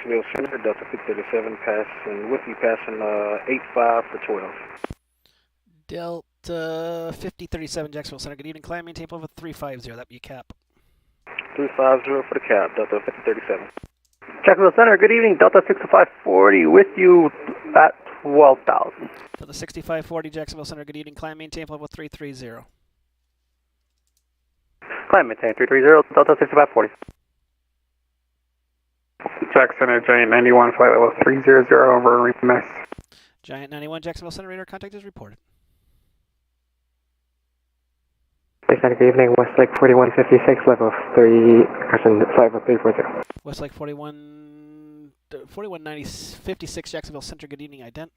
Jacksonville Center, Delta 637, passing with you, passing 85 for 12. Delta 5037, Jacksonville Center. Good evening. Climb, maintain level 350. That'd be a cap. 350 for the cap, Delta 5037. Jacksonville Center, good evening. Delta 6540 with you at 12,000. Delta 6540, Jacksonville Center. Good evening. Climb, maintain level 330. Climb, maintain 330, Delta 6540. Jack Center, Giant 91, flight level 300 over remiss. Giant 91, Jacksonville Center. Radar contact is reported. Good evening, Westlake 4156, level 3, flight level 340. Westlake 4156, Jacksonville Center. Good evening. Ident.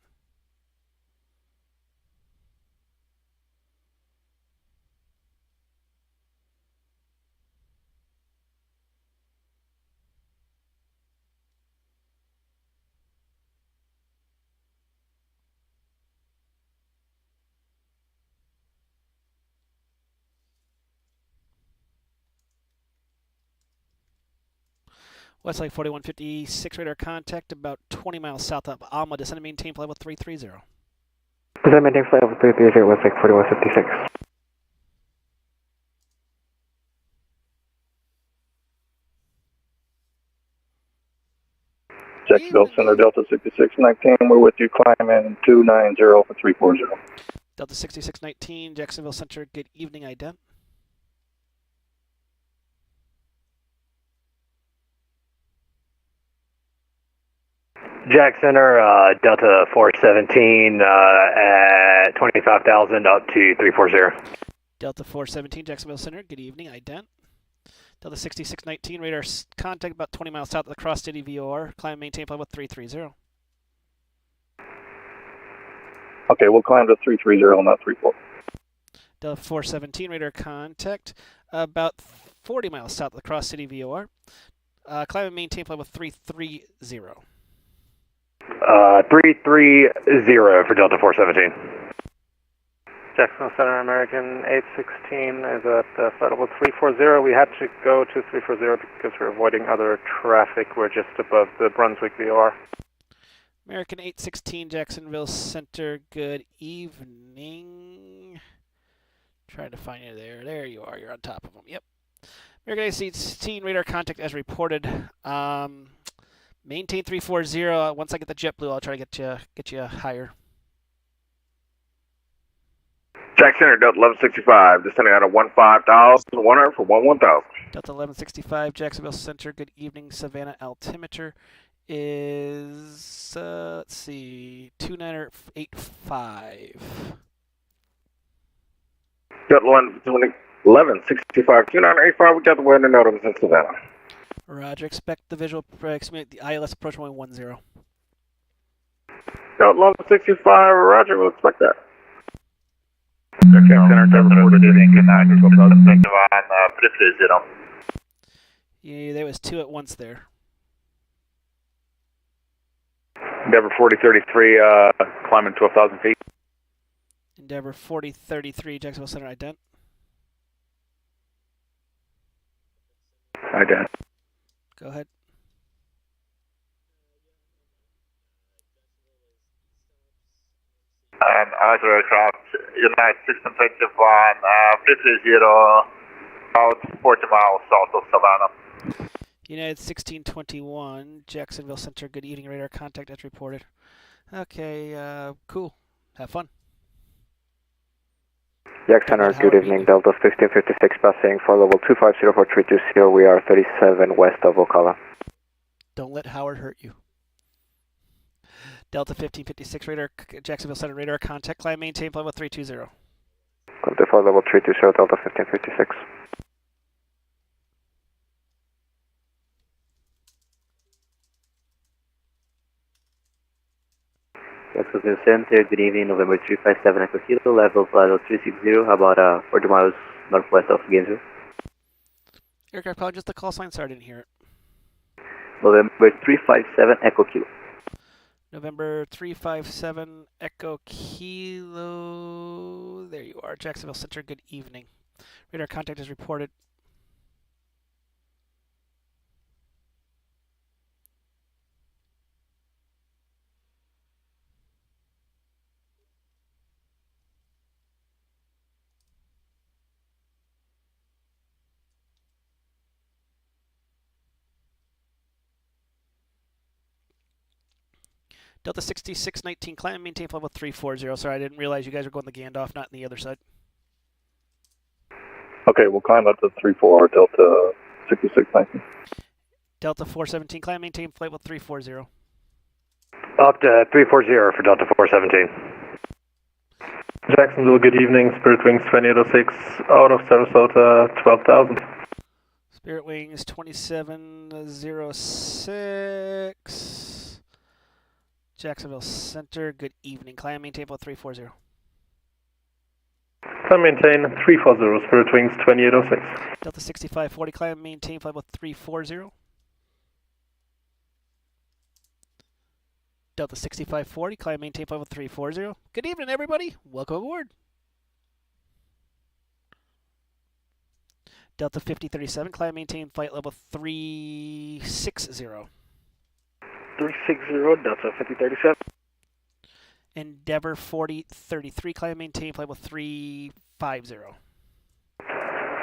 Westlake 4156, radar contact about 20 miles south of Alma. Descend and maintain flight level 330. Descend and maintain flight level 330, Westlake 4156. Jacksonville Center, Delta 6619, we're with you, climbing 290 for 340. Delta 6619, Jacksonville Center. Good evening. Ident. Jack Center, Delta 417 at 25,000 up to 340. Delta 417, Jacksonville Center. Good evening. Ident. Delta 6619, radar contact about 20 miles south of the Cross City VOR. Climb, maintain flight level 330. Okay, we'll climb to 330, not 34. Delta 417, radar contact about 40 miles south of the Cross City VOR. Climb and maintain flight level 330. 330 for Delta 417. Jacksonville Center, American 816 is at flight level 340. We had to go to 340 because we're avoiding other traffic. We're just above the Brunswick VOR. American 816, Jacksonville Center. Good evening. Trying to find you there. There you are. You're on top of them. Yep. American 816, radar contact as reported. Maintain 340. Once I get the JetBlue, I'll try to get you higher. Jack Center, Delta 1165, descending out of 15,100 for 11,000. Delta 1165, Jacksonville Center. Good evening. Savannah altimeter is, let's see, 2985. Delta 1165, 2985, we got the weather notice in Savannah. Roger. Expect the visual, the ILS approach 110. Delta 1165, Roger, we'll expect that. Jack Center, Delta 417, good night, 12,000, divine, 330. Yeah, there was two at once there. Endeavor 4033, climbing 12,000 feet. Endeavor 4033, Jacksonville Center. Ident. Ident. Go ahead. And other aircraft, United 621, 330, about 40 miles south of Savannah. United 1621, Jacksonville Center. Good evening. Radar contact as reported. Okay, cool. Have fun. Jack Center, good evening. Delta 1556 passing for level 250 for 320. We are 37 west of Ocala. Don't let Howard hurt you. Delta 1556, radar, Jacksonville Center. Radar contact. Climb, maintain flight level 320. Come to flight level 320, Delta 1556. Jacksonville Center, good evening, November 357 Echo Kilo, level flight 360, about 40 miles northwest of Gainesville. Aircraft pilot, just the call sign, sorry I didn't hear it. November 357 Echo Kilo. November 357 Echo Kilo, there you are, Jacksonville Center, good evening. Radar contact is reported. Delta 6619, climb and maintain flight level 340. Sorry, I didn't realize you guys were going the Gandalf, not in the other side. Okay, we'll climb up to 34 Delta 6619. Delta 417, climb and maintain flight level 340. Up to 340 for Delta 417. Jacksonville, good evening. Spirit Wings 2806 out of Sarasota, 12,000. Spirit Wings 2706. Jacksonville Center, good evening. Climb maintain flight 340. Climb maintain 340, Spirit Wings 2806. Delta 6540, climb maintain flight level 340. Delta 6540, climb maintain flight level 340. Good evening, everybody. Welcome aboard. Delta 5037, climb maintain flight level 360. 360, Delta 5037. Endeavor 4033, climb maintain flight level 350.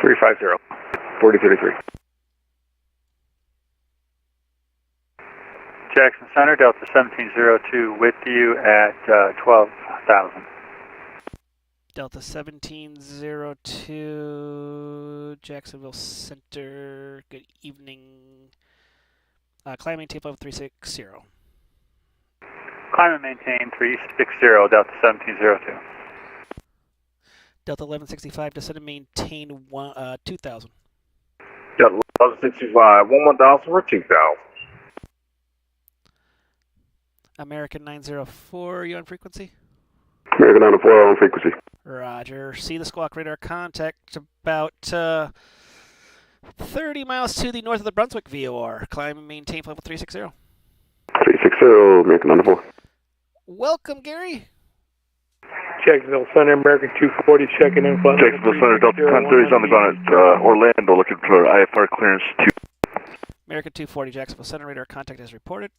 350. 4033. Jackson Center, Delta 1702 with you at 12,000. Delta 1702, Jacksonville Center, good evening. Climb maintain flight level 360. Climb and maintain 360, Delta 1702. Delta 1165, descend and maintain 2000. Delta 1165, 11,000 for 2,000. American 904, you on frequency? American 904 on frequency. Roger. See the squawk radar contact about 30 miles to the north of the Brunswick VOR. Climb and maintain flight level 360. 360, American 904. Welcome, Gary. Jacksonville Center, American 240, checking in. Jacksonville Center, Delta 1030 is on the ground at Orlando looking for IFR clearance 2. American 240, Jacksonville Center, radar contact as reported.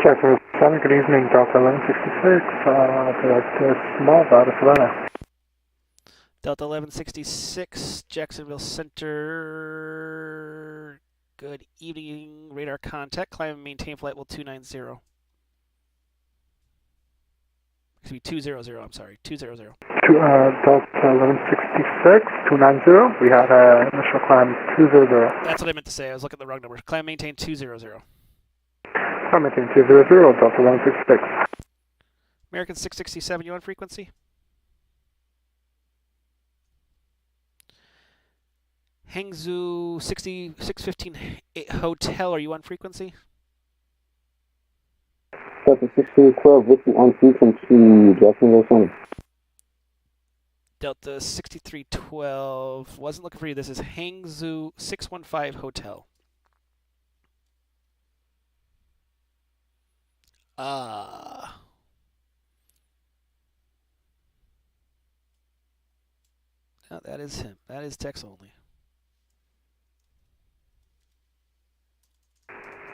Jacksonville Center, good evening. Delta 1166, Director Small out of Savannah. Delta 1166, Jacksonville Center, good evening. Radar contact, climb and maintain flight level 290. Excuse me, 200, I'm sorry, 200. Delta 1166, 290. We had initial climb 200. That's what I meant to say. I was looking at the wrong numbers. Climb maintain 200. Climb maintain 200, Delta 1166. American 667, you on frequency? Hangzhou 615 Hotel, are you on frequency? Delta 6212, with you on frequency, Jacksonville Center. Delta 6312, wasn't looking for you. This is Hangzhou 615 Hotel. No, that is him. That is text only.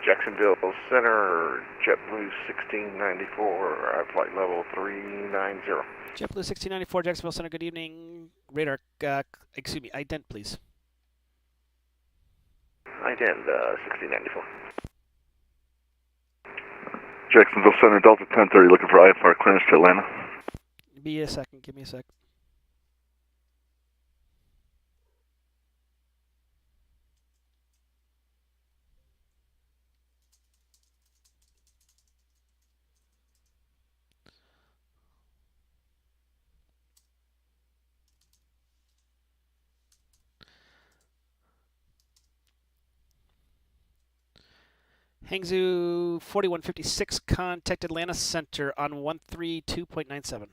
Jacksonville Center, JetBlue 1694, flight level 390. JetBlue 1694, Jacksonville Center, good evening. Radar, excuse me, ident, please. Ident 1694. Jacksonville Center, Delta 1030, looking for IFR clearance to Atlanta. Be a second, give me a sec. Hangzhou 4156, contact Atlanta Center on 132.97.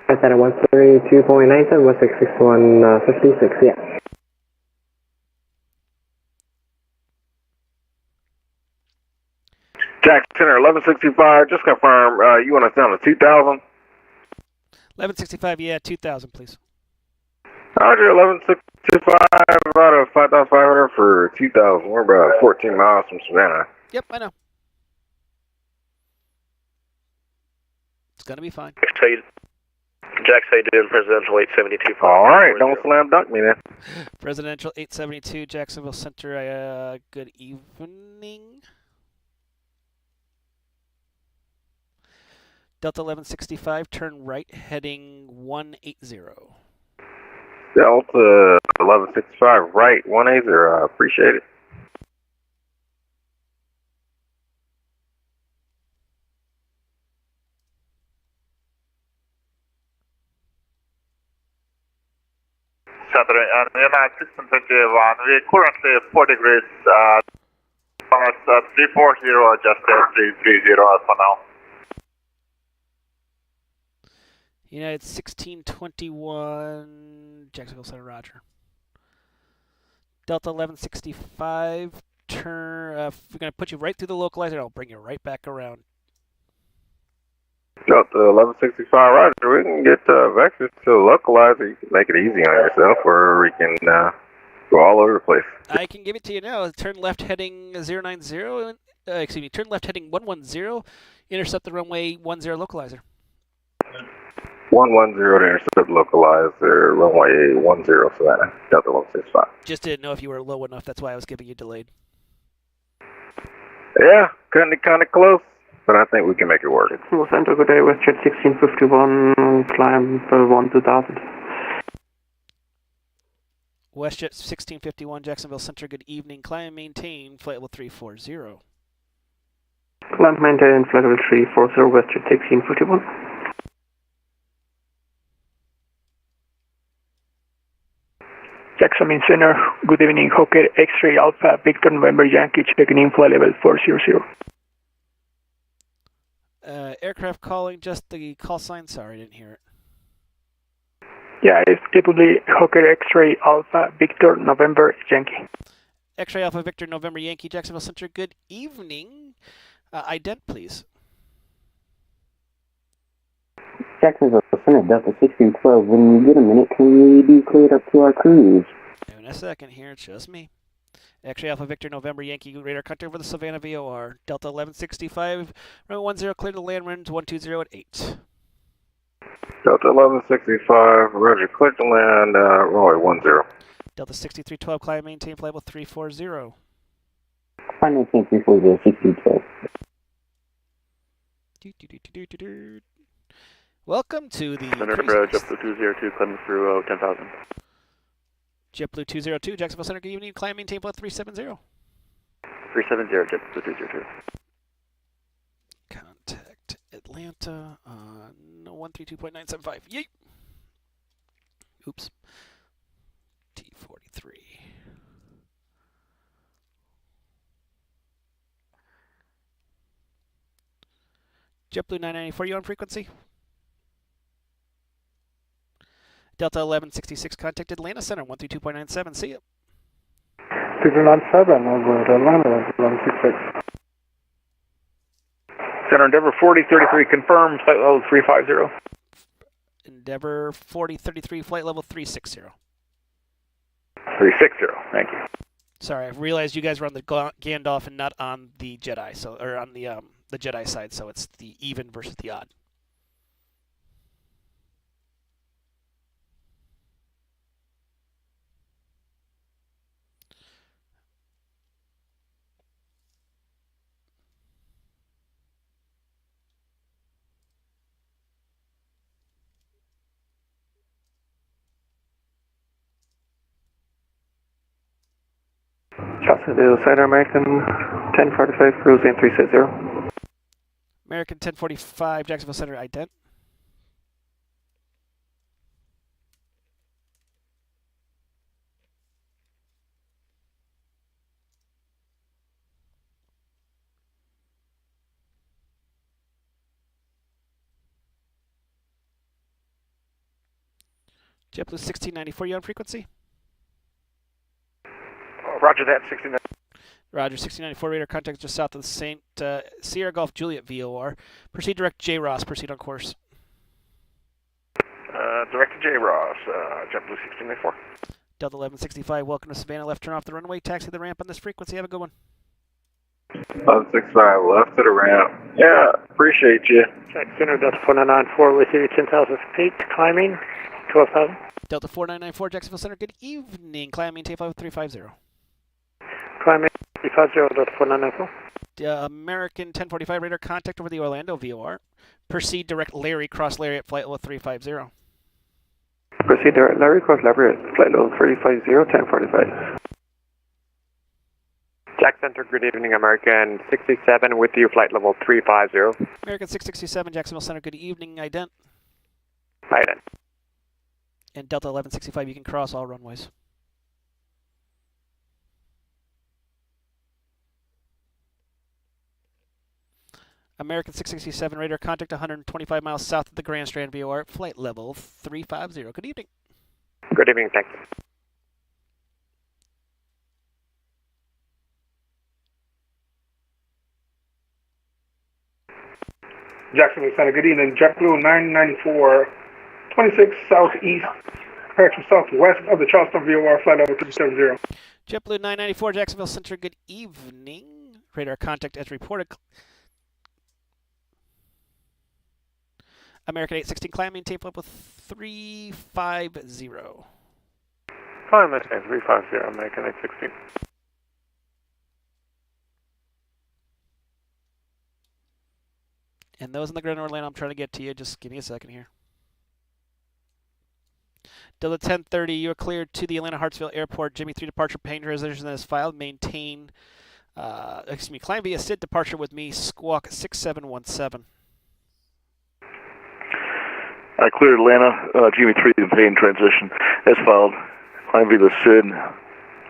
That's at 132.97, 166156, yeah. Jack Center 1165, just confirm, you want us down to 2,000? 1165, yeah, 2000, please. Roger, 1165 out of 5,500 for 2,000. We're about 14 miles from Savannah. Yep, I know. It's going to be fine. Jax, how you doing? Presidential 872. All right, don't slam dunk me then. Presidential 872, Jacksonville Center, good evening. Delta 1165, turn right, heading 180. Delta 1165, right, 180. I appreciate it. Center and United 1621. We're currently 4 degrees, 340, just 330 for now. United 1621, Jacksonville Center, roger. Delta 1165, turn, we're going to put you right through the localizer. I'll bring you right back around. Delta 1165, roger. We can get vectors to localizer. You can make it easy on yourself, or we can go all over the place. I can give it to you now. Turn left heading 090, excuse me, turn left heading 110, intercept the runway 10 localizer. 110 to intercept localizer, runway 10 Savannah, Delta 165. Just didn't know if you were low enough. That's why I was giving you delayed. Yeah, kind of close, but I think we can make it work. Jacksonville Center, good day, WestJet 1651, climb 2000. WestJet 1651, Jacksonville Center, good evening. Climb and maintain, flight level 340. Climb maintain, flight level 340, WestJet 1651. Jacksonville Center, good evening. Hawker X-ray Alpha Victor November Yankee checking in flight level 400. Aircraft calling, just the call sign. Sorry, I didn't hear it. Yeah, it will be Hawker X-ray Alpha Victor November Yankee. X-ray Alpha Victor November Yankee, Jacksonville Center, good evening. Ident, please. Jacksonville Center, Delta 1612. When you get a minute, can we be cleared up to our cruise? In a second here, it's just me. X-ray Alpha Victor November Yankee, radar contact over the Savannah VOR. Delta 1165, runway 10, clear to land, winds 120 at 8. Delta 1165, roger, clear to land, runway 10. Delta 6312, climb maintain, flight level 340. I maintain 340, 1612. Welcome to the Center for JetBlue 202, climbing through 10,000. JetBlue 202, Jacksonville Center, good evening. Climb maintain flight 370. 370, JetBlue 202. Contact Atlanta on 132.975. Yeet! Oops. T43. JetBlue 994, you on frequency? Delta 1166, contact Atlanta Center, 132.97. See ya. 297 over Atlanta, 1166. Center Endeavor 4033, confirm flight level 350. Endeavor 4033, flight level 360. 360, thank you. Sorry, I realized you guys were on the Gandalf and not on the Jedi, so or on the Jedi side, so it's the even versus the odd. Jacksonville Center, American 1045, cruising 360. American 1045, Jacksonville Center, ident. JetBlue 1694, you on frequency? Roger that, 69. Roger, 1694, radar contact just south of the Sierra Golf Juliet VOR. Proceed direct J. Ross, proceed on course. Direct to J. Ross, JetBlue 1694. Delta 1165, welcome to Savannah, left turn off the runway, taxi the ramp on this frequency, have a good one. 1165 left to the ramp. Yeah, appreciate you. Jack Center, Delta 4994 with you, 10,000 feet, climbing, 12,000. Delta 4994, Jacksonville Center, good evening. Climbing, tape 350. Climbing, 350, Delta 4994. American 1045 radar contact over the Orlando VOR. Proceed direct Larry, cross Larry at flight level 350. Proceed direct Larry, cross Larry at flight level 350, 1045. Jack Center, good evening, American 67 with you, flight level 350. American 667, Jacksonville Center, good evening, ident. Ident. And Delta 1165, you can cross all runways. American 667, radar contact 125 miles south of the Grand Strand VOR, flight level 350. Good evening. Good evening, thanks. Jacksonville Center, good evening. JetBlue 994, 26 southeast, correction, southwest of the Charleston VOR, flight level 370. JetBlue 994, Jacksonville Center, good evening. Radar contact as reported. American 816, climbing, tape up with 350. Climb at 350, American 816. And those in the Grand Orlando, I'm trying to get to you. Just give me a second here. Delta 1030, you are cleared to the Atlanta Hartsfield Airport. Jimmy 3 departure, paying reservation that is filed. Maintain, climb via SID departure with me, squawk 6717. I cleared Atlanta, Jimmy 3 and paying transition. As filed. Climb via the SID.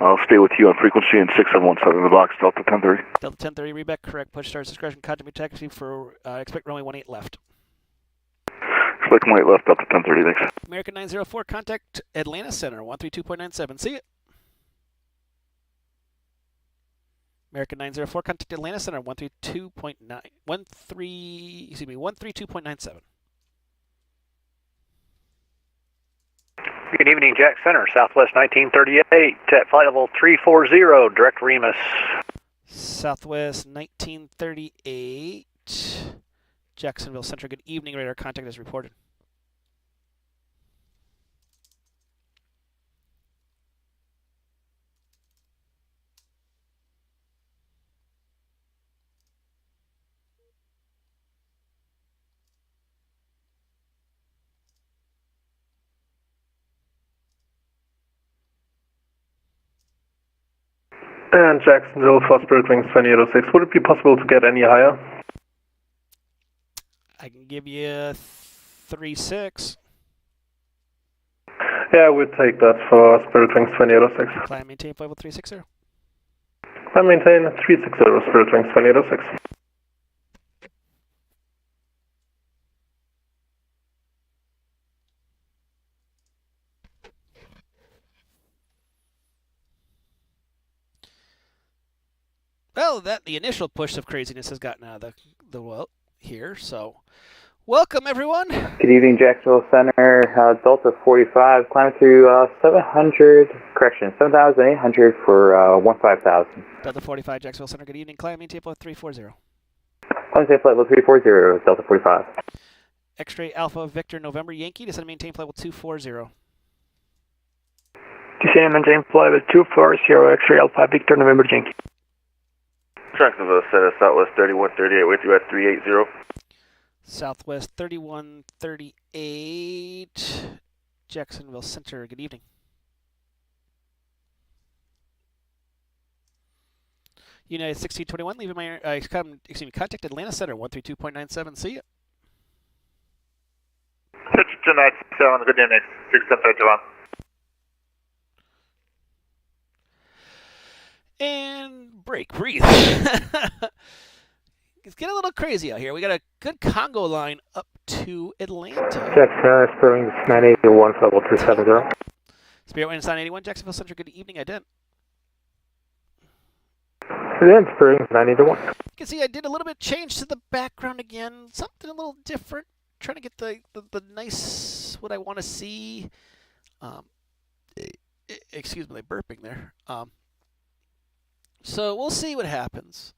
I'll stay with you on frequency in 6717 in the box, Delta 1030. Delta 1030, reback, correct. Push start discretion, contact me taxi for, expect runway 18 left. Expect runway 18 left, Delta 1030, thanks. American 904, contact Atlanta Center, 132.97. See it. American 904, contact Atlanta Center, 132.97. Good evening, Jack Center, Southwest 1938, at flight level 340, direct Remus. Southwest 1938, Jacksonville Center, good evening, radar contact as reported. And Jacksonville for Spirit Wings 2806, would it be possible to get any higher? I can give you 3.6. Yeah, we'd take that for Spirit Wings 2806. Climb maintain flight level 360. Climb maintain 360, Spirit Wings 2806. Well, the initial push of craziness has gotten out of the well here, so welcome everyone. Good evening, Jacksonville Center, Delta 45, climbing through 7,800 for 15,000. Delta 45, Jacksonville Center, good evening, climbing tape level 340. Climb flight level 340, Delta 45. X-ray Alpha Victor November Yankee, descend and maintain flight level 240. Descend and maintain flight level 240, X-ray Alpha Victor November Yankee. Jacksonville Center, Southwest 3138 with you at 380. Southwest 3138, Jacksonville Center, good evening. United 1621, leaving my, contact Atlanta Center, 132.97, see ya. United 7, good evening, 1631. And break, breathe. It's getting a little crazy out here. We got a good Congo line up to Atlanta. Jack, Spring 981, level 270. Spirit Wind 981, Jacksonville Center, good evening, ident. Then Spring 981. You can see I did a little bit change to the background again. Something a little different. Trying to get the nice, what I want to see. Excuse me, burping there. So we'll see what happens.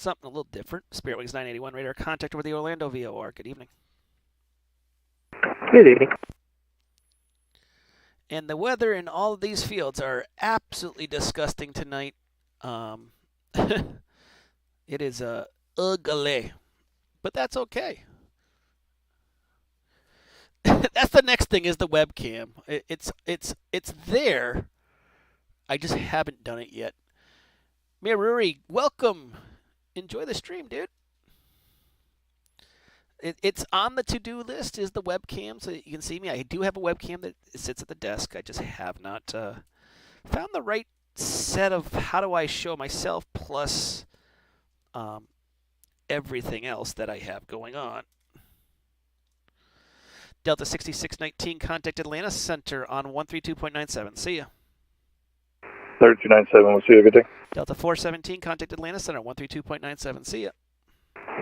something a little different. Spirit Wings 981 radar contact over the Orlando VOR. Good evening. Good evening. And the weather in all of these fields are absolutely disgusting tonight. It is ugly, but that's okay. That's the next thing is the webcam. It's there. I just haven't done it yet. Miruri, welcome. Enjoy the stream, dude. It's on the to-do list is the webcam so that you can see me. I do have a webcam that sits at the desk. I just have not found the right set of how do I show myself plus everything else that I have going on. Delta 6619, contact Atlanta Center on 132.97. See ya. 3297, we'll see you. Good day. Delta 417, contact Atlanta Center 132.97. See ya.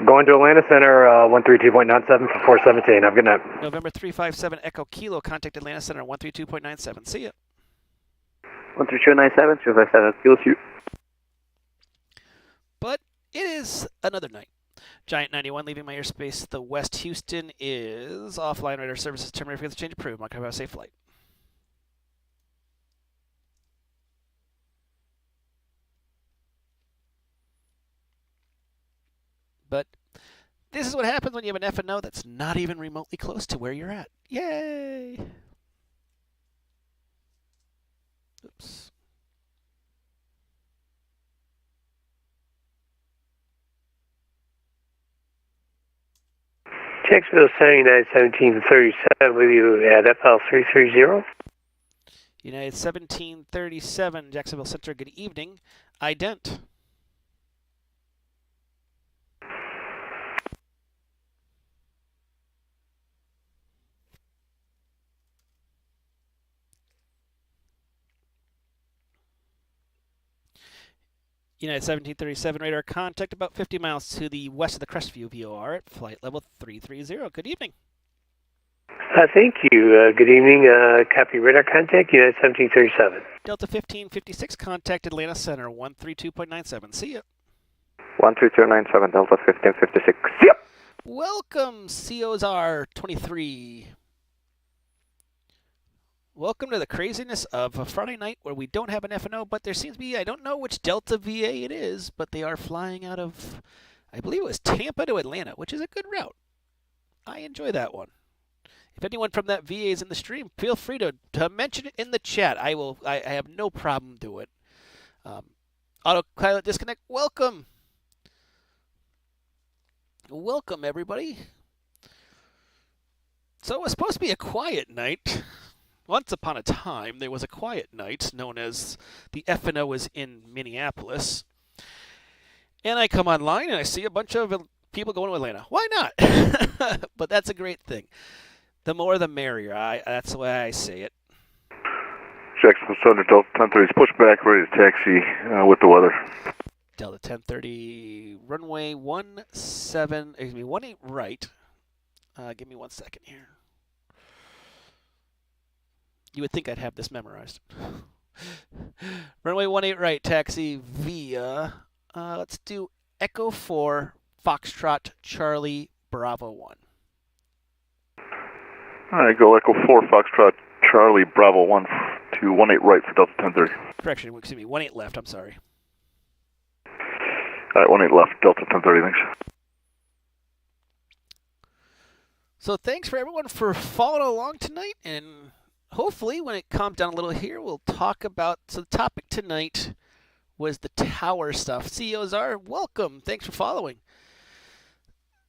Going to Atlanta Center, 132.97 for 417. Have a good night. November 357, Echo Kilo, contact Atlanta Center 132.97. See ya. 13297, 357, Kilo, see you. But it is another night. Giant 91 leaving my airspace. The West Houston is offline. Radar services terminated for the change approved. Mark, have a safe flight. But this is what happens when you have an F&O that's not even remotely close to where you're at. Yay! Oops. Jacksonville 79, 1737 with you at FL 330. United 1737, Jacksonville Center, good evening. Ident. United 1737 radar contact about 50 miles to the west of the Crestview VOR at flight level 330. Good evening. Thank you. Good evening. Copy radar contact, United 1737. Delta 1556, contact Atlanta Center 132.97. See ya. 13297, Delta 1556. See ya. Welcome, COSR 23. Welcome to the craziness of a Friday night where we don't have an F&O, but there seems to be, I don't know which Delta VA it is, but they are flying out of, I believe it was Tampa to Atlanta, which is a good route. I enjoy that one. If anyone from that VA is in the stream, feel free to mention it in the chat. I have no problem doing it. Autopilot disconnect, welcome. Welcome, everybody. So it was supposed to be a quiet night. Once upon a time, there was a quiet night known as the F&O was in Minneapolis. And I come online and I see a bunch of people going to Atlanta. Why not? But that's a great thing. The more the merrier. That's the way I say it. Jacksonville Center, Delta 1030 is pushed back, ready to taxi with the weather. Delta 1030, runway 18 right. Give me 1 second here. You would think I'd have this memorized. Runway 18 right, taxi via, let's do Echo 4, Foxtrot, Charlie, Bravo 1. All right, go Echo 4, Foxtrot, Charlie, Bravo 1 to 18 right for Delta 1030. Correction, excuse me, 18 left, I'm sorry. All right, 18 left, Delta 1030, thanks. So thanks for everyone for following along tonight, and hopefully when it calms down a little here, we'll talk about, so the topic tonight was the tower stuff. COSR, welcome, thanks for following.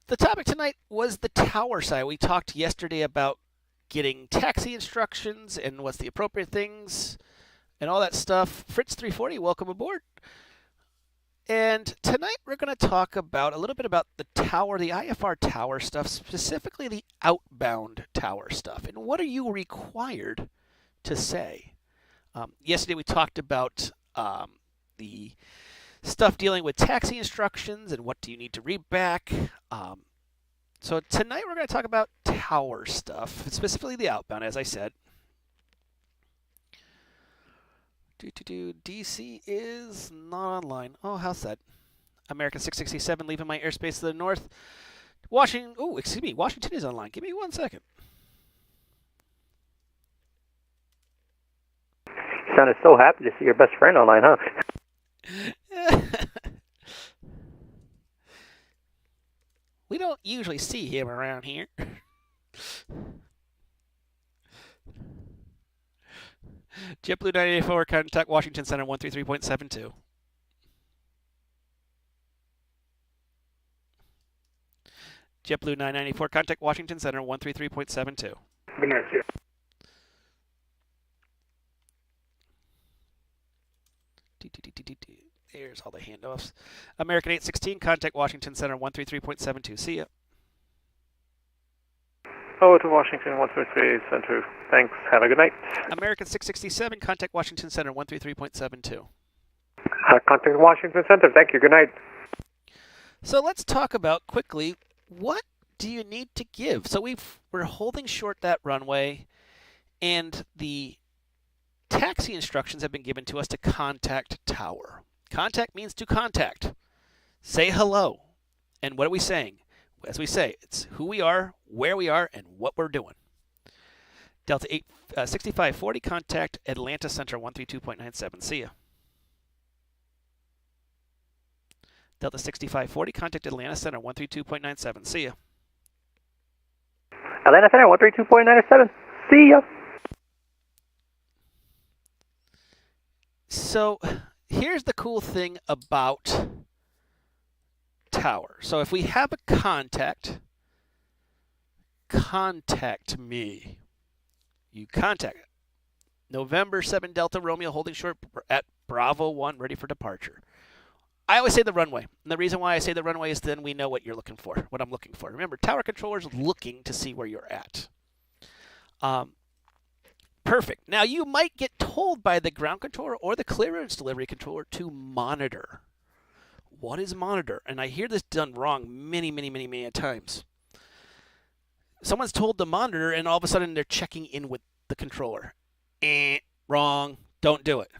The topic tonight was the tower side. We talked yesterday about getting taxi instructions and what's the appropriate things and all that stuff. Fritz 340, welcome aboard. And tonight we're going to talk about a little bit about the tower, the IFR tower stuff, specifically the outbound tower stuff. And what are you required to say? Yesterday we talked about the stuff dealing with taxi instructions and what do you need to read back. So tonight we're going to talk about tower stuff, specifically the outbound, as I said. DC is not online. Oh, how's that? American 667 leaving my airspace to the north. Washington is online. Give me 1 second. You sounded so happy to see your best friend online, huh? We don't usually see him around here. JetBlue 984, contact Washington Center 133.72. JetBlue 994, contact Washington Center 133.72. Good night, yeah. There's all the handoffs. American 816, contact Washington Center 133.72. See ya. Oh, to Washington 133.72. Thanks. Have a good night. American 667, contact Washington Center 133.72. Contact Washington Center. Thank you. Good night. So let's talk about quickly, what do you need to give? So we're holding short that runway, and the taxi instructions have been given to us to contact tower. Contact means to contact. Say hello. And what are we saying? As we say, it's who we are, where we are, and what we're doing. Delta 6540, contact Atlanta Center 132.97. See ya. Delta 6540, contact Atlanta Center 132.97. See ya. Atlanta Center 132.97. See ya. So here's the cool thing about tower. So if we have a contact me. You contact it. November 7 Delta Romeo holding short at Bravo 1, ready for departure. I always say the runway. And the reason why I say the runway is then we know what you're looking for, what I'm looking for. Remember, tower controller's looking to see where you're at. Perfect. Now, you might get told by the ground controller or the clearance delivery controller to monitor. What is monitor? And I hear this done wrong many times. Someone's told to monitor, and all of a sudden they're checking in with the controller. Wrong. Don't do it.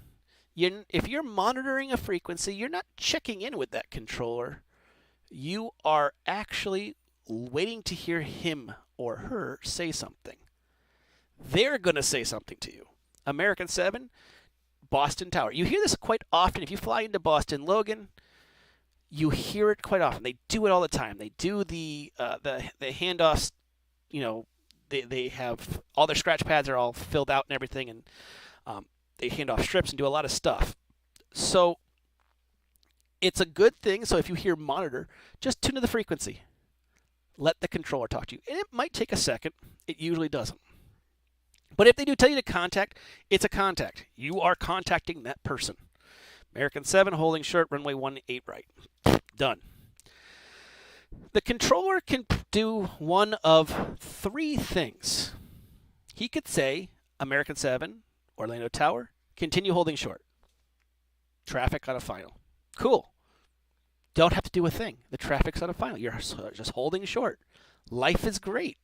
If you're monitoring a frequency, you're not checking in with that controller. You are actually waiting to hear him or her say something. They're going to say something to you. American 7, Boston Tower. You hear this quite often. If you fly into Boston Logan, you hear it quite often. They do it all the time. They do the handoffs. You know, they have all their scratch pads are all filled out and everything, and they hand off strips and do a lot of stuff. So it's a good thing. So if you hear monitor, just tune to the frequency. Let the controller talk to you. And it might take a second. It usually doesn't. But if they do tell you to contact, it's a contact. You are contacting that person. American 7 holding short, runway 18 right. Done. The controller can do one of three things. He could say, American 7, Orlando Tower, continue holding short. Traffic on a final. Cool. Don't have to do a thing. The traffic's on a final. You're just holding short. Life is great.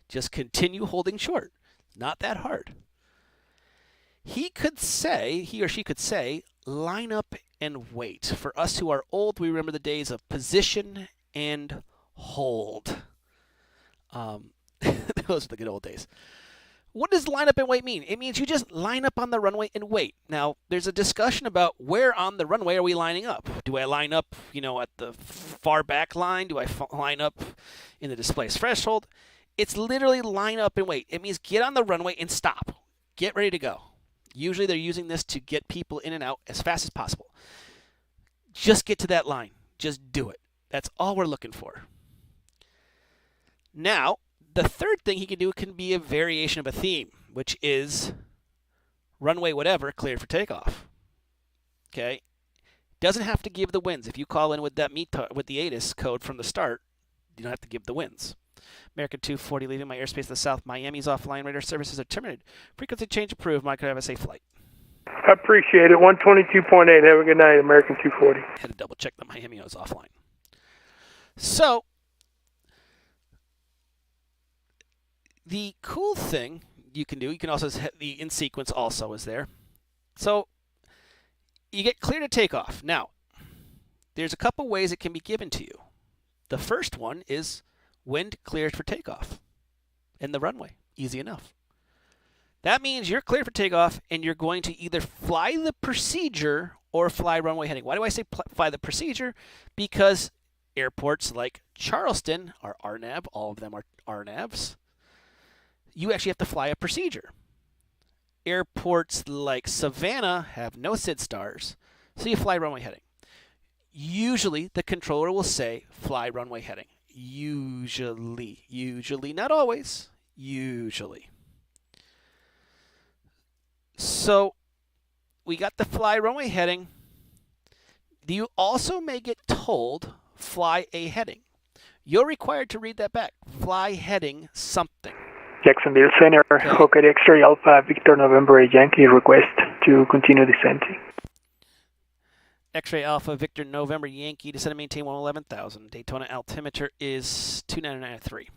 Just continue holding short. Not that hard. He or she could say, line up and wait. For us who are old, we remember the days of position and hold. Those are the good old days. What does line up and wait mean? It means you just line up on the runway and wait. Now, there's a discussion about where on the runway are we lining up. Do I line up, at the far back line? Do I line up in the displaced threshold? It's literally line up and wait. It means get on the runway and stop. Get ready to go. Usually they're using this to get people in and out as fast as possible. Just get to that line. Just do it. That's all we're looking for. Now, the third thing he can do can be a variation of a theme, which is runway whatever, cleared for takeoff. Okay? Doesn't have to give the wins. If you call in with that with the ATIS code from the start, you don't have to give the wins. American 240 leaving my airspace to the south. Miami's offline. Radar services are terminated. Frequency change approved. Mike, have a safe flight. I appreciate it. 122.8. Have a good night, American 240. Had to double check that Miami was offline. So, the cool thing you can do, you can also, the in sequence also is there. So, you get clear to take off. Now, there's a couple ways it can be given to you. The first one is wind cleared for takeoff in the runway. Easy enough. That means you're cleared for takeoff and you're going to either fly the procedure or fly runway heading. Why do I say fly the procedure? Because airports like Charleston are RNAV, all of them are RNAVs. You actually have to fly a procedure. Airports like Savannah have no SID stars, so you fly runway heading. Usually, the controller will say fly runway heading. Usually, not always, usually. So, we got the fly runway heading. You also may get told fly a heading. You're required to read that back. Fly heading something. Jacksonville Center, Hockey X-ray Alpha Victor November Yankee request to continue descending. X-ray Alpha Victor November Yankee, descend and maintain 111,000. Daytona altimeter is 2993.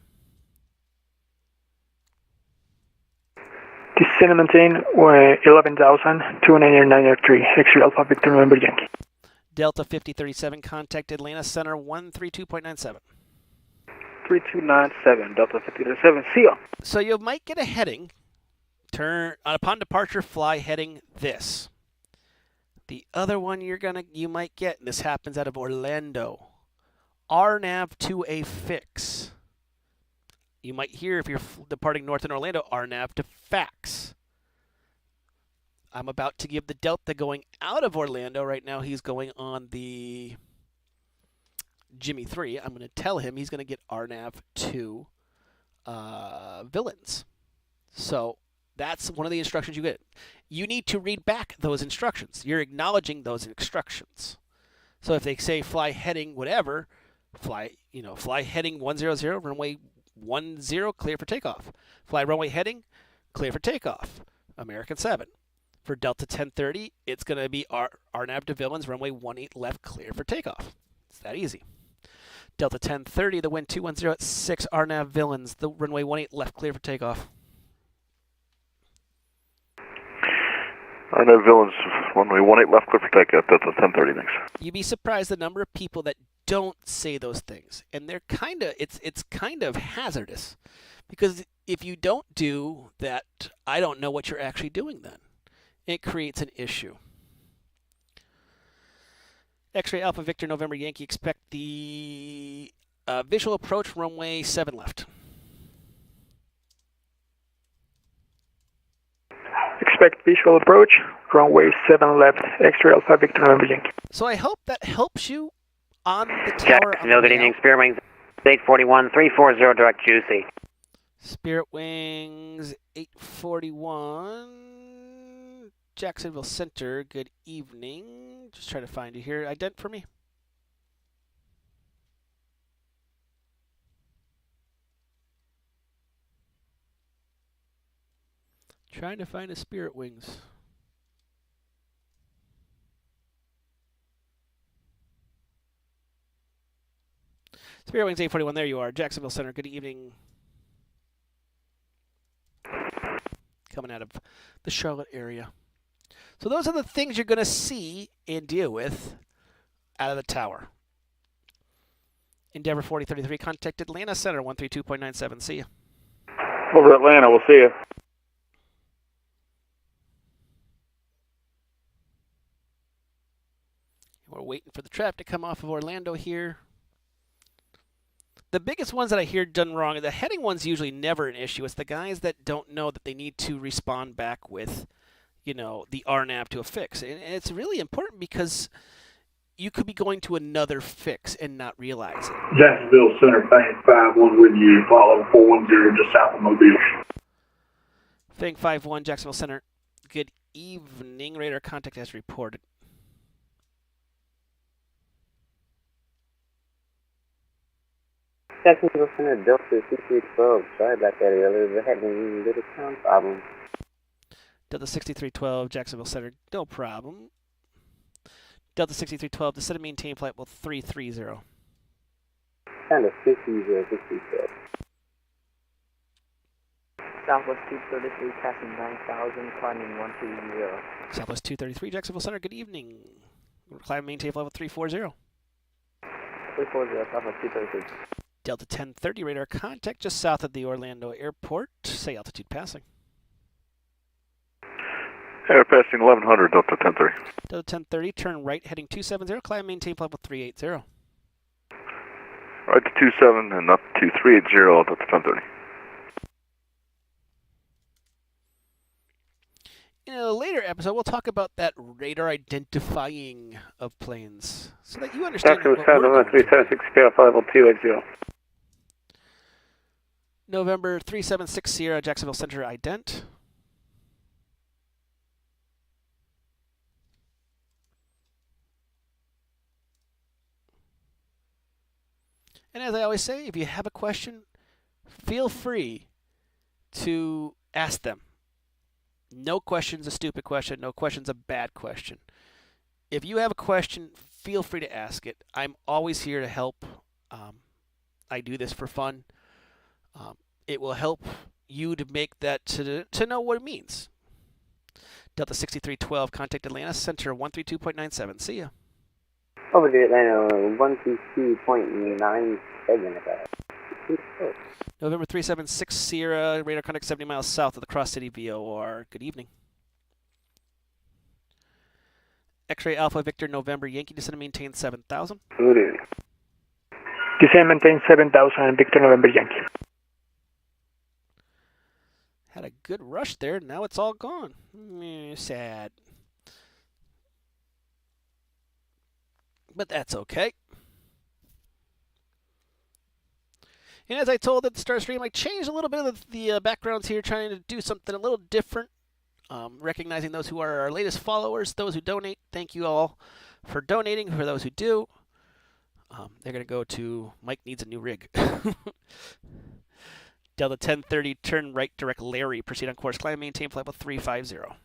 Descend and maintain 11,293. X-ray Alpha Victor November Yankee. Delta 5037, contact Atlanta Center 132.97. 3297, Delta 5037, see ya. So you might get a heading. Turn upon departure, fly heading this. The other one you might get, and this happens out of Orlando, RNAV to a fix. You might hear if you're departing north in Orlando, RNAV to fax. I'm about to give the Delta going out of Orlando. Right now he's going on the Jimmy 3. I'm going to tell him he's going to get RNAV to villains. So that's one of the instructions you get. You need to read back those instructions. You're acknowledging those instructions. So if they say fly heading whatever, fly heading 100, runway 10, clear for takeoff. Fly runway heading, clear for takeoff. American 7. For Delta 1030, it's going to be RNAV to villains, runway 18 left, clear for takeoff. It's that easy. Delta 1030, the wind 210 at 6, RNAV villains, the runway 18 left, clear for takeoff. RNAV villains, runway 18 left, clear for takeoff. Delta 1030, thanks. You'd be surprised the number of people that don't say those things, and they're it's kind of hazardous, because if you don't do that, I don't know what you're actually doing then. It creates an issue. X-ray Alpha Victor November Yankee, expect the visual approach runway 7 left. Expect visual approach, runway 7 left, X-ray Alpha Victor November Yankee. So I hope that helps you on the tower. Jacksonville, good evening, Spirit Wings 841, 340 direct Juicy. Spirit Wings 841. Jacksonville Center, good evening. Just trying to find you here. Ident for me. Trying to find a Spirit Wings. Spirit Wings 841, there you are. Jacksonville Center, good evening. Coming out of the Charlotte area. So those are the things you're going to see and deal with out of the tower. Endeavor 4033, contact Atlanta Center 132.97. See ya. Over Atlanta, we'll see you. We're waiting for the traffic to come off of Orlando here. The biggest ones that I hear done wrong, the heading one's usually never an issue. It's the guys that don't know that they need to respond back with, the RNAV to a fix. And it's really important because you could be going to another fix and not realize it. Jacksonville Center, Bank 51 with you, follow 410 just south of Mobile. Bank 51, Jacksonville Center, good evening. Radar contact as reported. Jacksonville Center, Delta 6312, sorry about that earlier, we're having a little sound problem. Delta 6312, Jacksonville Center, no problem. Delta 6312, descend and maintain flight level 330. Kind of 60, Southwest 233, passing 9,000, climbing 120. Southwest 233, Jacksonville Center, good evening. We're climbing maintain flight level 340. 340, Southwest 233. Delta 1030, radar contact just south of the Orlando airport. Say altitude passing. Air passing 1100, Delta 1030. Delta 1030, turn right, heading 270, climb, maintain level 380. Right to 27 and up to 380, Delta 1030. In a later episode, we'll talk about that radar identifying of planes, so that you understand what we're going through. 376, flight level 280. November 376 Sierra, Jacksonville Center, ident. And as I always say, if you have a question, feel free to ask them. No question's a stupid question. No question's a bad question. If you have a question, feel free to ask it. I'm always here to help. I do this for fun. It will help you to make that, to know what it means. Delta 6312, contact Atlanta Center 132.97. See ya. Over to Atlanta 132.97. November 376 Sierra, radar contact 70 miles south of the Cross City VOR. Good evening. X-ray Alpha Victor November Yankee, descend and maintain 7,000. Good evening. Descend and maintain 7,000, Victor November Yankee. Had a good rush there, now it's all gone. Sad. But that's okay. And as I told at the start of the stream, I changed a little bit of the backgrounds here, trying to do something a little different. Recognizing those who are our latest followers, those who donate. Thank you all for donating. For those who do, they're going to go to Mike Needs a New Rig. Delta 1030, turn right, direct Larry. Proceed on course, climb, maintain flight level 350.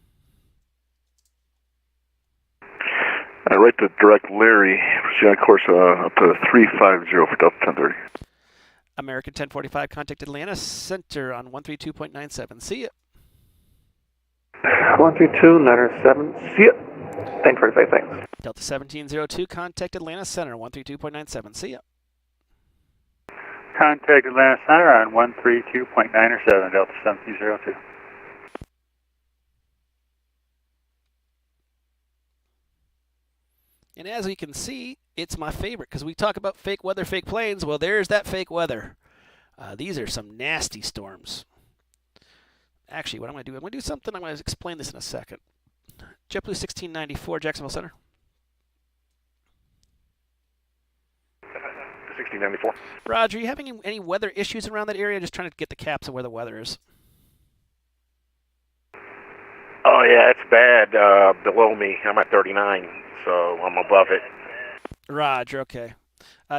Right to direct Larry. Proceed on course up to 350 for Delta 1030. American 1045, contact Atlanta Center on 132.97. See ya. 132.97. See ya. 1045, thanks. Delta 1702, contact Atlanta Center 132.97. See ya. Contact Atlanta Center on 132.97, Delta 1702. And as we can see, it's my favorite because we talk about fake weather, fake planes. Well, there's that fake weather. These are some nasty storms. Actually, what I'm going to do, I'm going to do something. I'm going to explain this in a second. JetBlue 1694, Jacksonville Center. 1694. Roger, are you having any weather issues around that area? Just trying to get the caps of where the weather is. Oh, yeah, it's bad below me. I'm at 39, so I'm above it. Roger, okay.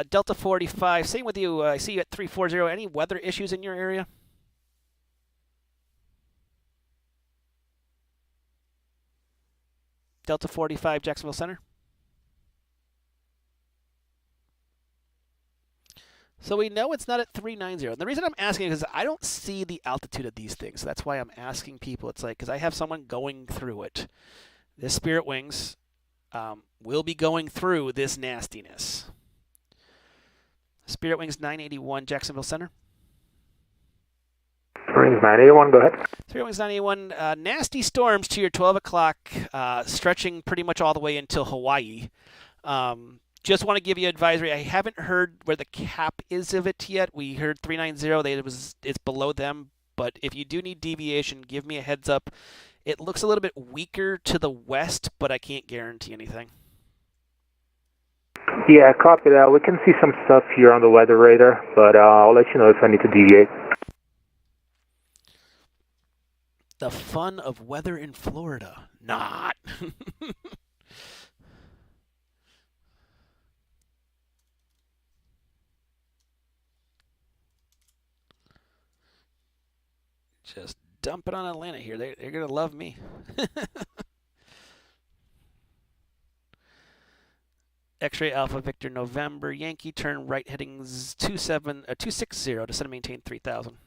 Delta 45, same with you. I see you at 340. Any weather issues in your area? Delta 45, Jacksonville Center. So we know it's not at 390. And the reason I'm asking is I don't see the altitude of these things. That's why I'm asking people. It's like, because I have someone going through it. This Spirit Wings will be going through this nastiness. Spirit Wings 981, Jacksonville Center. Spirit Wings 981, go ahead. Spirit Wings 981, nasty storms to your 12 o'clock, stretching pretty much all the way until Hawaii. Just want to give you advisory. I haven't heard where the cap is of it yet. We heard 390. It's below them. But if you do need deviation, give me a heads up. It looks a little bit weaker to the west, but I can't guarantee anything. Yeah, copy that. We can see some stuff here on the weather radar, but I'll let you know if I need to deviate. The fun of weather in Florida. Not. Just dump it on Atlanta here. They're going to love me. X-ray Alpha Victor November Yankee, turn right heading 260, descend and maintain 3,000.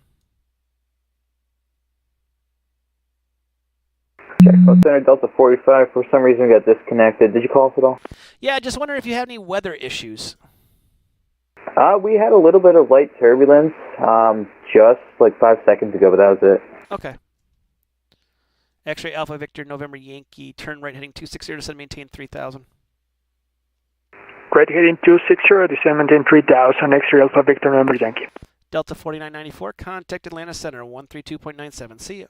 Jacksonville Center, Delta 45. For some reason we got disconnected. Did you call us at all? Yeah, just wondering if you have any weather issues. We had a little bit of light turbulence, just like 5 seconds ago, but that was it. Okay. X-ray Alpha Victor November Yankee, turn right heading 260, descend maintain 3000. Right heading 260, descend maintain 3000, X-ray Alpha Victor November Yankee. Delta 4994, contact Atlanta Center 132.97. See ya.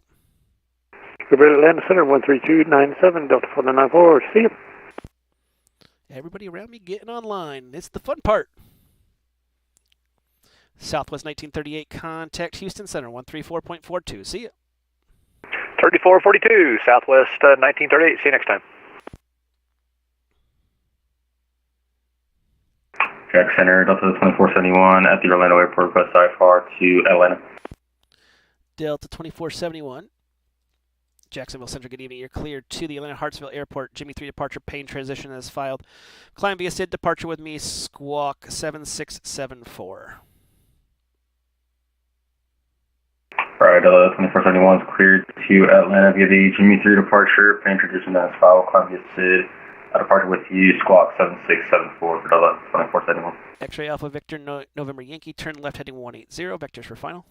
Roberta Atlanta Center 13297, Delta 4994. See ya. Everybody around me getting online. It's the fun part. Southwest 1938, contact Houston Center 134.42. See ya. 3442, Southwest 1938. See you next time. Jack Center, Delta 2471 at the Orlando Airport, request IFR to Atlanta. Delta 2471. Jacksonville Central, good evening. You're cleared to the Atlanta Hartsville Airport. Jimmy 3 departure, pane transition as filed. Climb via SID, departure with me, squawk 7674. Alright, 2471 is cleared to Atlanta via the Jimmy 3 departure, pane transition as filed. Climb via SID, departure with you, squawk 7674 for Delta 2471. X-ray Alpha Victor November Yankee, turn left heading 180. Vectors for final.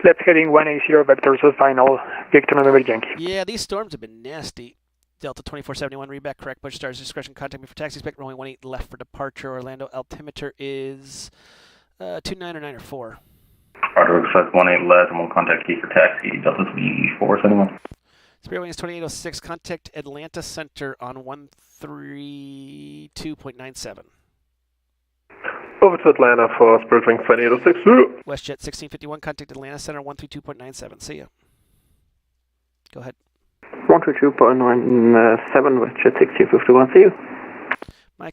Left heading 180, vectors for final, Victor November Yankee. Yeah, these storms have been nasty. Delta 2471, read back correct. Push stars discretion. Contact me for taxi. Expect rolling 18 left for departure. Orlando altimeter is 29 or 9 or 4. Roger, expect 18 left and we'll contact you for taxi. Delta 2471. Spirit Wings 2806, contact Atlanta Center on 132.97. Over to Atlanta for Spirit Wings 2806. WestJet 1651, contact Atlanta Center 132.97. See ya. Go ahead. 132.97, WestJet 1651. See you. My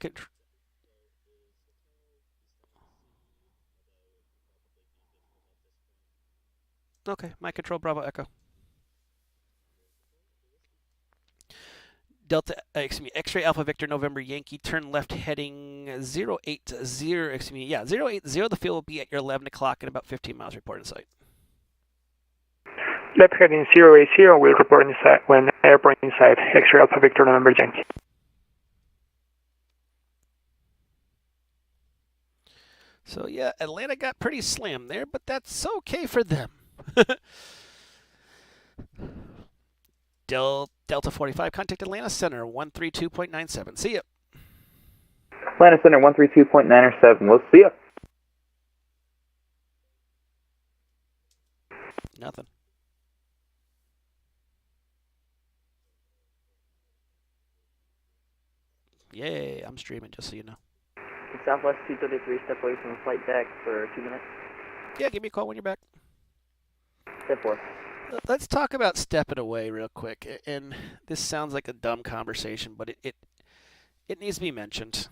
Okay, my control Bravo Echo. Delta, X-ray Alpha Victor November Yankee, turn left heading 080, 080, the field will be at your 11 o'clock in about 15 miles, report in sight. Left heading 080, we'll report inside when airport inside, X-ray Alpha Victor November Yankee. So yeah, Atlanta got pretty slammed there, but that's okay for them. Delta 45, contact Atlanta Center 132.97. See ya. Atlanta Center 132.97. We'll see ya. Nothing. Yay, I'm streaming, just so you know. Southwest 233, step away from the flight deck for 2 minutes. Yeah, give me a call when you're back. Step 4. Let's talk about stepping away real quick. And this sounds like a dumb conversation, but it needs to be mentioned.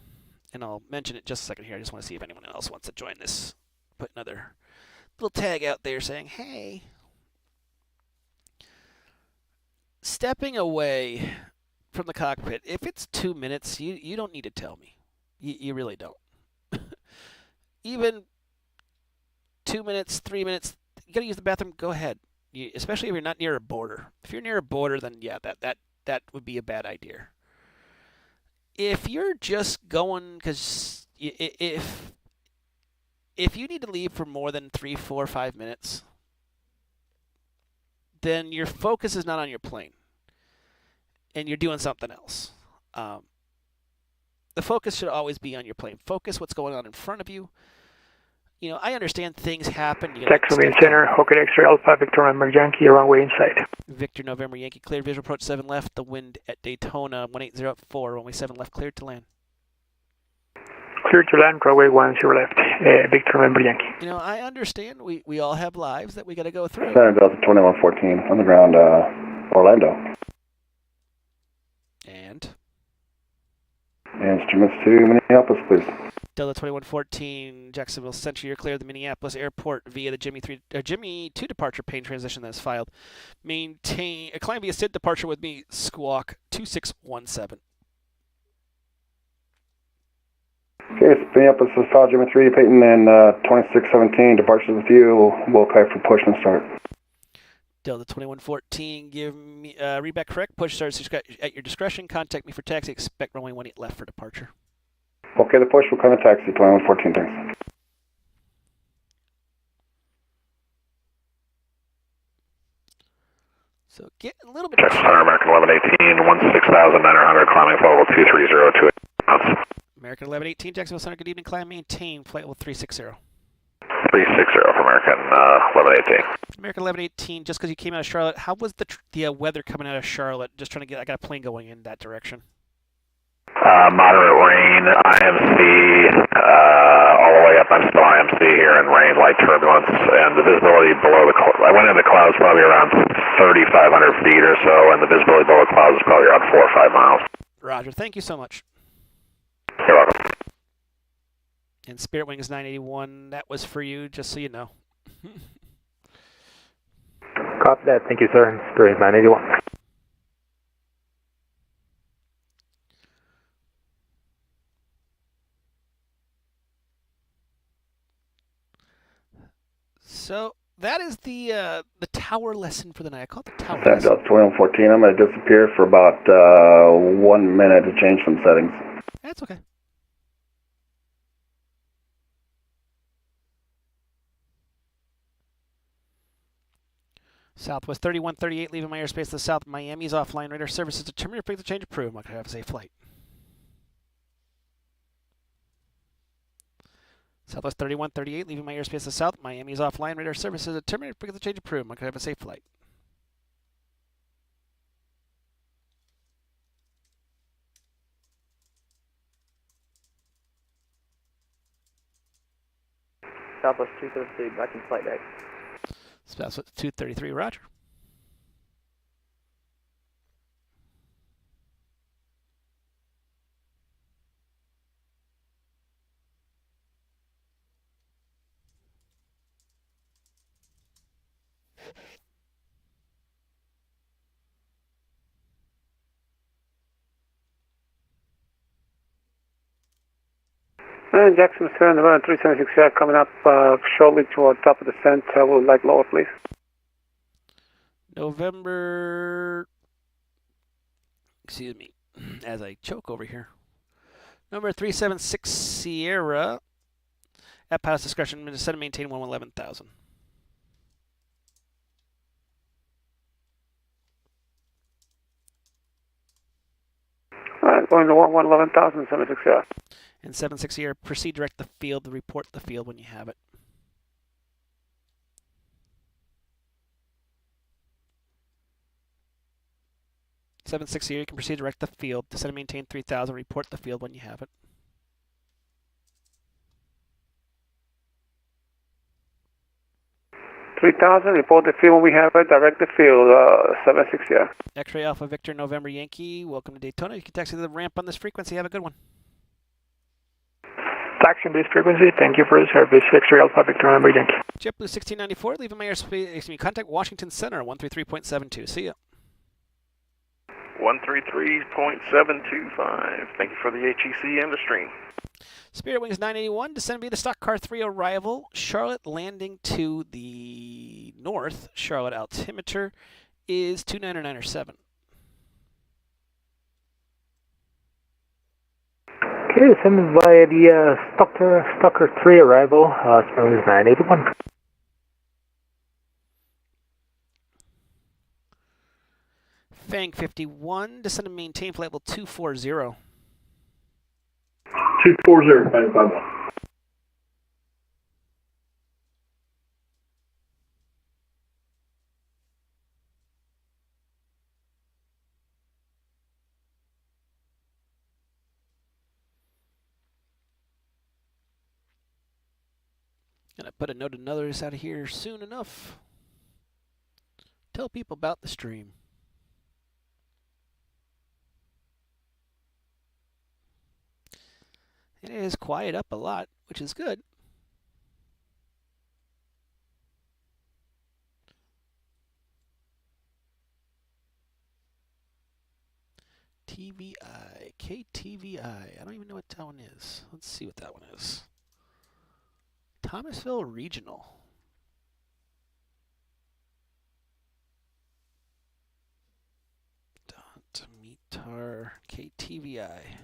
And I'll mention it just a second here. I just want to see if anyone else wants to join this. Put another little tag out there saying, hey, stepping away from the cockpit, if it's 2 minutes, you don't need to tell me. You really don't. Even 2 minutes, 3 minutes, you got to use the bathroom, go ahead. Especially if you're not near a border. If you're near a border, then yeah, that would be a bad idea. If you're just going, because if you need to leave for more than 3, 4, 5 minutes, then your focus is not on your plane, and you're doing something else. The focus should always be on your plane. Focus what's going on in front of you. You know, I understand things happen. Jacksonville Center, Hockey X-ray Alpha, Victor November Yankee, runway inside. Victor November Yankee, cleared, visual approach 7 left, the wind at Daytona, 180 at 4, runway 7 left, cleared to land. Cleared to land, runway 10 left, Victor November Yankee. You know, I understand we all have lives that we got to go through. Center Delta 2114, on the ground, Orlando. And? Instruments to Minneapolis, please. Delta 2114, Jacksonville Central, you're clear of the Minneapolis airport via the Jimmy 2 departure pane transition that is filed. Climb via SID departure with me, squawk 2617. Okay, so Minneapolis is filed Jimmy 3, Peyton, and 2617, departures with you. We'll pay for push and start. Delta 2114, give me, read back correct, push starts at your discretion, contact me for taxi, expect runway 18 left for departure. Okay, the push will come in taxi, 2114, thanks. So getting a little bit. Jackson Center, American 1118, 16,900, climbing flight level 2302. American 1118, Jacksonville Center, good evening, climb, maintain, flight level 360. 360 for American 1118. American 1118, just because you came out of Charlotte, how was the weather coming out of Charlotte? Just trying to get, I got a plane going in that direction. Moderate rain, IMC, all the way up. I'm still IMC here, and rain, light turbulence, and the visibility below the I went into the clouds probably around 3,500 feet or so, and the visibility below the clouds is probably around 4 or 5 miles. Roger, thank you so much. You're welcome. And Spirit Wings 981, that was for you, just so you know. Copy that. Thank you, sir. Spirit 981. So that is the tower lesson for the night. I call it the tower That lesson. Delta 2114, I'm going to disappear for about 1 minute to change some settings. That's okay. Southwest 3138, leaving my airspace to the south. Miami's offline. Radar services determined to pick the change approved. I'm going to have a safe flight. Southwest 3138, leaving my airspace to the south. Miami's offline. Radar services determined to pick the change approved. I'm going to have a safe flight. Southwest 233, back in flight deck. Southwest 233, roger. Jackson Center, November 376, coming up shortly toward top of the descent. We'll like lower, please. November, excuse me, as I choke over here. Number 376 Sierra, at pilot's discretion, descend and maintain 111,000. All right, going to 111,000, 76 Sierra. And 76 Sierra, proceed direct the field, report the field when you have it. Seven six Sierra, you can proceed direct the field, descend and maintain 3,000, report the field when you have it. Report the field when we have it, direct the field, 76 Sierra. X-Ray Alpha Victor November Yankee, welcome to Daytona. You can taxi to the ramp on this frequency, have a good one. Taxi on this frequency, thank you for the service. X-Ray Alpha Victor November Yankee. JetBlue 1694, leaving my airspace, contact Washington Center, 133.72, see ya. 133.725. Thank you for the HEC industry. Spirit Wings 981, descend via the stock car 3 arrival. Charlotte landing to the north. Charlotte altimeter is 299.7. Okay, descend via the Stalker 3 arrival. Spirit Wings 981. Fang 51, descend and maintain flight level 240. 240, Fang 51. Gonna put a note of others out of here soon enough. Tell people about the stream. It is quiet up a lot, which is good. TVI, KTVI. I don't even know what that one is. Let's see what that one is. Thomasville Regional. Meter KTVI.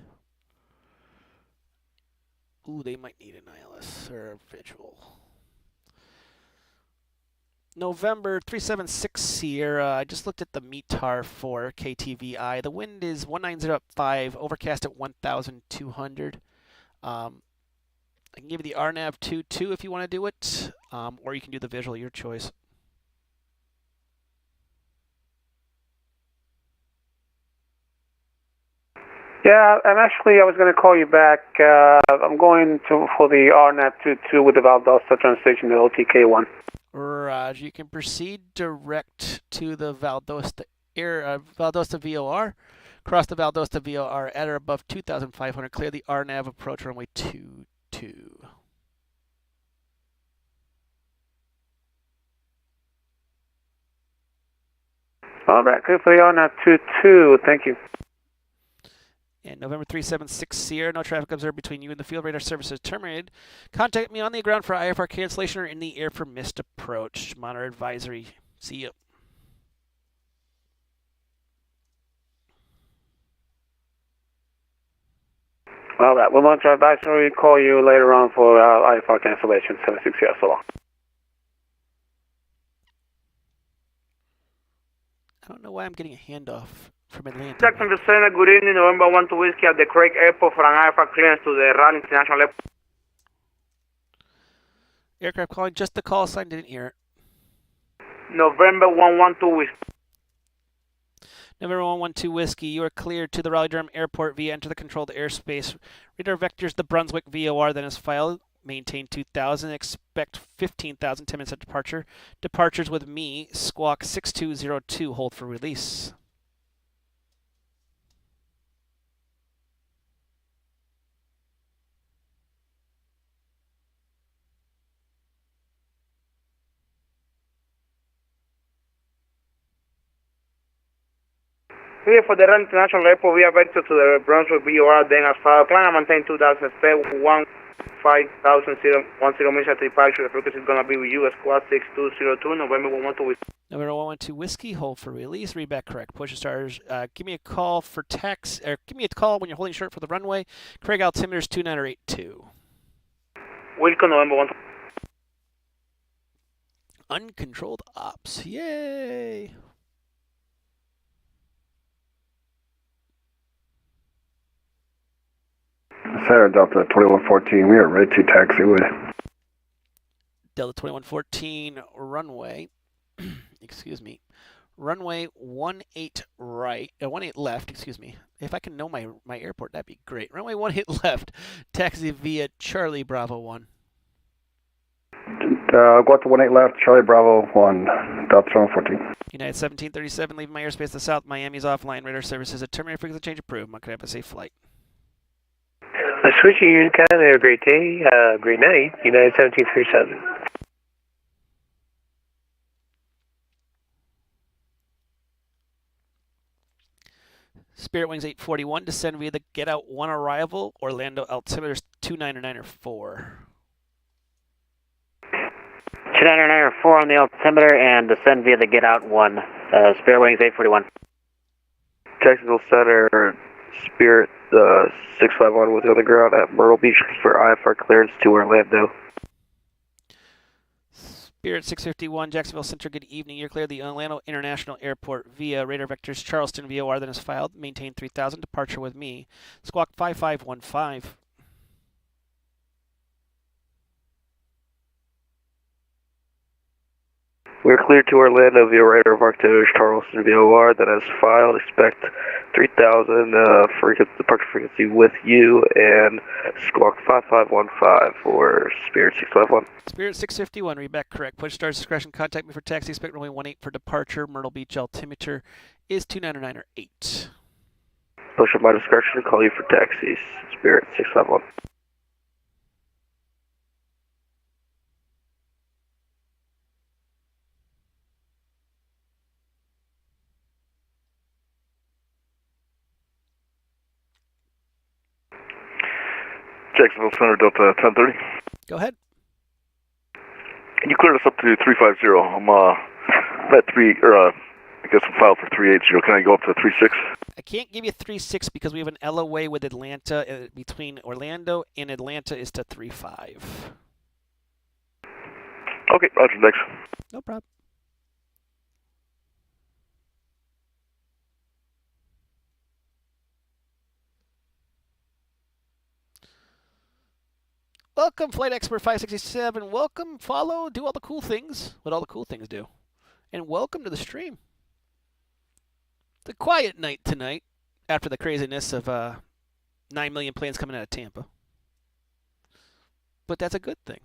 Ooh, they might need an ILS or a visual. November 376 Sierra. I just looked at the METAR for KTVI. The wind is 190 at 5, overcast at 1,200. I can give you the RNAV 22 if you want to do it, or you can do the visual, your choice. Yeah, and actually I was going to call you back. I'm going for the RNAV 22 with the Valdosta transition, the OTK1. Roger, you can proceed direct to the Valdosta Valdosta VOR. Cross the Valdosta VOR at or above 2,500. Clear the RNAV approach runway 22. All right, clear for the RNAV 22. Thank you. And November 376 Sierra, no traffic observed between you and the field. Radar services terminated. Contact me on the ground for IFR cancellation or in the air for missed approach. Monitor advisory. See you. All right, we'll monitor advisory. Call you later on for IFR cancellation. 76 years so long. I don't know why I'm getting a handoff from Atlanta. Jacksonville Center, good evening. November 1 to Whiskey at the Craig Airport for an IFR clearance to the Raleigh International Airport. Aircraft calling, just the call sign, didn't hear it. November 112 Whiskey. November 112 Whiskey, you are cleared to the Raleigh-Durham Airport via enter the controlled airspace. Radar vectors the Brunswick VOR, then is filed. Maintain 2,000, expect 15,000, 10 minutes at departure. Departures with me, squawk 6202, hold for release. Here for the Raleigh International Airport, we are vector to the Brunswick VOR, then as filed. Climb and maintain 2,000, expect 15,010 minutes at departure. The frequency is going to be with you, squad 6202, November 112 Whiskey. November 112 Whiskey, hold for release, read back correct. Push stars, give me a call for text, or give me a call when you're holding short for the runway. Craig altimeter is 2982. Welcome, November 112. Uncontrolled ops, yay! Sarah Delta 2114, we are ready to taxiway. Delta 2114 runway, excuse me, runway 18 right, 18 left, excuse me. If I can know my airport, that'd be great. Runway 18 left, taxi via Charlie Bravo 1. Go up to 18 left, Charlie Bravo 1, Delta 2114. United 1737, leaving my airspace to south. Miami's offline. Radar services at terminated. Frequency change approved. Could have a safe flight. Switching Unit Canada, have a great day, great night, United 1737. Spirit Wings 841, descend via the Get Out 1 arrival, Orlando altimeter 29904. 29904 on the altimeter and descend via the Get Out 1, Spirit Wings 841. Jacksonville Center, Spirit 651 with the other ground at Myrtle Beach for IFR clearance to Orlando. Spirit 651, Jacksonville Center, good evening. You're clear the Orlando International Airport via radar vectors Charleston VOR, then is filed. Maintain 3000, departure with me. Squawk 5515. We are cleared to Orlando via radar vectors Charleston VOR, then as filed. Expect 3000 departure frequency with you and squawk 5515 for Spirit 651. Spirit 651, read back correct. Push stars discretion. Contact me for taxi. Expect runway 18 for departure. Myrtle Beach altimeter is 29908. Push at my discretion. Call you for taxis. Spirit 651. Jacksonville Center, Delta 1030. Go ahead. Can you clear us up to 350? I'm at guess I'm filed for 380. Can I go up to 36? I can't give you 3.6 because we have an LOA with Atlanta. Between Orlando and Atlanta is to 3.5. Okay, roger, thanks. No problem. Welcome, Flight Expert 567. Welcome, follow, do all the cool things. What all the cool things do. And welcome to the stream. It's a quiet night tonight after the craziness of 9 million planes coming out of Tampa. But that's a good thing.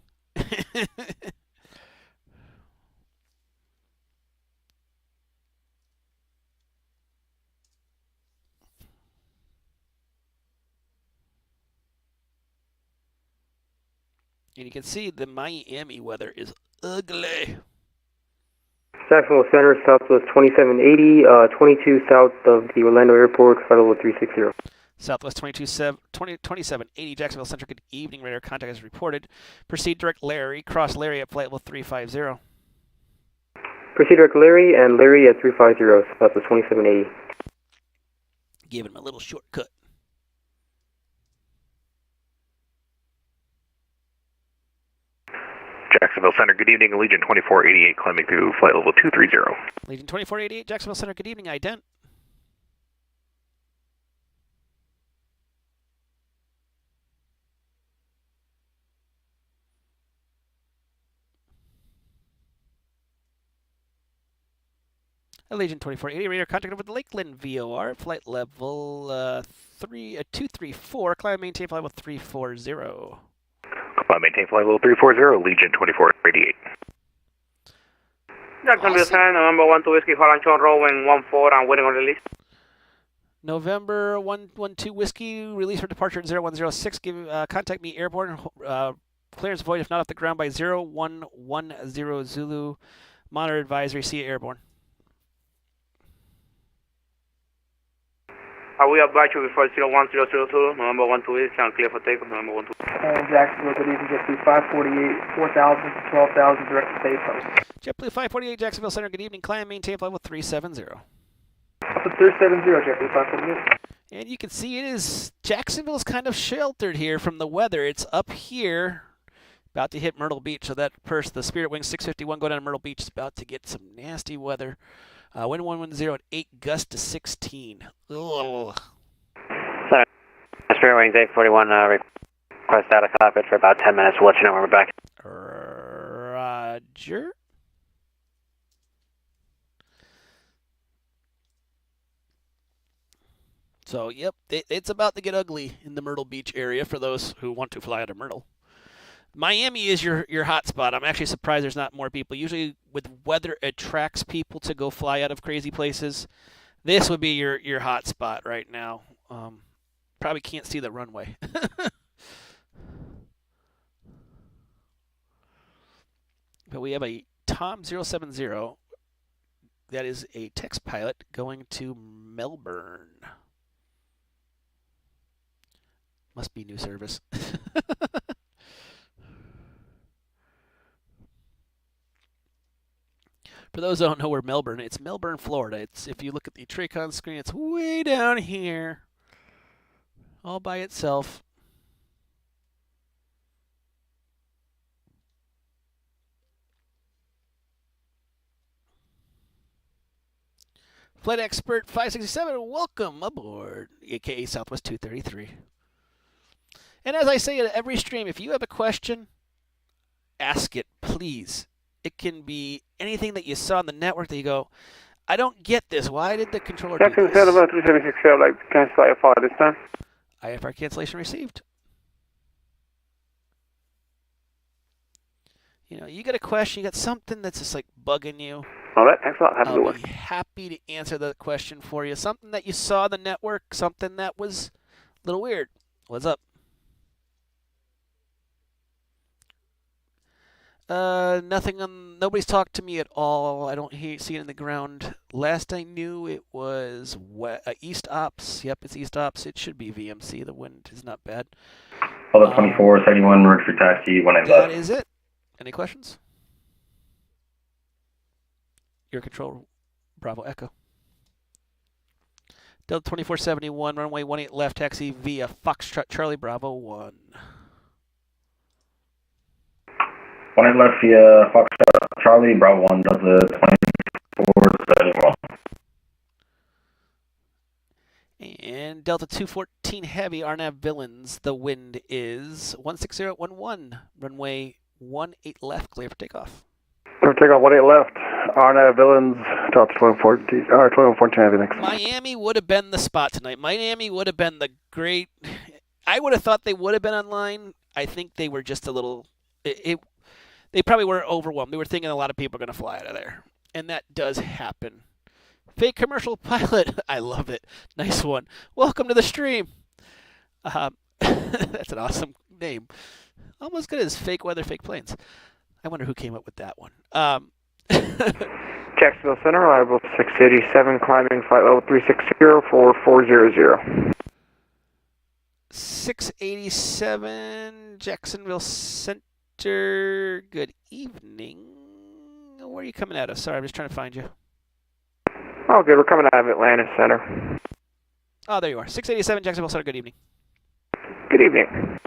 And you can see the Miami weather is ugly. Jacksonville Center, Southwest 2780, 22 south of the Orlando Airport, flight level 360. Southwest 2780, Jacksonville Center, good evening. Radar contact is reported. Proceed direct Larry, cross Larry at flight level 350. Proceed direct Larry and Larry at 350, Southwest 2780. Give him a little shortcut. Jacksonville Center, good evening. Legion 2488 climbing through flight level 230. Legion 2488, Jacksonville Center, good evening. Ident. Legion 2480, radar contact with Lakeland VOR, flight level 234, climb maintain flight level 340. Maintain flight level 340, Legion 2488. Jacksonville Center, November 1 to Whiskey, Holland John Rowan 14, I'm waiting on release. November 112 Whiskey, release for departure at 0106. Contact me airborne, clearance void if not off the ground by 0110 Zulu. Monitor advisory, see you airborne. We advise you before 01000, November 1 to Whiskey, and clear for takeoff, November 1 to And Jacksonville, good evening, JetBlue 548, 4,000 to 12,000, direct to Bay Coast. JetBlue 548, Jacksonville Center, good evening, climb maintain flight level 370. Up to 370, JetBlue 548. And you can see Jacksonville's kind of sheltered here from the weather. It's up here, about to hit Myrtle Beach. So that the Spirit Wing 651 going down to Myrtle Beach is about to get some nasty weather. Wind 110 at 8, gust to 16. Ugh. Sorry. Spirit Wings 841, request out of cockpit for about 10 minutes. We'll let you know when we're back. Roger. So, yep, it's about to get ugly in the Myrtle Beach area for those who want to fly out of Myrtle. Miami is your hot spot. I'm actually surprised there's not more people. Usually with weather attracts people to go fly out of crazy places. This would be your hot spot right now. Probably can't see the runway. But we have a Tom 070. That is a text pilot going to Melbourne. Must be new service. For those who don't know where Melbourne, it's Melbourne, Florida. It's if you look at the Tracon screen, it's way down here, all by itself. Flight Expert 567, welcome aboard, aka Southwest 233. And as I say at every stream, if you have a question, ask it, please. It can be anything that you saw on the network that you go, I don't get this. Why did the controller do this? Jackson, about 376, like cancel IFR this time. IFR cancellation received. You know, you got a question, you got something that's just like bugging you. All right, thanks a lot. Have a good one. I'll be happy to answer the question for you. Something that you saw on the network, something that was a little weird. What's up? Nothing on. Nobody's talked to me at all. I don't see it in the ground. Last I knew, it was East Ops. Yep, it's East Ops. It should be VMC. The wind is not bad. Hello, 2471, route for taxi, 1 left. That is it. Any questions? Your control Bravo Echo. Delta 2471, runway 18 left, taxi via Foxtrot Charlie Bravo 1. 18 left via Foxtrot Charlie Bravo 1, Delta 2471. And Delta 214 Heavy, Arnav Villains, the wind is 16011, runway 18 left, clear for takeoff. We're taking off 18 left. Arnav Villains, Delta 2114 Heavy, thanks. Miami would have been the spot tonight. Miami would have been the great. I would have thought they would have been online. I think they were just a little. They probably were overwhelmed. They were thinking a lot of people are going to fly out of there. And that does happen. Fake commercial pilot. I love it. Nice one. Welcome to the stream. That's an awesome name. Almost good as fake weather, fake planes. I wonder who came up with that one. Jacksonville Center, reliable 687, climbing flight level 360 for 400. 687, Jacksonville Center. Good evening. Where are you coming out of? Sorry, I'm just trying to find you. Oh, good. We're coming out of Atlanta Center. Oh, there you are. 687, Jacksonville Center. Good evening. Good evening.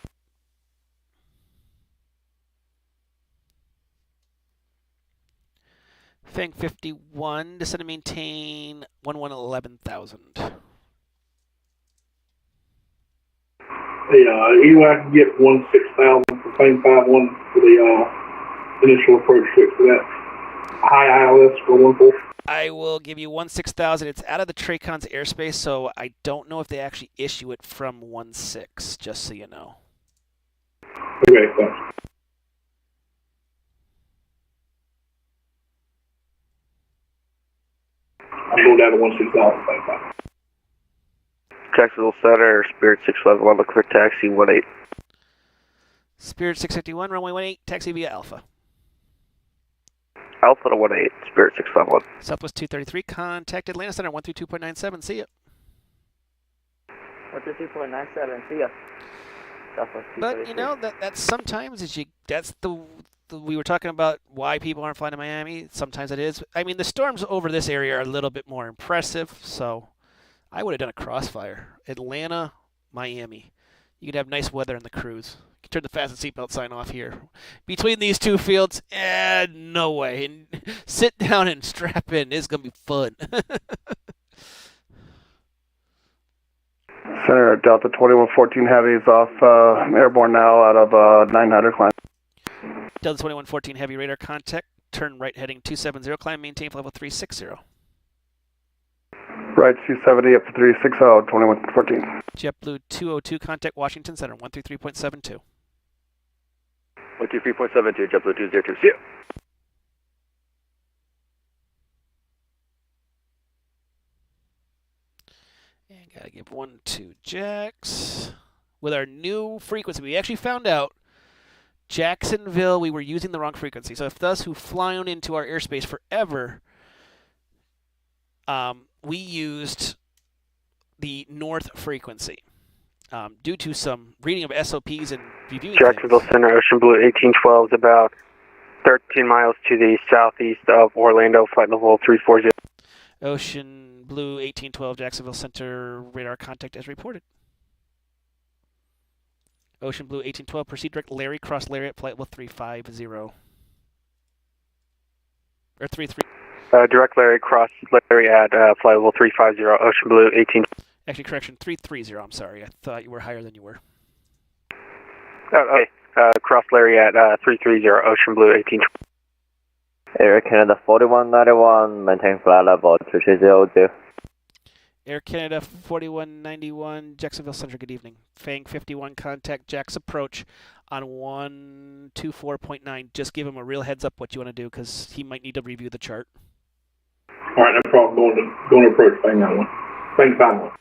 Fang 51, descend and maintain 11,000. Hey, Eli, I can get 16,000 for Fang 51 for the initial approach switch for that high ILS for 14. I will give you 16,000. It's out of the Tracon's airspace, so I don't know if they actually issue it from 16, just so you know. Okay, thanks. I'm going down to 16,000. Thanks. Jacksonville Center, Spirit 651, look for taxi 18. Spirit 651, runway 18, taxi via Alpha. Alpha to 18, Spirit 651. Southwest 233, contact Atlanta Center 132.97, see ya. 132.97, see ya. Southwest 233. But you know that's sometimes that's the we were talking about why people aren't flying to Miami. Sometimes it is. I mean, the storms over this area are a little bit more impressive, so I would have done a crossfire. Atlanta, Miami. You could have nice weather in the cruise. You could turn the fasten seatbelt sign off here. Between these two fields, no way. And sit down and strap in. It's going to be fun. Center, Delta 2114 Heavy is off airborne now out of 900 climb. Delta 2114 Heavy radar contact. Turn right heading 270. Climb maintain level 360. Right 270 up to 360, 2114. JetBlue 202 contact Washington Center 133.72. 123.72, JetBlue 202. See ya. And gotta give 1 to Jax. With our new frequency, we actually found out Jacksonville, we were using the wrong frequency. So if those who flown into our airspace forever, we used the north frequency due to some reading of SOPs and reviewing Jacksonville things. Center, Ocean Blue 1812 is about 13 miles to the southeast of Orlando, flight level 340. Ocean Blue 1812, Jacksonville Center, radar contact as reported. Ocean Blue 1812, proceed direct Larry, cross Larry at flight level 350. Or 33. Direct Larry, cross Larry at flight level 350, Ocean Blue 18. Actually, correction, 330, I'm sorry. I thought you were higher than you were. Okay, cross Larry at 330, Ocean Blue 18. Air Canada 4191, maintain flight level 2302. Air Canada 4191, Jacksonville Center, good evening. Fang 51, contact Jack's approach on 124.9. Just give him a real heads up what you want to do because he might need to review the chart. All right, no problem. Going to approach Fang that one. Fang 51.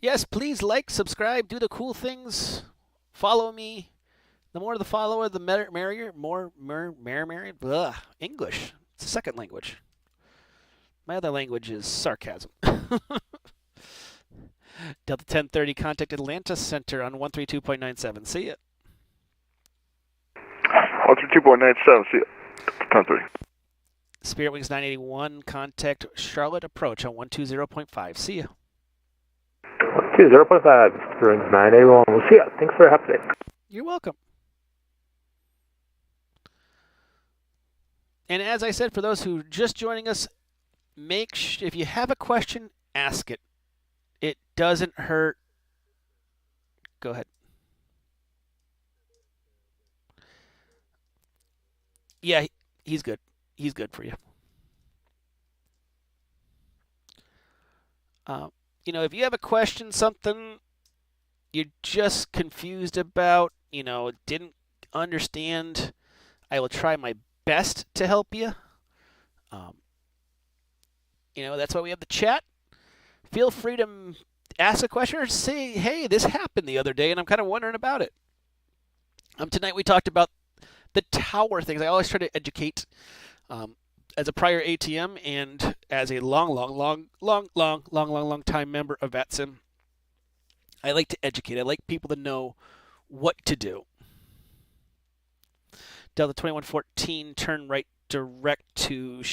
Yes, please like, subscribe, do the cool things. Follow me. The more the follower, the merrier. Merrier. Ugh, English. It's a second language. My other language is sarcasm. Delta 1030, contact Atlanta Center on 132.97. See ya. Altitude 2.97, see ya. Time 3. Spirit Wings 981, contact Charlotte approach on 120.5. See ya. 120.5, Spirit Wings 981. We'll see ya. Thanks for your help today. You're welcome. And as I said, for those who are just joining us, if you have a question, ask it. It doesn't hurt. Go ahead. Yeah, he's good. He's good for you. If you have a question, something you're just confused about, didn't understand, I will try my best to help you. That's why we have the chat. Feel free to ask a question or say, hey, this happened the other day, and I'm kind of wondering about it. Tonight we talked about the tower things. I always try to educate as a prior ATM and as a long time member of VATSIM. I like to educate. I like people to know what to do. Delta 2114, turn right direct to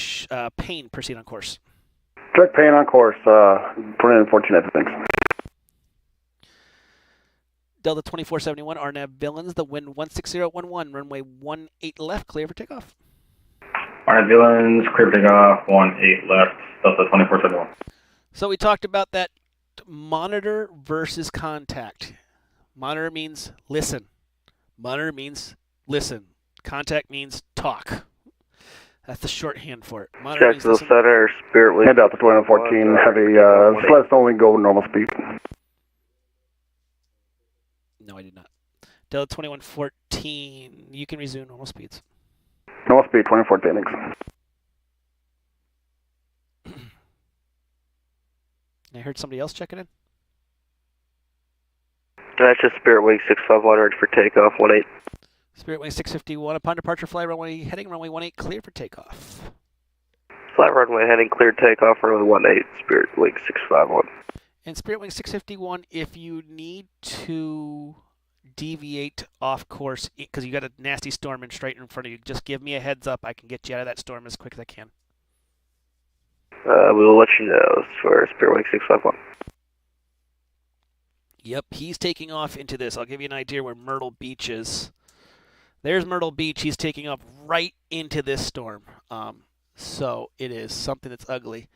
Payne. Proceed on course. Direct Payne on course, 2114, I think. Delta 2471, RNAV Villains, the wind 16011, runway 18 left, clear for takeoff. RNAV Villains, clear for takeoff, 18 left, Delta 2471. So we talked about that monitor versus contact. Monitor means listen. Monitor means listen. Contact means talk. That's the shorthand for it. Jacksonville Center, Spirit Wings. And Delta 2114, heavy, let us know when we go normal speed. No, I did not. Delta 2114, you can resume normal speeds. Normal speed, 2014, thanks. I heard somebody else checking in. That's just Spirit Wings 651 ready for takeoff, 18. Spirit Wings 651, upon departure, fly runway heading runway 18, clear for takeoff. Fly runway heading clear takeoff, runway 18, Spirit Wings 651. And Spirit Wings 651, if you need to deviate off course because you got a nasty storm straight in front of you, just give me a heads up. I can get you out of that storm as quick as I can. We will let you know for Spirit Wings 651. Yep, he's taking off into this. I'll give you an idea where Myrtle Beach is. There's Myrtle Beach. He's taking off right into this storm. So it is something that's ugly.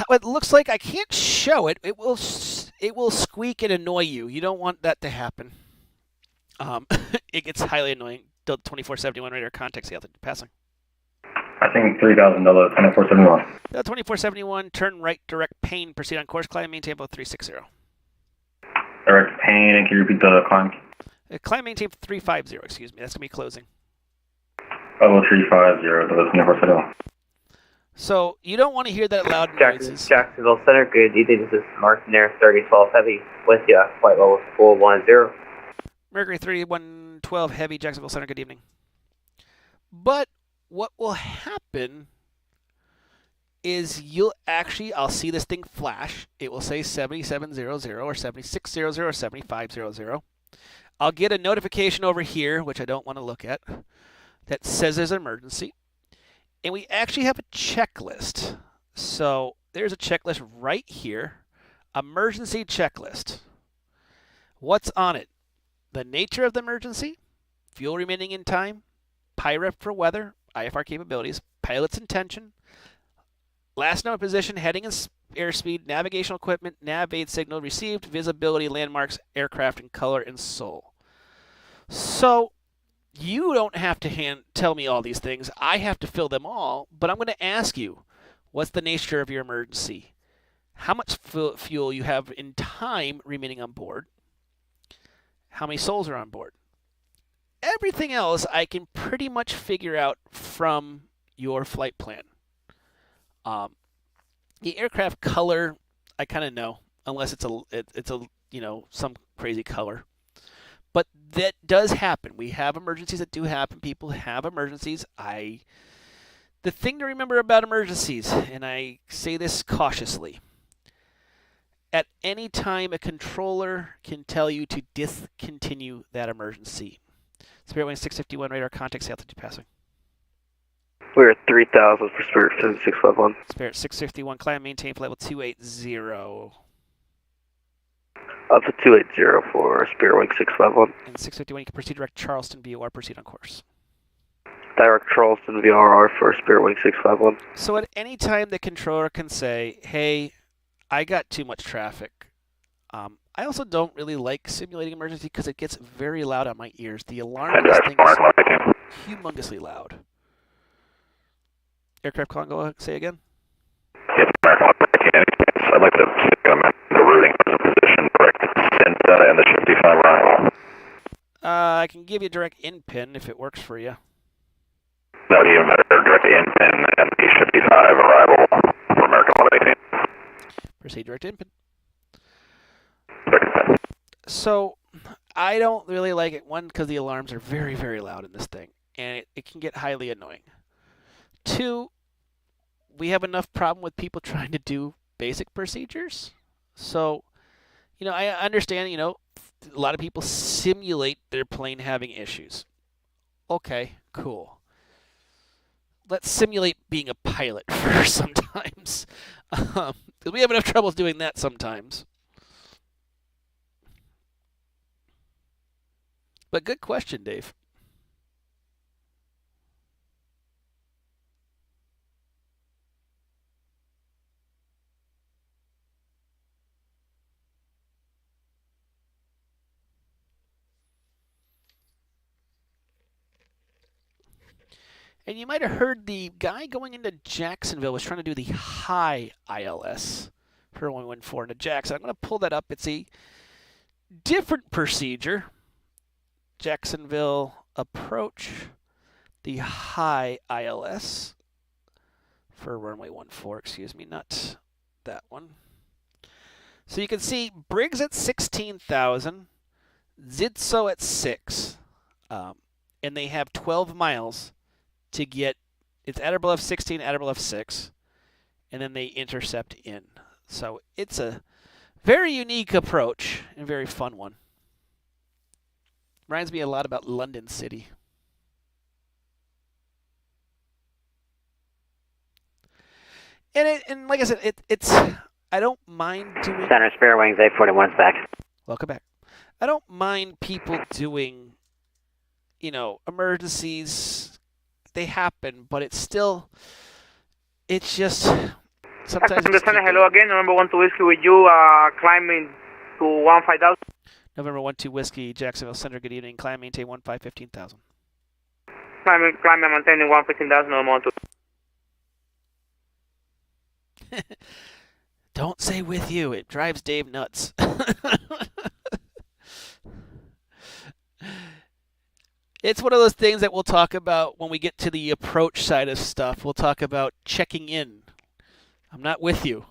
It looks like I can't show it. It will squeak and annoy you. You don't want that to happen. It gets highly annoying. Delta 2471 radar contact altitude passing. I think 3,000 Delta 2471. Delta 2471, turn right direct Payne. Proceed on course. Climb maintain level 360. Direct Payne, and can you repeat the climb? Climb maintain 350. Excuse me. That's gonna be closing. Level 350, Delta 2471. So you don't want to hear that loud noises. Jacksonville Center, good evening. This is Mark Nair 3012 Heavy with you. Flight level 410. Mercury 3112 Heavy, Jacksonville Center, good evening. But what will happen is I'll see this thing flash. It will say 7700 or 7600 or 7500. I'll get a notification over here, which I don't want to look at, that says there's an emergency. And we actually have a checklist. So there's a checklist right here. Emergency checklist. What's on it? The nature of the emergency, fuel remaining in time, PIREP for weather, IFR capabilities, pilot's intention, last known position, heading and airspeed, navigational equipment, nav aid signal received, visibility, landmarks, aircraft, and color and soul. So you don't have to tell me all these things. I have to fill them all, but I'm going to ask you, what's the nature of your emergency? How much fuel you have in time remaining on board? How many souls are on board? Everything else I can pretty much figure out from your flight plan. The aircraft color, I kind of know, unless it's some crazy color. But that does happen. We have emergencies that do happen. People have emergencies. The thing to remember about emergencies, and I say this cautiously, at any time a controller can tell you to discontinue that emergency. Spirit Wing 651, radar contact, altitude passing. We're at 3,000 for Spirit 7651. Spirit 651, climb, maintain flight level 280. Up to 280 for Spirit Wing 651. And 651, you can proceed direct Charleston, VOR, proceed on course. Direct Charleston, VRR for Spirit Wing 651. So at any time the controller can say, hey, I got too much traffic. I also don't really like simulating emergency because it gets very loud on my ears. The alarm on this thing is humongously loud. Aircraft calling, go ahead, say again. Yes, I'd like to see the routing position, correct data and the 55 arrival. I can give you direct in-pin if it works for you. That would even better, direct in-pin and the 55 arrival for American 118. Proceed direct in-pin. So, I don't really like it, one, because the alarms are very, very loud in this thing, and it can get highly annoying. Two, we have enough problem with people trying to do basic procedures. So, I understand, a lot of people simulate their plane having issues. Okay, cool. Let's simulate being a pilot first sometimes. Because we have enough troubles doing that sometimes. But good question, Dave. And you might have heard the guy going into Jacksonville was trying to do the high ILS for 114 into Jackson. I'm going to pull that up. It's a different procedure. Jacksonville approach, the high ILS for runway 14, excuse me, not that one. So you can see Briggs at 16,000, Zitso at 6, and they have 12 miles to get, it's at or below 16, at or below 6, and then they intercept in. So it's a very unique approach and a very fun one. Reminds me a lot about London City. And like I said, it's I don't mind doing... Center Spirit Wings 841's back. Welcome back. I don't mind people doing, emergencies. They happen, but it's still, it's just, sometimes... Hello again, November 12 Whiskey with you, climbing to 15,000. November 12 Whiskey, Jacksonville Center, good evening. Climb, maintain 15,000. Climbing, maintaining 15,000, November 12. Don't say with you, it drives Dave nuts. It's one of those things that we'll talk about when we get to the approach side of stuff. We'll talk about checking in. I'm not with you.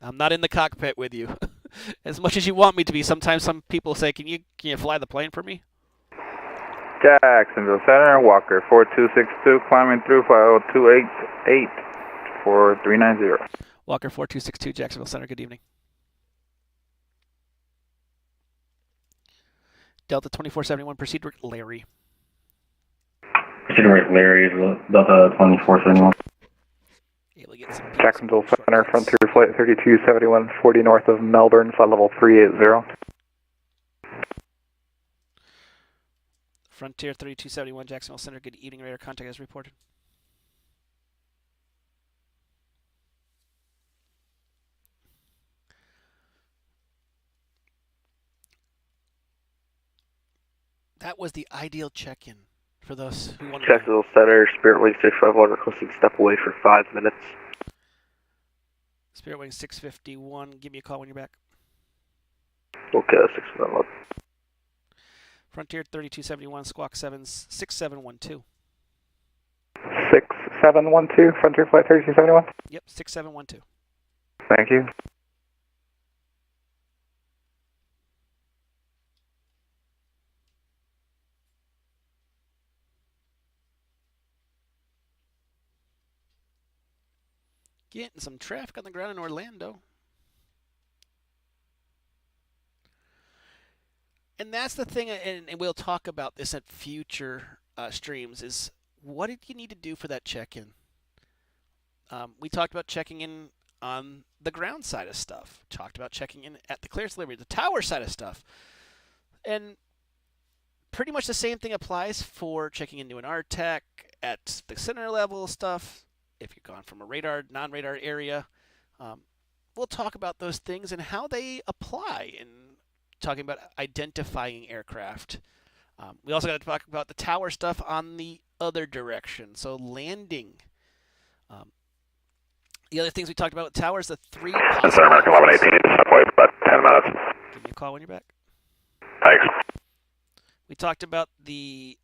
I'm not in the cockpit with you. As much as you want me to be, sometimes some people say, can you fly the plane for me? Jacksonville Center, Walker 4262, climbing through 50288 for 390. Walker 4262, Jacksonville Center, good evening. Delta 2471, proceed with Larry. Proceed with Larry, Delta 2471. Jacksonville Center, Frontier Flight 3271, 40 north of Melbourne, flight level 380. Frontier 3271, Jacksonville Center, good evening, radar contact as reported. That was the ideal check-in for those who want to... Jacksonville Center, Spirit Wing 651, requesting step away for 5 minutes. Spirit Wing 651, give me a call when you're back. Okay, 651. Frontier 3271, Squawk 6712. 6712, Frontier Flight 3271? Yep, 6712. Thank you. Getting some traffic on the ground in Orlando. And that's the thing, and we'll talk about this at future streams, is what did you need to do for that check-in? We talked about checking in on the ground side of stuff. Talked about checking in at the clearance delivery, the tower side of stuff. And pretty much the same thing applies for checking into an RTAC at the center level stuff. If you're gone from a radar, non-radar area, we'll talk about those things and how they apply in talking about identifying aircraft. We also got to talk about the tower stuff on the other direction. So landing. The other things we talked about with towers, the three possible Center American 1118, subway, about 10 minutes. Give me a call when you're back. Thanks. We talked about the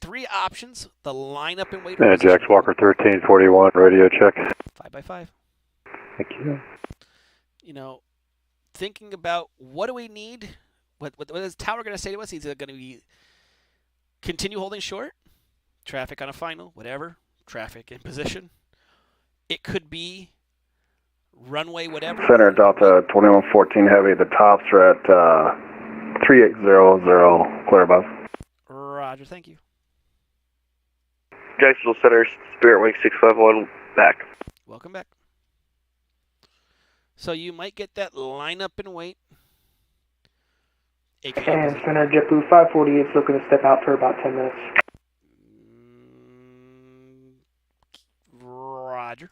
three options, the lineup and wait. Jax Walker 1341, radio check. 5x5. Thank you. You know, thinking about what do we need? What is tower going to say to us? Is it going to be continue holding short, traffic on a final, whatever, traffic in position? It could be runway, whatever. Center Delta 2114 Heavy. The tops are at 3800, clear above. Roger, thank you. Jacksonville Center, Spirit Wing 651, back. Welcome back. So you might get that lineup and wait. And Center JetBlue 548 is looking to step out for about 10 minutes. Roger.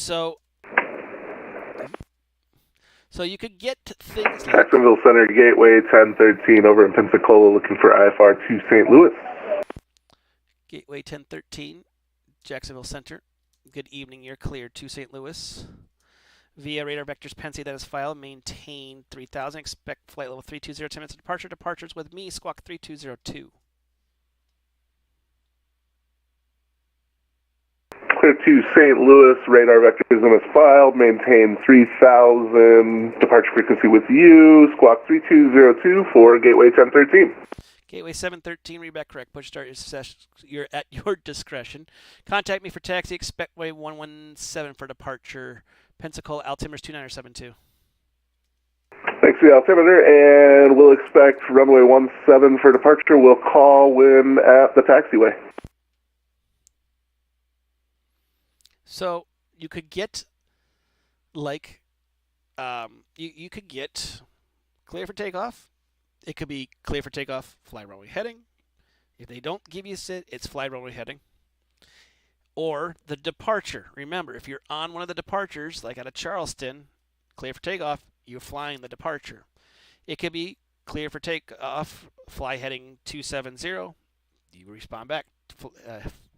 So you could get things like Jacksonville Center Gateway 1013 over in Pensacola looking for IFR to St. Louis. Gateway 1013, Jacksonville Center. Good evening, you're cleared to St. Louis. Via radar vectors Pensy that is filed, maintain 3000, expect flight level 320, 10 minutes of departure. Departures with me, squawk 3202. Clear to St. Louis, radar vectors in is filed, maintain 3000, departure frequency with you, squawk 3202 for Gateway 1013. Gateway 713, read back correct. Push start, you're at your discretion. Contact me for taxi, expect way 117 for departure. Pensacola, altimeter's 2972. Thanks for the altimeter, and we'll expect runway 17 for departure. We'll call when at the taxiway. So you could get like you could get clear for takeoff. It could be clear for takeoff, fly runway heading. If they don't give you sit, it's fly runway heading. Or the departure. Remember, if you're on one of the departures, like out of Charleston, clear for takeoff, you're flying the departure. It could be clear for takeoff, fly heading 270. You respond back.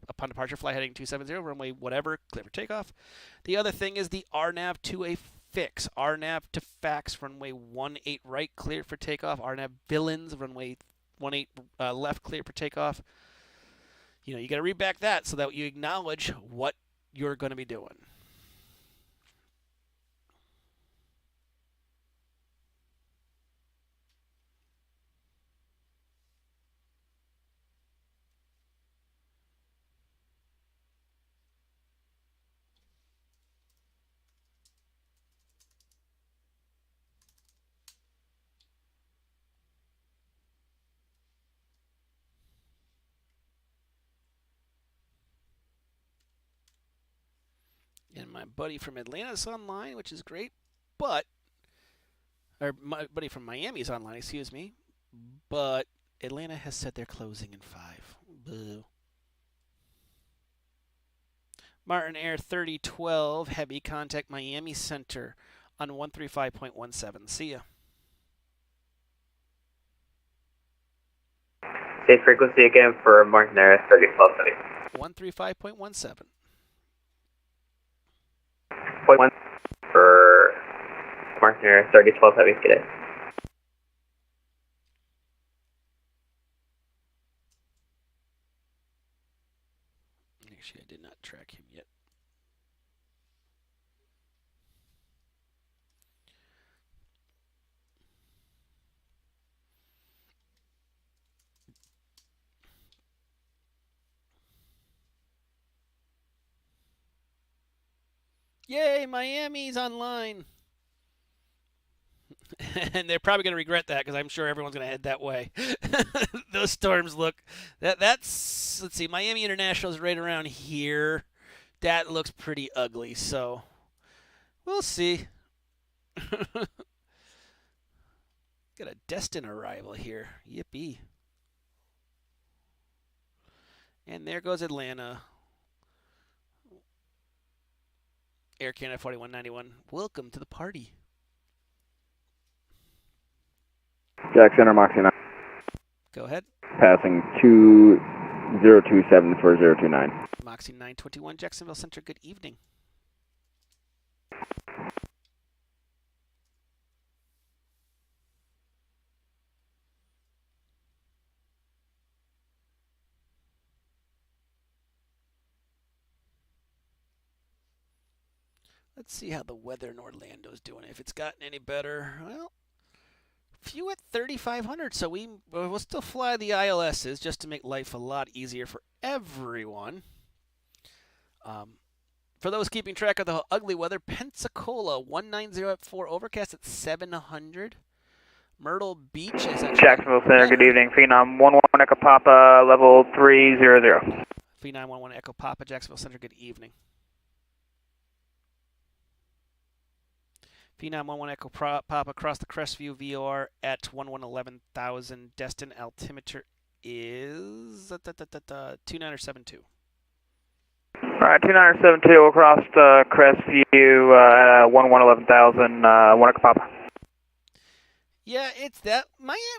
Upon departure, fly heading 270, runway whatever, clear for takeoff. The other thing is the RNAV to a fix. RNAV to fax, runway 18 right, clear for takeoff. RNAV villains, runway 18 left, clear for takeoff. You know, you got to read back that so that you acknowledge what you're going to be doing. And my buddy from Atlanta's online, which is great, or my buddy from Miami's online, excuse me, but Atlanta has said they're closing in 5. Boo. Martin Air 3012, heavy, contact Miami Center on 135.17. See ya. Say frequency again for Martin Air 3012 heavy. 135.17. .1 for Martin Air 3012 heavy today. Actually, I did not track him yet. Yay, Miami's online. And they're probably going to regret that because I'm sure everyone's going to head that way. Those storms look. That's let's see. Miami International is right around here. That looks pretty ugly. So we'll see. Got a Destin arrival here. Yippee. And there goes Atlanta. Air Canada 4191. Welcome to the party. Jack Center, Moxie 9. Go ahead. Passing 2027 for 029. Moxie 921, Jacksonville Center, good evening. Let's see how the weather in Orlando's doing. If it's gotten any better, well, few at 3,500, so we'll still fly the ILSs just to make life a lot easier for everyone. For those keeping track of the ugly weather, Pensacola 190 at 4, overcast at 700. Myrtle Beach is actually Jacksonville Center, good evening. Phenom 11 Echo Papa, level 300. Phenom 11 Echo Papa, Jacksonville Center, good evening. Phenom 11 Echo Papa across the Crestview VOR at 11,000. Destin altimeter is 2972. Alright, 2972 across Crestview, 11,000, 1 Echo Papa. Yeah, it's that.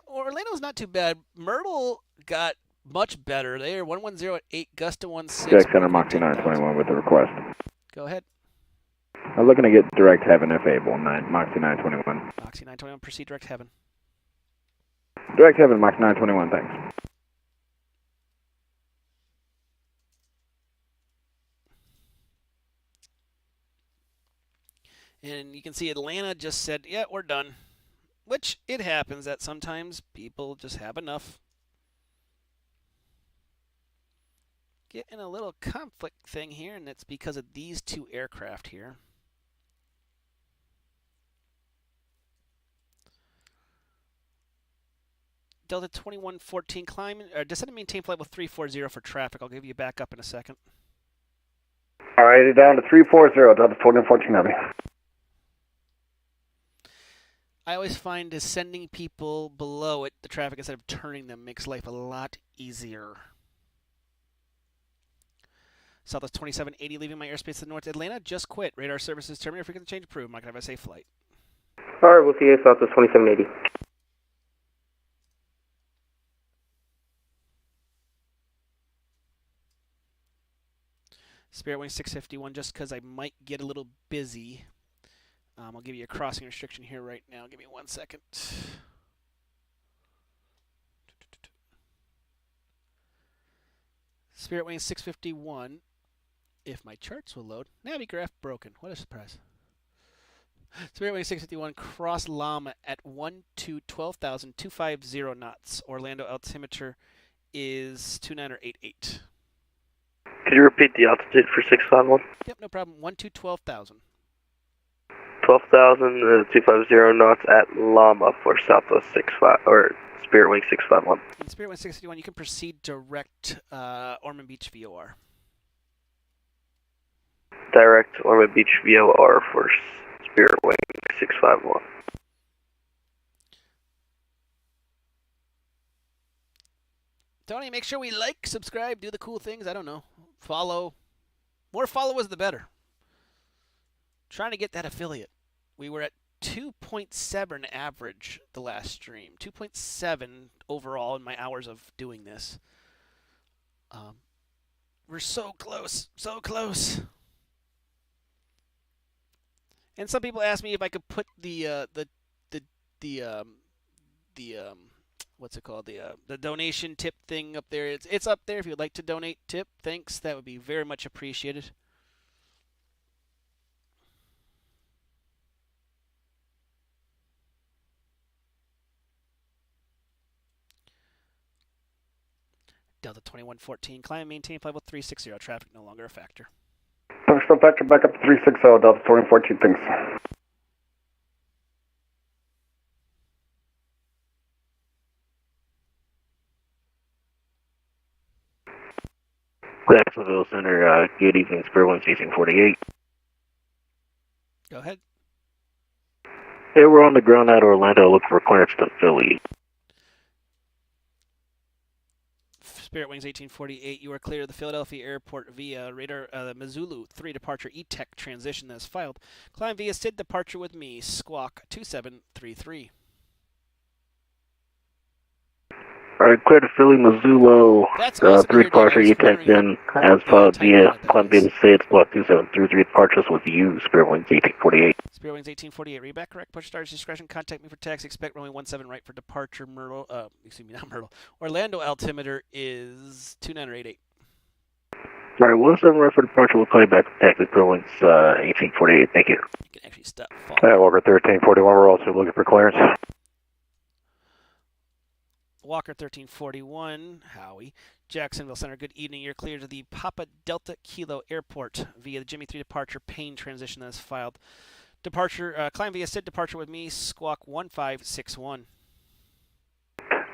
Orlando's not too bad. Myrtle got much better. They are 110 at 8, gust to 16. Jack Center, Moxie 921 with a request. Go ahead. I'm looking to get direct heaven if able. Moxie 921. Moxie 921, proceed direct heaven. Direct heaven, Moxie 921, thanks. And you can see Atlanta just said, yeah, we're done. Which it happens that sometimes people just have enough. Getting a little conflict thing here, and it's because of these two aircraft here. Delta 2114 climbing, descend and maintain flight with 340 for traffic. I'll give you back up in a second. All right, down to 340, Delta 2114 Heavy. I always find sending people below it, the traffic, instead of turning them, makes life a lot easier. Southwest 2780 leaving my airspace to North Atlanta. Just quit. Radar services terminated. Frequency change approved. Mike, have a safe flight. All right, we'll see you Southwest 2780. Spirit Wing 651, just because I might get a little busy. I'll give you a crossing restriction here right now. Give me 1 second. Spirit Wing 651. If my charts will load. Navigraph broken. What a surprise. Spirit Wing 651, cross Llama at 12,250 knots. Orlando altimeter is 2988. Could you repeat the altitude for 651? Yep, no problem. 12,000. 12,250 knots at Llama for Southwest 65 or Spirit Wing 651. In Spirit Wing 651, you can proceed direct Ormond Beach VOR. Direct Ormond Beach VOR for Spirit Wing 651. Tony, make sure we like, subscribe, do the cool things. I don't know. Follow. More followers, the better. Trying to get that affiliate. We were at 2.7 average the last stream. 2.7 overall in my hours of doing this. We're so close. So close. And some people ask me if I could put the what's it called? The donation tip thing up there. It's up there if you'd like to donate tip. Thanks. That would be very much appreciated. Delta 2114, climb and maintain flight level 360. Traffic no longer a factor. Push Jacksonville, factor back up to 360, Delta 14, thanks. Jacksonville Center, good evening, Spirit Wings 1848. Go ahead. Hey, we're on the ground at Orlando looking for clearance to Philly. Spirit Wings 1848, you are clear of the Philadelphia airport via radar Missoula 3 departure E-Tech transition as filed. Climb via SID departure with me, squawk 2733. Alright, clear to Philly, Missoula. That's awesome 3 departure E-Tech in as filed via climb via SID squawk 2733 departures with you, Spirit Wings 1848. Spirit Wings 1848, read back correct. Push stars discretion. Contact me for taxi. Expect runway 17 right for departure. Orlando altimeter is 2988. Alright, 17 right for departure. We'll call you back. Taxi Spirit Wings 1848. Thank you. You can actually stop. Walker 1341, we're also looking for clearance. Walker 1341, Howie. Jacksonville Center, good evening. You're clear to the Papa Delta Kilo Airport via the Jimmy 3 departure Payne transition as filed. Departure, climb via SID departure with me, squawk 1561.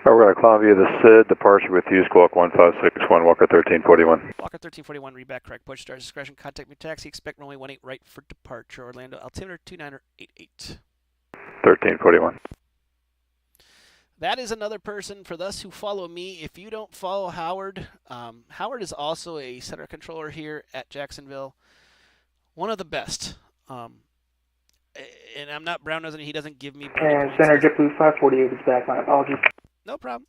We're going to climb via the SID departure with you, squawk 1561, Walker 1341. Walker 1341, read back correct. Push stars discretion. Contact me taxi. Expect runway 18 right for departure. Orlando altimeter 2988. 1341. That is another person for those who follow me. If you don't follow Howard, Howard is also a center controller here at Jacksonville. One of the best. And I'm not brown nosing. He doesn't give me. And Center JetBlue 548 is back. My apologies. No problem.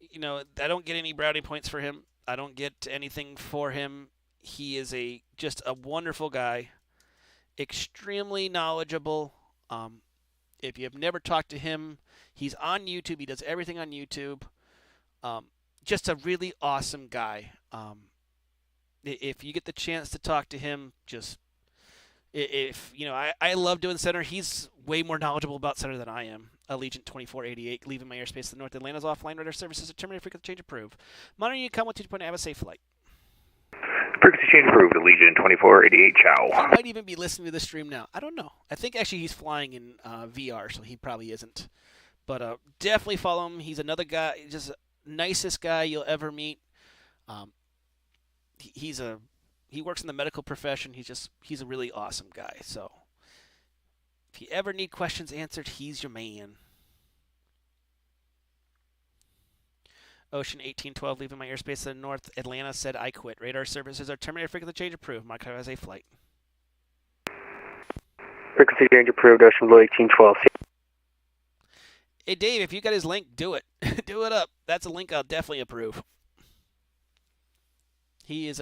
You know, I don't get any brownie points for him. I don't get anything for him. He is just a wonderful guy, extremely knowledgeable. If you have never talked to him, he's on YouTube. He does everything on YouTube. Just a really awesome guy. If you get the chance to talk to him, I love doing center. He's way more knowledgeable about center than I am. Allegiant 2488, leaving my airspace to the north. Atlanta's offline. Radar services are terminated. Frequency change approved. Monitoring you come with 2 point. Have a safe flight. Frequency change approved. Allegiant 2488. Ciao. He might even be listening to the stream now. I don't know. I think actually he's flying in VR, so he probably isn't. But definitely follow him. He's another guy, just nicest guy you'll ever meet. He works in the medical profession. He's a really awesome guy. So if you ever need questions answered, he's your man. Ocean 1812, leaving my airspace to the north. Atlanta said I quit. Radar services are terminated. Frequency change approved. Mark has a flight. Frequency change approved. Ocean Blue 1812. Hey Dave, if you got his link, do it. Do it up. That's a link I'll definitely approve. He's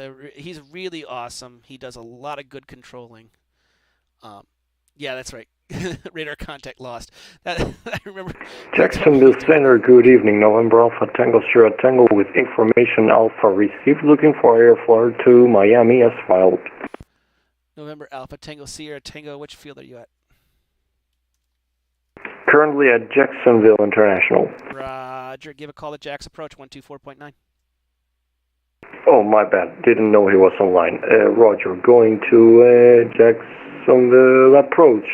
really awesome. He does a lot of good controlling. Yeah, that's right. Radar contact lost. I remember. Jacksonville Center, good evening. November Alpha Tango Sierra Tango with information Alpha received. Looking for airflow to Miami as filed. November Alpha Tango Sierra Tango. Which field are you at? Currently at Jacksonville International. Roger. Give a call to Jack's approach 124.9. Oh, my bad. Didn't know he was online. Roger, going to Jacksonville approach.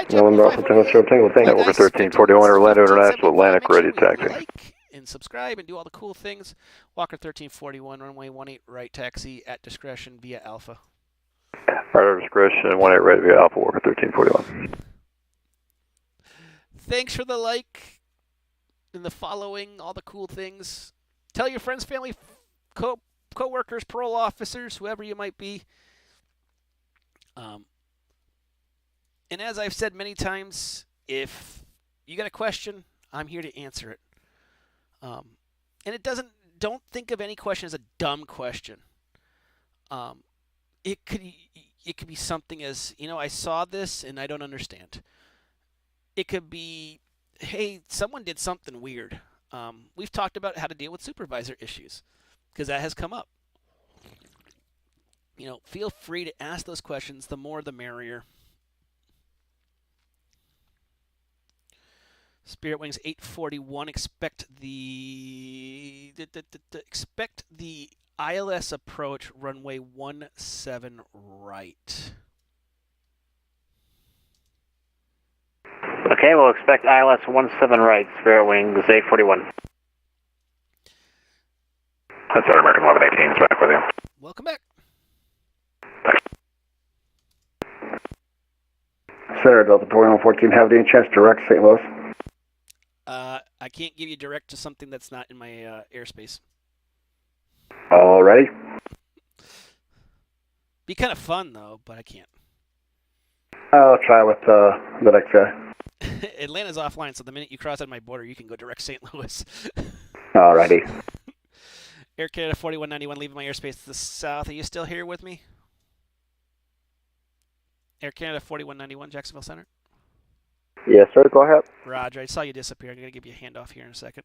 November Alpha Tango Sierra Tango. Thank you. Over 1341, Orlando International, Atlantic, ready taxi. Like and subscribe and do all the cool things. Walker 1341, runway 18 right taxi at discretion via Alpha. Radar discretion, 18 right via Alpha, Walker 1341. Thanks for the like and the following, all the cool things. Tell your friends, family, co-workers, parole officers, whoever you might be. And as I've said many times, if you got a question, I'm here to answer it. And don't think of any question as a dumb question. It could be something as, I saw this and I don't understand. It could be, hey, someone did something weird. We've talked about how to deal with supervisor issues because that has come up. Feel free to ask those questions. The more, the merrier. Spirit Wings 841. Expect the ILS approach, runway 17 right. Okay, we'll expect ILS 17 right, Spirit Wings 841. That's our American 1118's back with you. Welcome back. Sarah, Delta 2114, have any chance direct St. Louis? I can't give you direct to something that's not in my airspace. Alrighty. Be kind of fun, though, but I can't. I'll try with the next guy. Atlanta's offline, so the minute you cross out my border, you can go direct St. Louis. Alrighty. Air Canada 4191, leaving my airspace to the south. Are you still here with me? Air Canada 4191, Jacksonville Center. Yes, sir. Go ahead. Roger. I saw you disappear. I'm going to give you a handoff here in a second.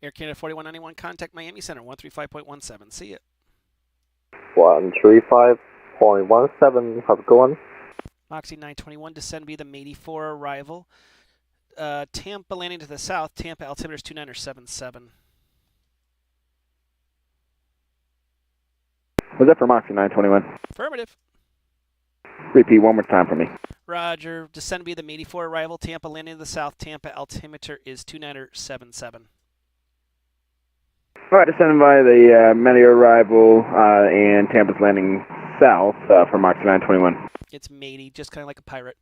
Air Canada 4191, contact Miami Center 135.17. See ya. 135.17. How's it going? Moxie 921, descend via the Mate 84 arrival. Tampa landing to the south. Tampa altimeter is 2977. Was that for Moxie 921? Affirmative. Repeat one more time for me. Roger. Descend via the Mate 84 arrival. Tampa landing to the south. Tampa altimeter is 2977. All right, descending by the Meteor arrival and Tampa's landing south for Moxie 921. It's matey, just kind of like a pirate.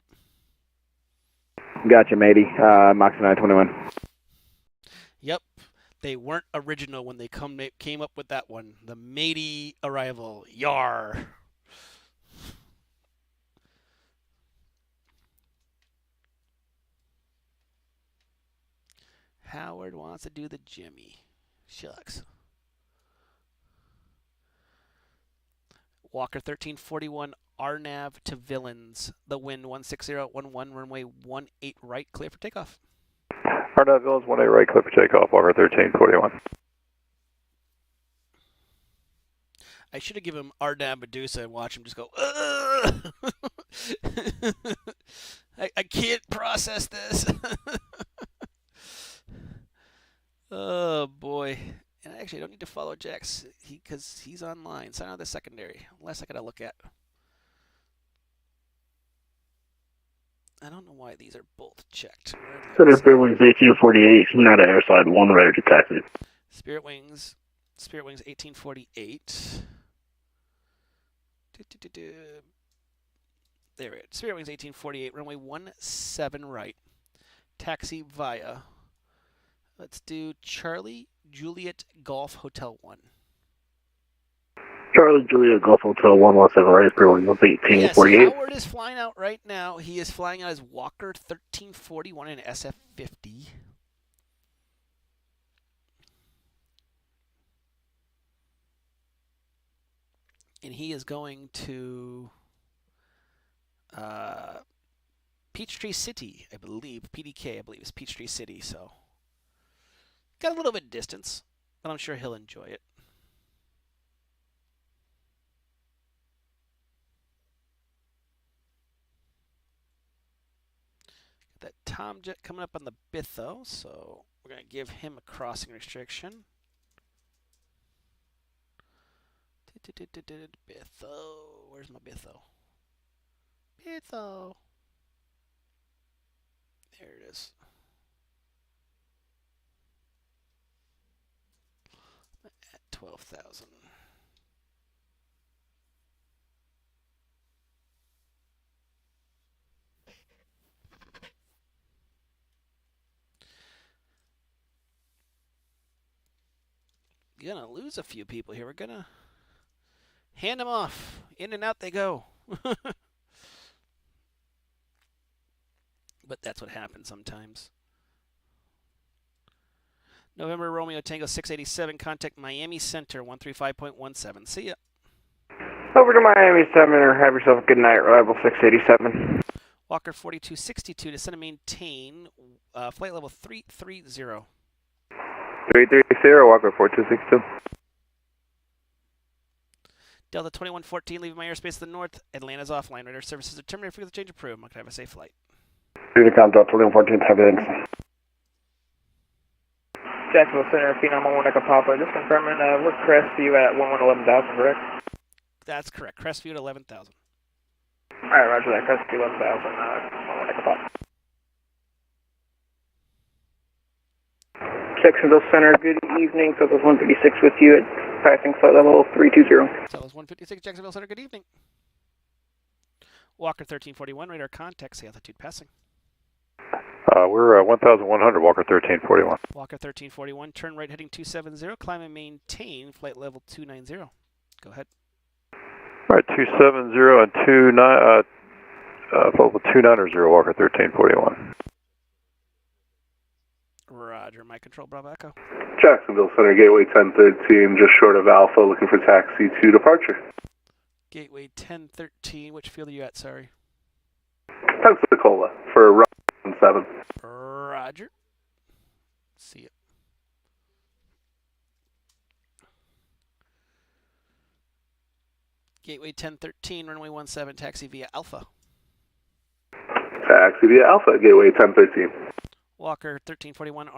Gotcha, matey. Moxie 921. Yep. They weren't original when they came up with that one. The matey arrival. Yar. Howard wants to do the Jimmy. Shucks. Walker 1341, RNAV to Villains. The wind 16011, runway 18 right, clear for takeoff. RNAV Villains 18 right, clear for takeoff, Walker 1341. I should have given him RNAV Medusa and watch him just go, I can't process this. Oh, boy. And actually, I don't need to follow Jax because he's online. Sign out the secondary. Unless I got to look at. I don't know why these are both checked. Center Spirit Wings 1848, not airside 1 ready to taxi. Spirit Wings 1848. There it is. Spirit Wings 1848, runway 17 right. Taxi via. Let's do Charlie Juliet Golf Hotel 1. Charlie Juliet Golf Hotel 117 right, Spirit Wings 1848. Yes, Howard is flying out right now. He is flying out as Walker 1341 in SF50. And he is going to Peachtree City, I believe. PDK, I believe, is Peachtree City, so got a little bit of distance, but I'm sure he'll enjoy it. Got that Tom jet coming up on the Bitho, so we're going to give him a crossing restriction. Bitho. Where's my Bitho? Bitho. There it is. At 12,000. Gonna lose a few people here. We're gonna hand them off. In and out they go. But that's what happens sometimes. November Romeo Tango 687. Contact Miami Center 135.17. See ya. Over to Miami Center. Have yourself a good night. Reliable 687. Walker 4262. Descend and maintain flight level 330. 330, Walker 4262. Delta 2114, leaving my airspace to the north. Atlanta's offline. Radar services are terminated. Forget the change approved. I'm not going to have a safe flight. Unicom, Delta 14, evidence. Jacksonville Center, Phenom 11 Echo Papa. Just confirming, we're crest view at 11,000, correct? That's correct. Crest view at 11,000. Alright, roger that. Crest view 11,000, 11 Echo Papa. Jacksonville Center, good evening. Southwest 156 with you at passing flight level 320. Southwest 156, Jacksonville Center, good evening. Walker 1341, radar contact, say altitude passing. We're 1,100, Walker 1341. Walker 1341, turn right heading 270, climb and maintain flight level 290. Go ahead. All right, 270 and 29, level 290, Walker 1341. Roger, my control, Bravo Echo. Jacksonville Center, Gateway 1013, just short of Alpha, looking for taxi to departure. Gateway 1013, which field are you at, sorry? Pensacola for run 7. Roger. See it. Gateway 1013, runway 17, taxi via Alpha. Taxi via Alpha, Gateway 1013. Walker 1341,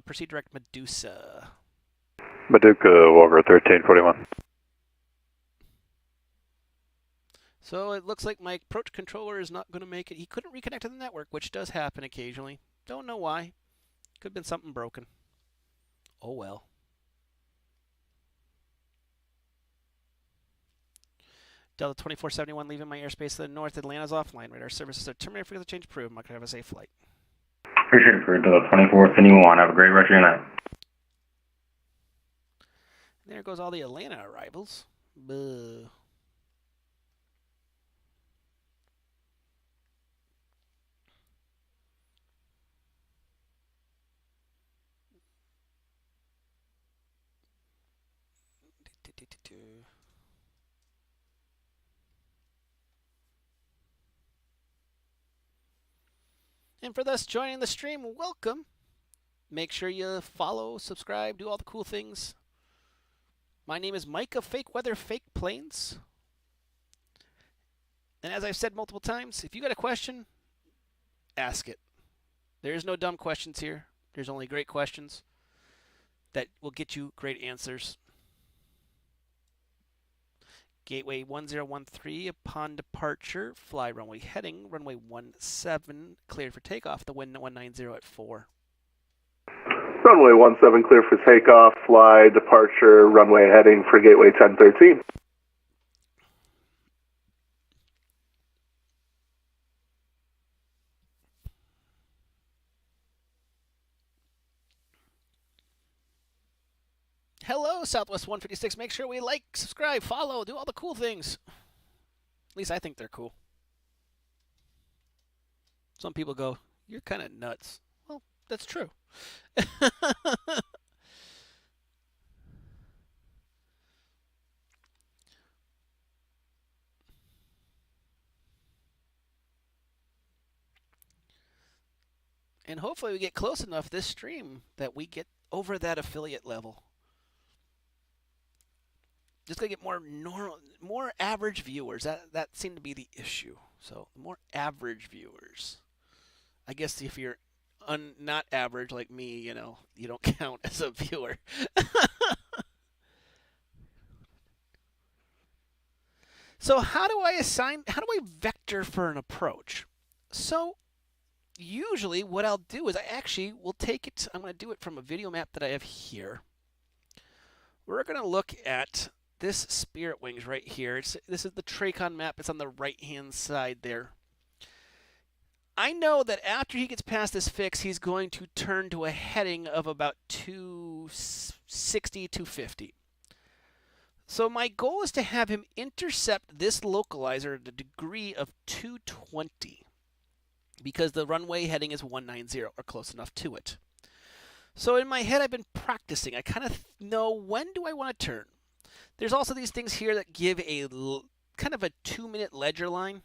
proceed direct Medusa. Medusa, Walker 1341. So it looks like my approach controller is not going to make it. He couldn't reconnect to the network, which does happen occasionally. Don't know why. Could have been something broken. Oh well. Delta 2471 leaving my airspace to the north. Atlanta's offline. Radar services are terminated. Frequency change approved. I'm not going to have a safe flight. Appreciate it for Delta 2471. Have a great rest of your night. There goes all the Atlanta arrivals. Buh. And for those joining the stream, welcome. Make sure you follow, subscribe, do all the cool things. My name is Mike of Fake Weather, Fake Planes. And as I've said multiple times, if you got a question, ask it. There's no dumb questions here. There's only great questions that will get you great answers. Gateway 1013, upon departure, fly runway heading, runway 17, cleared for takeoff, the wind 190 at 4. Runway 17 clear for takeoff, fly, departure, runway heading for Gateway 1013. Hello, Southwest 156. Make sure we like, subscribe, follow, do all the cool things. At least I think they're cool. Some people go, you're kind of nuts. Well, that's true. And hopefully we get close enough this stream that we get over that affiliate level. Just gotta get more average viewers. That seemed to be the issue. So more average viewers. I guess if you're not average like me, you know, you don't count as a viewer. So how do I vector for an approach? So usually what I'll do is I actually will take it, I'm going to do it from a video map that I have here. We're going to look at this Spirit Wings right here. This is the Tracon map. It's on the right-hand side there. I know that after he gets past this fix, he's going to turn to a heading of about 260, 250. So my goal is to have him intercept this localizer at a degree of 220 because the runway heading is 190 or close enough to it. So in my head, I've been practicing. I kind of know when do I want to turn. There's also these things here that give a kind of a 2-minute ledger line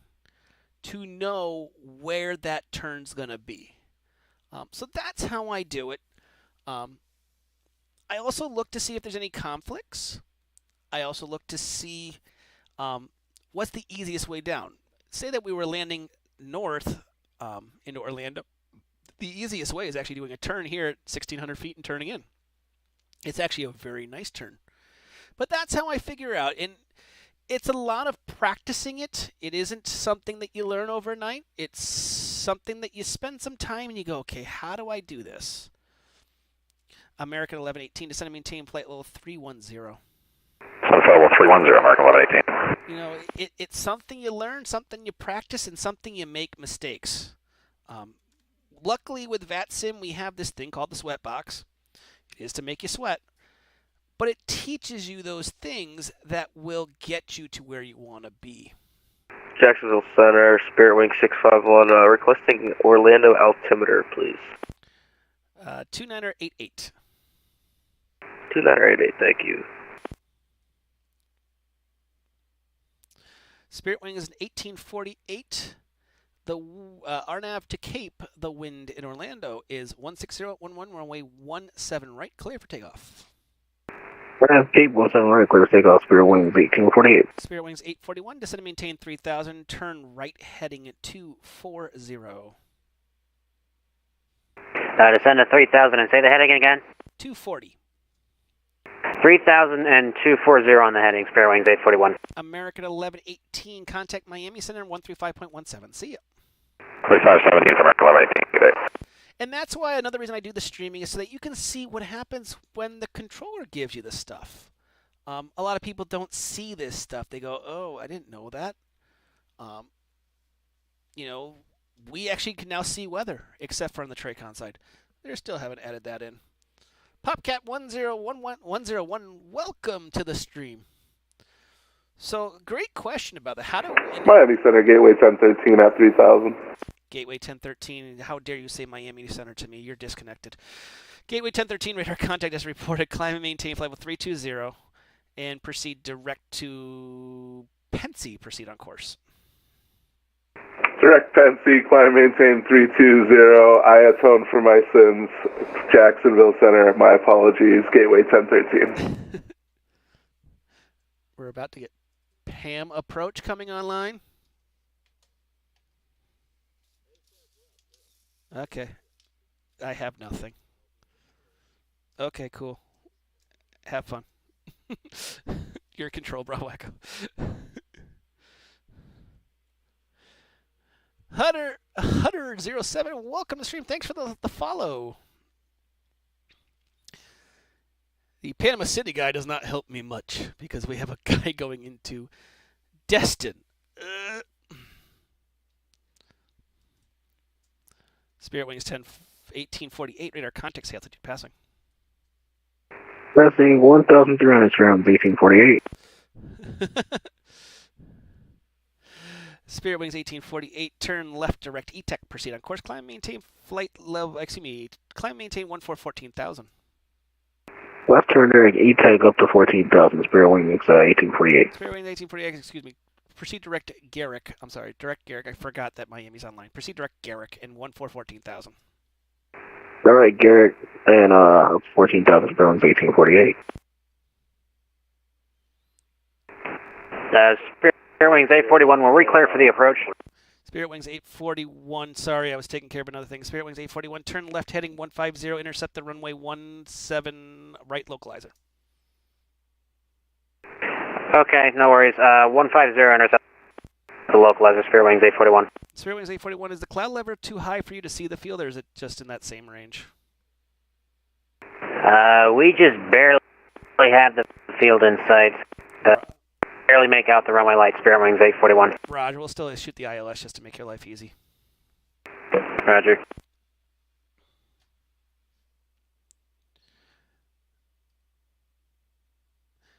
to know where that turn's going to be. So that's how I do it. I also look to see if there's any conflicts. I also look to see what's the easiest way down. Say that we were landing north into Orlando. The easiest way is actually doing a turn here at 1,600 feet and turning in. It's actually a very nice turn. But that's how I figure out. And it's a lot of practicing it. It isn't something that you learn overnight. It's something that you spend some time and you go, okay, how do I do this? American 1118, descend and maintain flight level 310. Flight level 310, American 1118. You know, it's something you learn, something you practice, and something you make mistakes. Luckily, with VATSIM, we have this thing called the sweat box. It is to make you sweat. But it teaches you those things that will get you to where you want to be. Jacksonville Center, Spirit Wing 651, requesting Orlando altimeter, please. 2988. 2988, thank you. Spirit Wing is an 1848. The RNAV to Cape, the wind in Orlando is 160.11, runway 17 right, clear for takeoff. RNAV Cape 17 right, clear for takeoff, Spirit Wings 1848. Spirit Wings 841, descend and maintain 3000, turn right heading at 240. Descend to 3000 and say the heading again. 240. 3000 and 240 on the heading, Spirit Wings 841. American 1118, contact Miami Center 135.17. See ya. 3517 American 1118, good day. And that's why another reason I do the streaming is so that you can see what happens when the controller gives you this stuff. A lot of people don't see this stuff. They go, oh, I didn't know that. You know, we actually can now see weather, except for on the Tracon side. They still haven't added that in. Popcat 101, welcome to the stream. So, great question about that. How do Miami Center, Gateway 1013 at 3000. Gateway 1013, how dare you say Miami Center to me? You're disconnected. Gateway 1013, radar contact as reported. Climb and maintain flight level 320 and proceed direct to Pensy. Proceed on course. Direct Pensy, climb maintain 320, I atone for my sins. Jacksonville Center, my apologies, Gateway 1013. We're about to get Pam approach coming online. Okay. I have nothing. Okay, cool. Have fun. You're in control, Bravo Echo. Hutter07, welcome to the stream. Thanks for the follow. The Panama City guy does not help me much because we have a guy going into Destin. Spirit Wings 1848, radar contact altitude passing. Passing 1,300 around 1848. Spirit Wings 1848, turn left direct ETEC, proceed on course, climb, maintain flight level, climb, maintain 14,000. Left turn direct ETEC up to 14,000, Spirit Wings 1848. Spirit Wings 1848, excuse me. Proceed direct Garrick. I'm sorry, direct Garrick. I forgot that Miami's online. Proceed direct Garrick in 14,000. All right, Garrick and 14,000, Spirit Wings 1848. Spirit Wings 841, will we clear for the approach? Spirit Wings 841, sorry, I was taking care of another thing. Spirit Wings 841, turn left heading 150, intercept the runway 17 right localizer. Okay, no worries. 150, intercept the localizer, Spirit Wings 841. Spirit Wings 841, is the cloud level too high for you to see the field, or is it just in that same range? We just barely have the field in sight. Barely make out the runway lights, Spirit Wings 841. Roger, we'll still shoot the ILS just to make your life easy. Roger.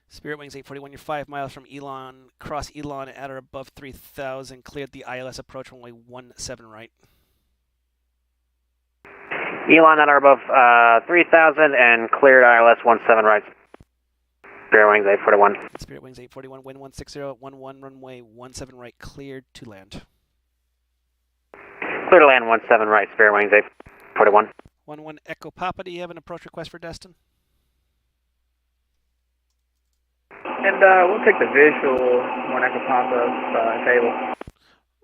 Spirit Wings 841, you're 5 miles from Elon, cross Elon at or above 3,000, cleared the ILS approach runway 17 right. Elon at or above 3,000 and cleared ILS 17 right. Spirit Wings 841. Spirit Wings 841, wind 160 at 11, runway 17 right, cleared to land. Clear to land 17 right, Spirit Wings 841. 11 Echo Papa, do you have an approach request for Destin? And we'll take the visual 1 Echo Papa table.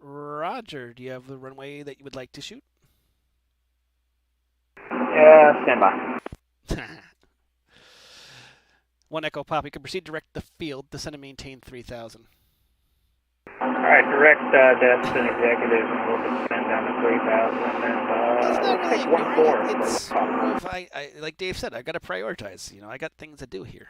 Roger. Do you have the runway that you would like to shoot? Yeah, stand by. 1 Echo Pop. You can proceed direct the field. Descend and maintain 3,000. Alright, direct descent executive, and we'll descend down to 3,000, and we'll take 1-4. It's more of, like Dave said, I got to prioritize. You know, I got things to do here.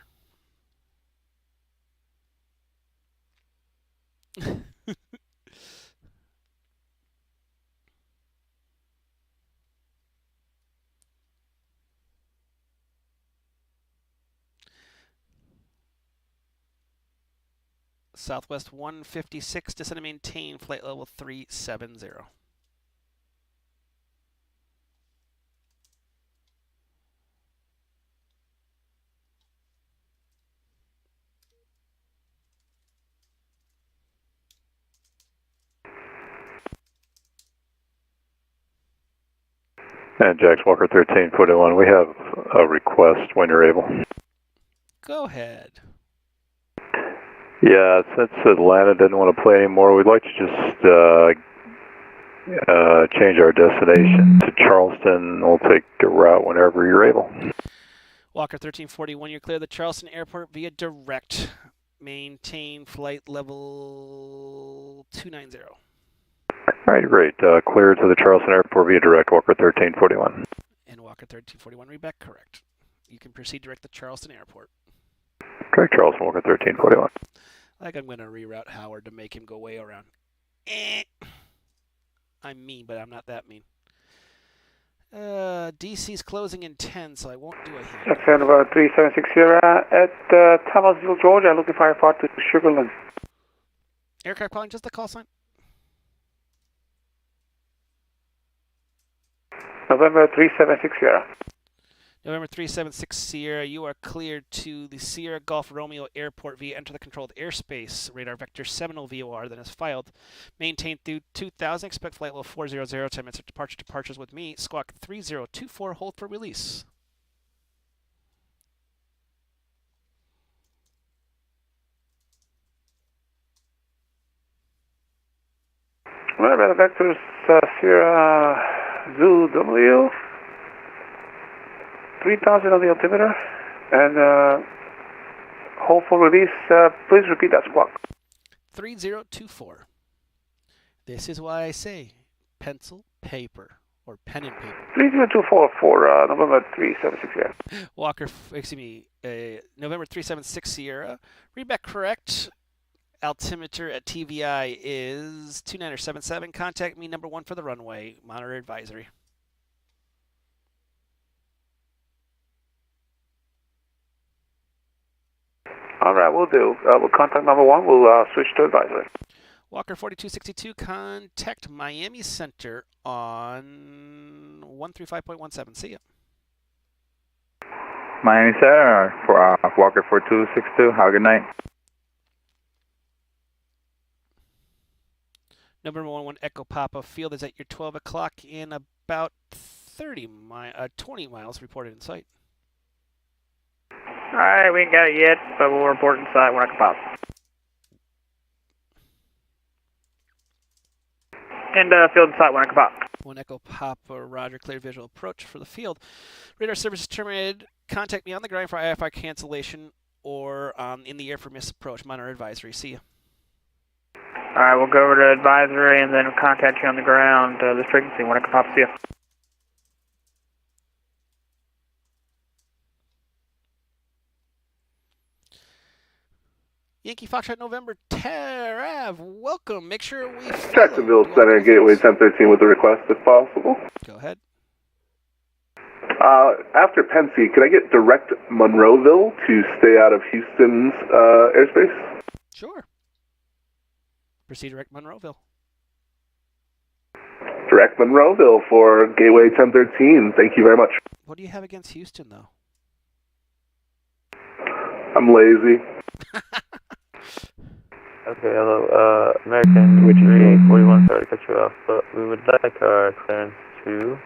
Southwest 156, descend and maintain, flight level 370. And Jax Walker 1341, we have a request when you're able. Go ahead. Yeah, since Atlanta didn't want to play anymore, we'd like to just change our destination to Charleston. We'll take a route whenever you're able. Walker 1341, you're clear the Charleston Airport via direct. Maintain flight level 290. All right, great. Clear to the Charleston Airport via direct, Walker 1341. And Walker 1341, read back correct. You can proceed direct to Charleston Airport. Correct, Charleston, Walker 1341. Like I'm going to reroute Howard to make him go way around. I'm mean, but I'm not that mean. DC's closing in 10, so I won't do a hand. Jackson 3760 at Thomasville, Georgia, looking for a flight to Sugarland. Aircraft calling, just the call sign. November 3760. November 376 Sierra, you are cleared to the Sierra Golf Romeo Airport via enter the controlled airspace. Radar vector Seminole VOR, then is filed. Maintain through 2000, expect flight level 400, 10 minutes of departures with me. Squawk 3024, hold for release. Radar vectors Sierra Zoo W. 3,000 on the altimeter, and hold for release. Please repeat that squawk. 3024. This is why I say pencil, paper, or pen and paper. 3024 for November 3760. Walker, excuse me, November 376 Sierra. Read back correct. Altimeter at TVI is 2977. Contact me, number 1 for the runway. Monitor advisory. All right, we'll do. We'll contact number 1. We'll switch to advisory. Walker 4262, contact Miami Center on 135.17. See ya. Miami Center for Walker 4262. Have a good night. Number 11 Echo Papa. Field is at your 12 o'clock in about 20 miles reported in sight. Alright, we ain't got it yet, but we'll report inside when I can pop. And field inside when I can pop. 1 Echo Papa, Roger, clear visual approach for the field. Radar service is terminated. Contact me on the ground for IFR cancellation or in the air for misapproach. Monitor advisory. See ya. Alright, we'll go over to advisory and then contact you on the ground. This frequency when I can pop. See ya. Yankee Foxtrot November, Tarav, welcome. Make sure we Jacksonville Center, Gateway 1013 with a request if possible. Go ahead. After Pensy, could I get direct Monroeville to stay out of Houston's airspace? Sure. Proceed direct Monroeville. Direct Monroeville for Gateway 1013. Thank you very much. What do you have against Houston, though? I'm lazy. Okay, hello, American 3841, sorry to cut you off, but we would like our clearance to...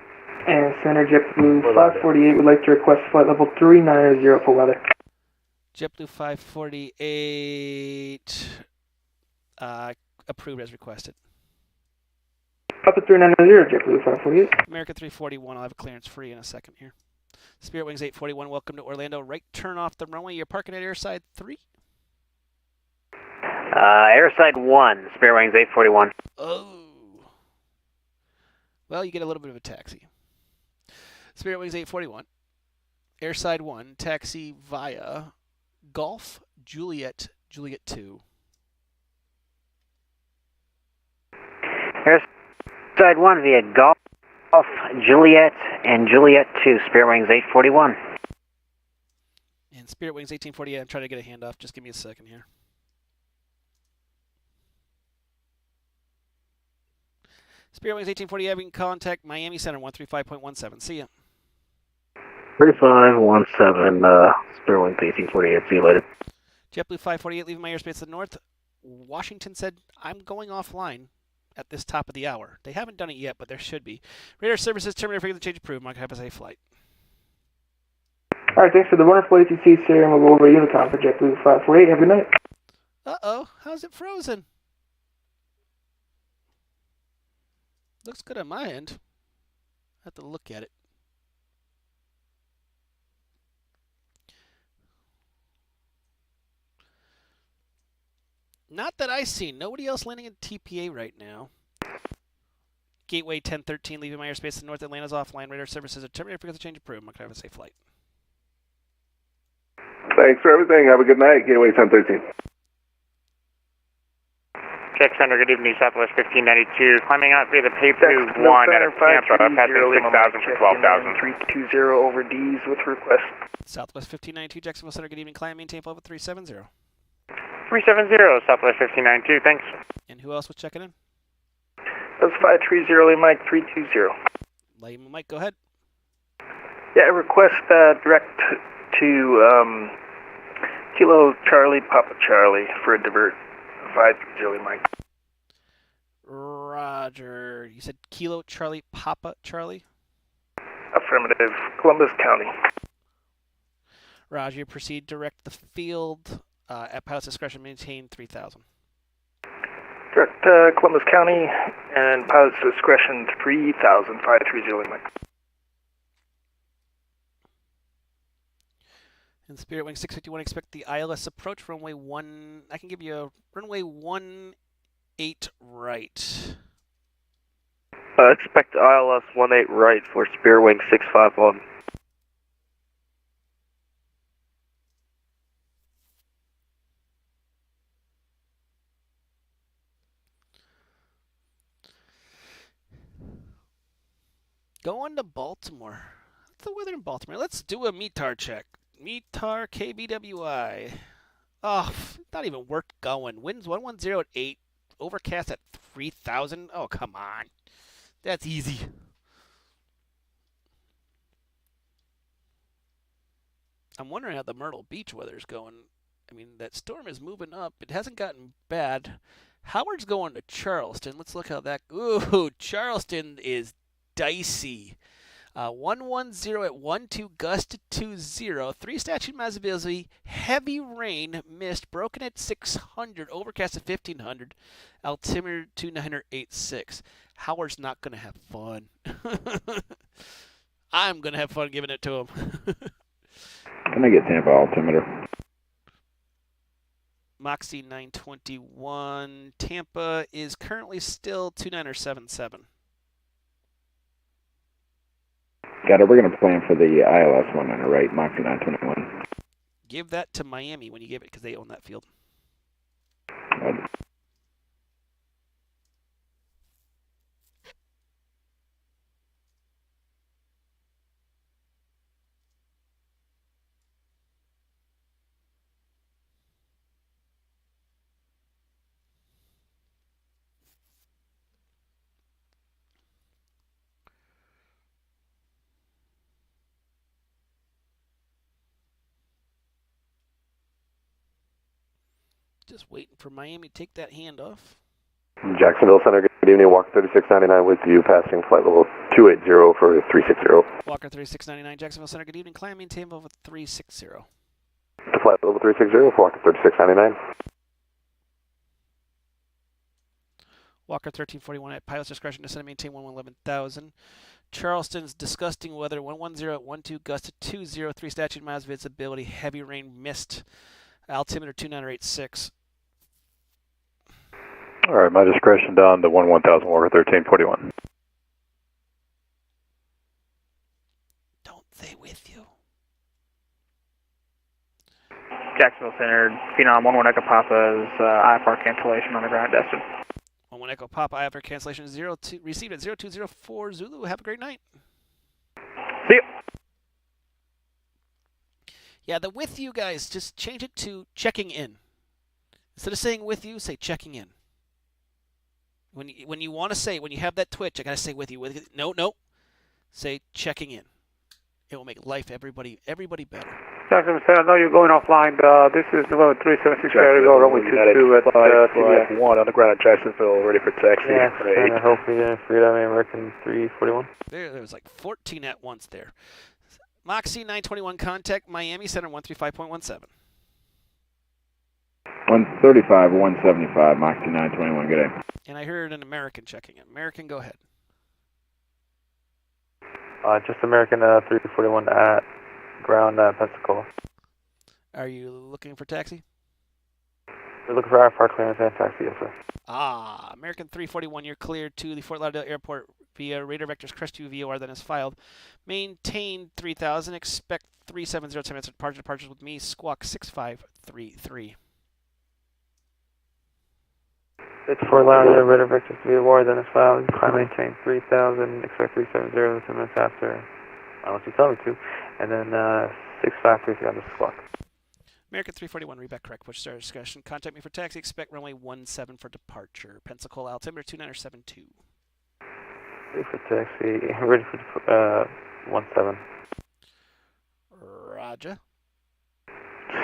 And Center JetBlue 548 would like to request flight level 390 for weather. JetBlue 548, approved as requested. Up at 390, JetBlue 548. American 341, I'll have a clearance free in a second here. Spirit Wings 841, welcome to Orlando. Right turn off the runway. You're parking at airside 3. Airside 1, Spirit Wings 841. Oh. Well, you get a little bit of a taxi. Spirit Wings 841. Airside 1, taxi via Golf Juliet 2. Airside 1 via Golf Juliet and Juliet 2, Spirit Wings 841. And Spirit Wings 1848, I'm trying to get a handoff. Just give me a second here. Spirit Wings 1848, we can contact Miami Center 135.17. See ya. 3517, Spirit Wings 1848, see you later. JetBlue 548, leaving my airspace to the north. Washington said, I'm going offline at this top of the hour. They haven't done it yet, but there should be. Radar services, terminator frequency change approved. Mike, have a safe flight. All right, thanks for the wonderful ATC, sir, and we'll go over Unicom for JetBlue 548. Have a good night. Uh-oh, how's it frozen? Looks good on my end. I have to look at it. Not that I see. Nobody else landing in TPA right now. Gateway 1013, leaving my airspace to North Atlanta's offline. Radar services are terminated. Forget to change approved. Mike, have a safe flight. Thanks for everything. Have a good night. Gateway 1013. Check Center, good evening, Southwest 1592. Climbing out via the Pay-Through 1 out of Tampa, passing 6,000 for 12,000. 320 over D's with request. Southwest 1592, Jacksonville Center, good evening. Climb, maintain level 370. 370, Southwest 1592, thanks. And who else was checking in? That's 530, Mike 320. Lame Mike, go ahead. Yeah, request direct to Kilo Charlie Papa Charlie for a divert. 530, Mike. Roger. You said Kilo Charlie Papa Charlie? Affirmative. Columbus County. Roger. Proceed direct the field. At pilot's discretion, maintain 3,000. Direct Columbus County and pilot's discretion 3,000. 530, Mike. In Spirit Wing 651, expect the ILS approach, runway 1. I can give you a runway 18 right. Expect ILS 18 right for Spirit Wing 651. Going to Baltimore. What's the weather in Baltimore? Let's do a METAR check. METAR KBWI. Oh, not even worth going. Winds 110 at 8. Overcast at 3,000. Oh, come on. That's easy. I'm wondering how the Myrtle Beach weather's going. I mean, that storm is moving up. It hasn't gotten bad. Howard's going to Charleston. Let's look how that... Ooh, Charleston is dicey. 110 at 12, gust to 20. 3 statute visibility, heavy rain, mist, broken at 600, overcast at 1500, altimeter 2986. Howard's not going to have fun. I'm going to have fun giving it to him. Can I get Tampa altimeter? Moxie 921. Tampa is currently still 2977. Got it. We're going to plan for the ILS one on the right, Moxie 921. Give that to Miami when you give it because they own that field. Just waiting for Miami to take that hand off. Jacksonville Center, good evening. Walker 3699 with you, passing flight level 280 for 360. Walker 3699, Jacksonville Center, good evening. Climb, maintain level 360. To flight level 360 for Walker 3699. Walker 1341 at pilot's discretion, descend and maintain 11,000. Charleston's disgusting weather, 110 at 12, gust at 203 statute miles, visibility, heavy rain, mist, altimeter 2986. All right, my discretion down to 11,000, Walker 1341. Don't they with you? Jacksonville Center, Phenom 11 Echo Papa's IFR cancellation on the ground destined. 11 Echo Papa, IFR cancellation 02, received at 0204 Zulu. Have a great night. See you. Yeah, the with you guys, just change it to checking in. Instead of saying with you, say checking in. When you want to say, when you have that twitch, I got to say with you. No. Say checking in. It will make life everybody better. Jackson, I know you're going offline. This is November 376 Go runway 22 at 551 on the ground at Jacksonville, ready for taxi. Yeah, hopefully Freedom American 341. There was like 14 at once there. Moxie 921 contact Miami Center 135.17. 135, 175, Moxie 921, good day. And I heard an American checking in. American, go ahead. Just American 341 at ground Pensacola. Are you looking for taxi? We're looking for IFR clearance and taxi, yes, sir. American 341, you're cleared to the Fort Lauderdale Airport via radar vectors crest 2 VOR, then is filed. Maintain 3000, expect 370 10 minutes departures with me, squawk 6533. It's Fort Lauderdale, radar vectors VOR, then is filed. Climb maintain 3000, expect 370 10 minutes after, unless you tell me to. And then 6533 on the squawk. American 341, read back correct. Push start discussion. Contact me for taxi. Expect runway 17 for departure. Pensacola altimeter 2972. Ready for taxi. Ready for 17. Roger.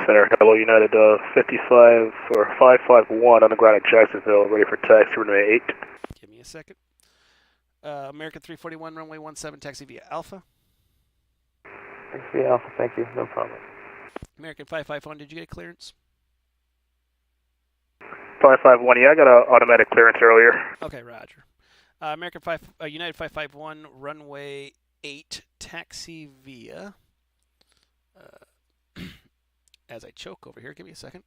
Center, hello United 55 or 551 on the ground at Jacksonville, ready for taxi, runway 8. Give me a second. American 341, runway 17, taxi via Alpha. Taxi via Alpha, thank you. No problem. American 551, did you get clearance? 551, yeah, I got an automatic clearance earlier. Okay, roger. American United 551, runway 8, taxi via... as I choke over here, give me a second.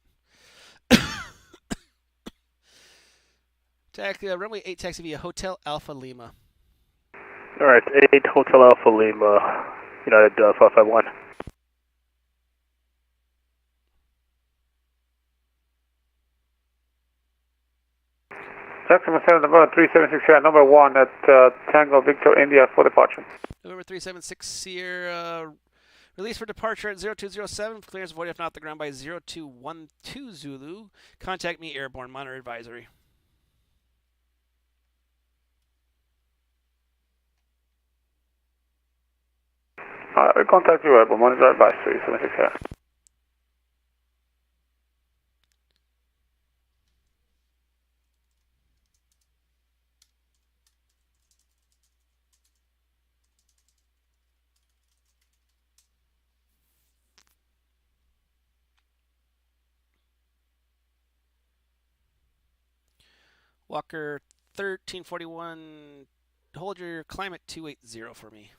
Runway 8, taxi via Hotel Alpha Lima. All right, 8 Hotel Alpha Lima, United 551. Jackson Center, November 376 here, number 1 at Tango Victor India for departure. November 376 Sierra, release for departure at 0207. Clearance avoided if not the ground by 0212 Zulu. Contact me airborne, monitor advisory. We contact you airborne, monitor advisory, 76 here. Walker 1341, hold your climate 280 for me.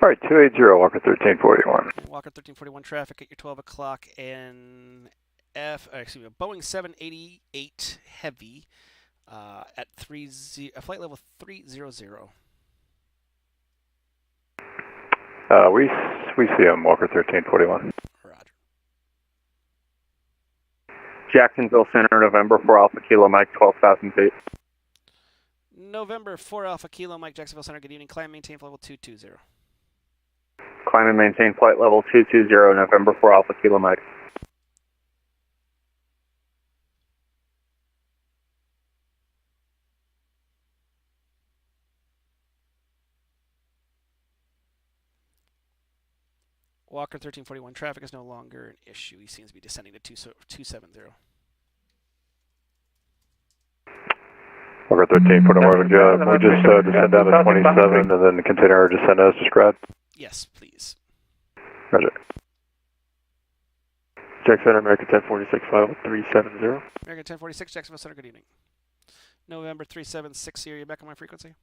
All right, 280, Walker 1341. Walker 1341 traffic at your 12 o'clock and Boeing 788 Heavy at flight level 300. We see him, Walker 1341. Jacksonville Center, November 4 Alpha Kilo Mike, 12,000 feet. November 4 Alpha Kilo Mike, Jacksonville Center, good evening. Climb, maintain flight level 220. Climb and maintain flight level 220, November 4 Alpha Kilo Mike. Walker 1341 traffic is no longer an issue. He seems to be descending to 270. Walker 1341, we just descend down to 27 and then continue our descent as described? Yes, please. Roger. Jack Center, American 1046, file 370. American 1046, Jacksonville Center, good evening. November 376, are you back on my frequency?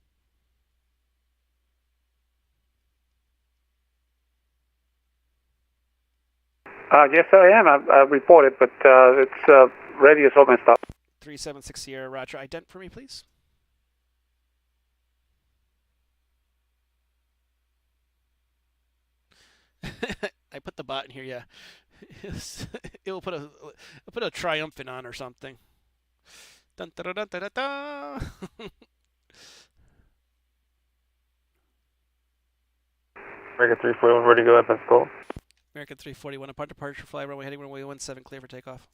Yes, I am. I reported, but it's radio's all messed up. 376 Sierra, roger. Ident for me, please. I put the bot in here, yeah. It'll put a triumphant on or something. Dun, dun, dun, dun, dun, dun. American 341, ready to go up and call. American 341, upon departure, fly runway heading runway 17, clear for takeoff.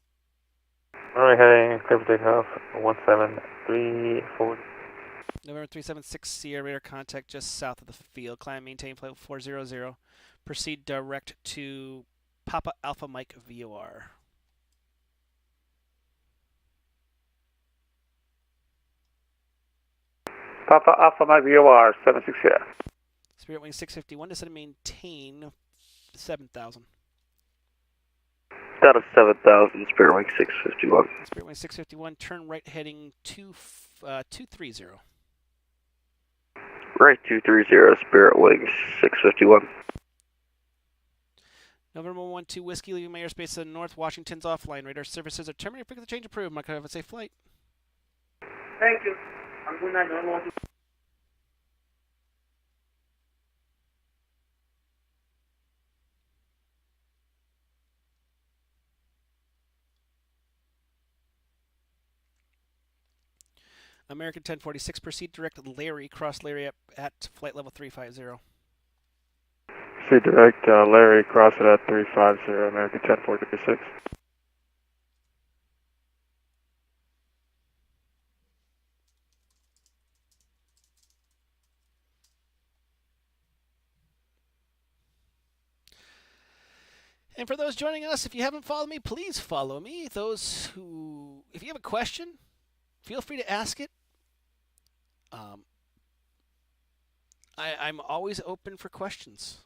Runway heading, clear for takeoff, 17340. November 376, Sierra radar contact just south of the field. Climb, maintain flight 400. Proceed direct to Papa Alpha Mike VOR. Papa Alpha Mike VOR, 760. Spirit Wing 651, descend and maintain 7,000. Down to 7,000, Spirit Wing 651. Spirit Wing 651, turn right heading 230. Right 230, Spirit Wing 651. November 12 Whiskey, leaving my airspace to North Washington's offline. Radar services are terminated. Frequency change approved. Might have a safe flight. Thank you. I'm good night. No more. American 1046, proceed direct Larry, cross Larry at flight level 350. Proceed direct Larry, cross it at 350, American 1046. And for those joining us, if you haven't followed me, please follow me. If you have a question, feel free to ask it. I'm always open for questions.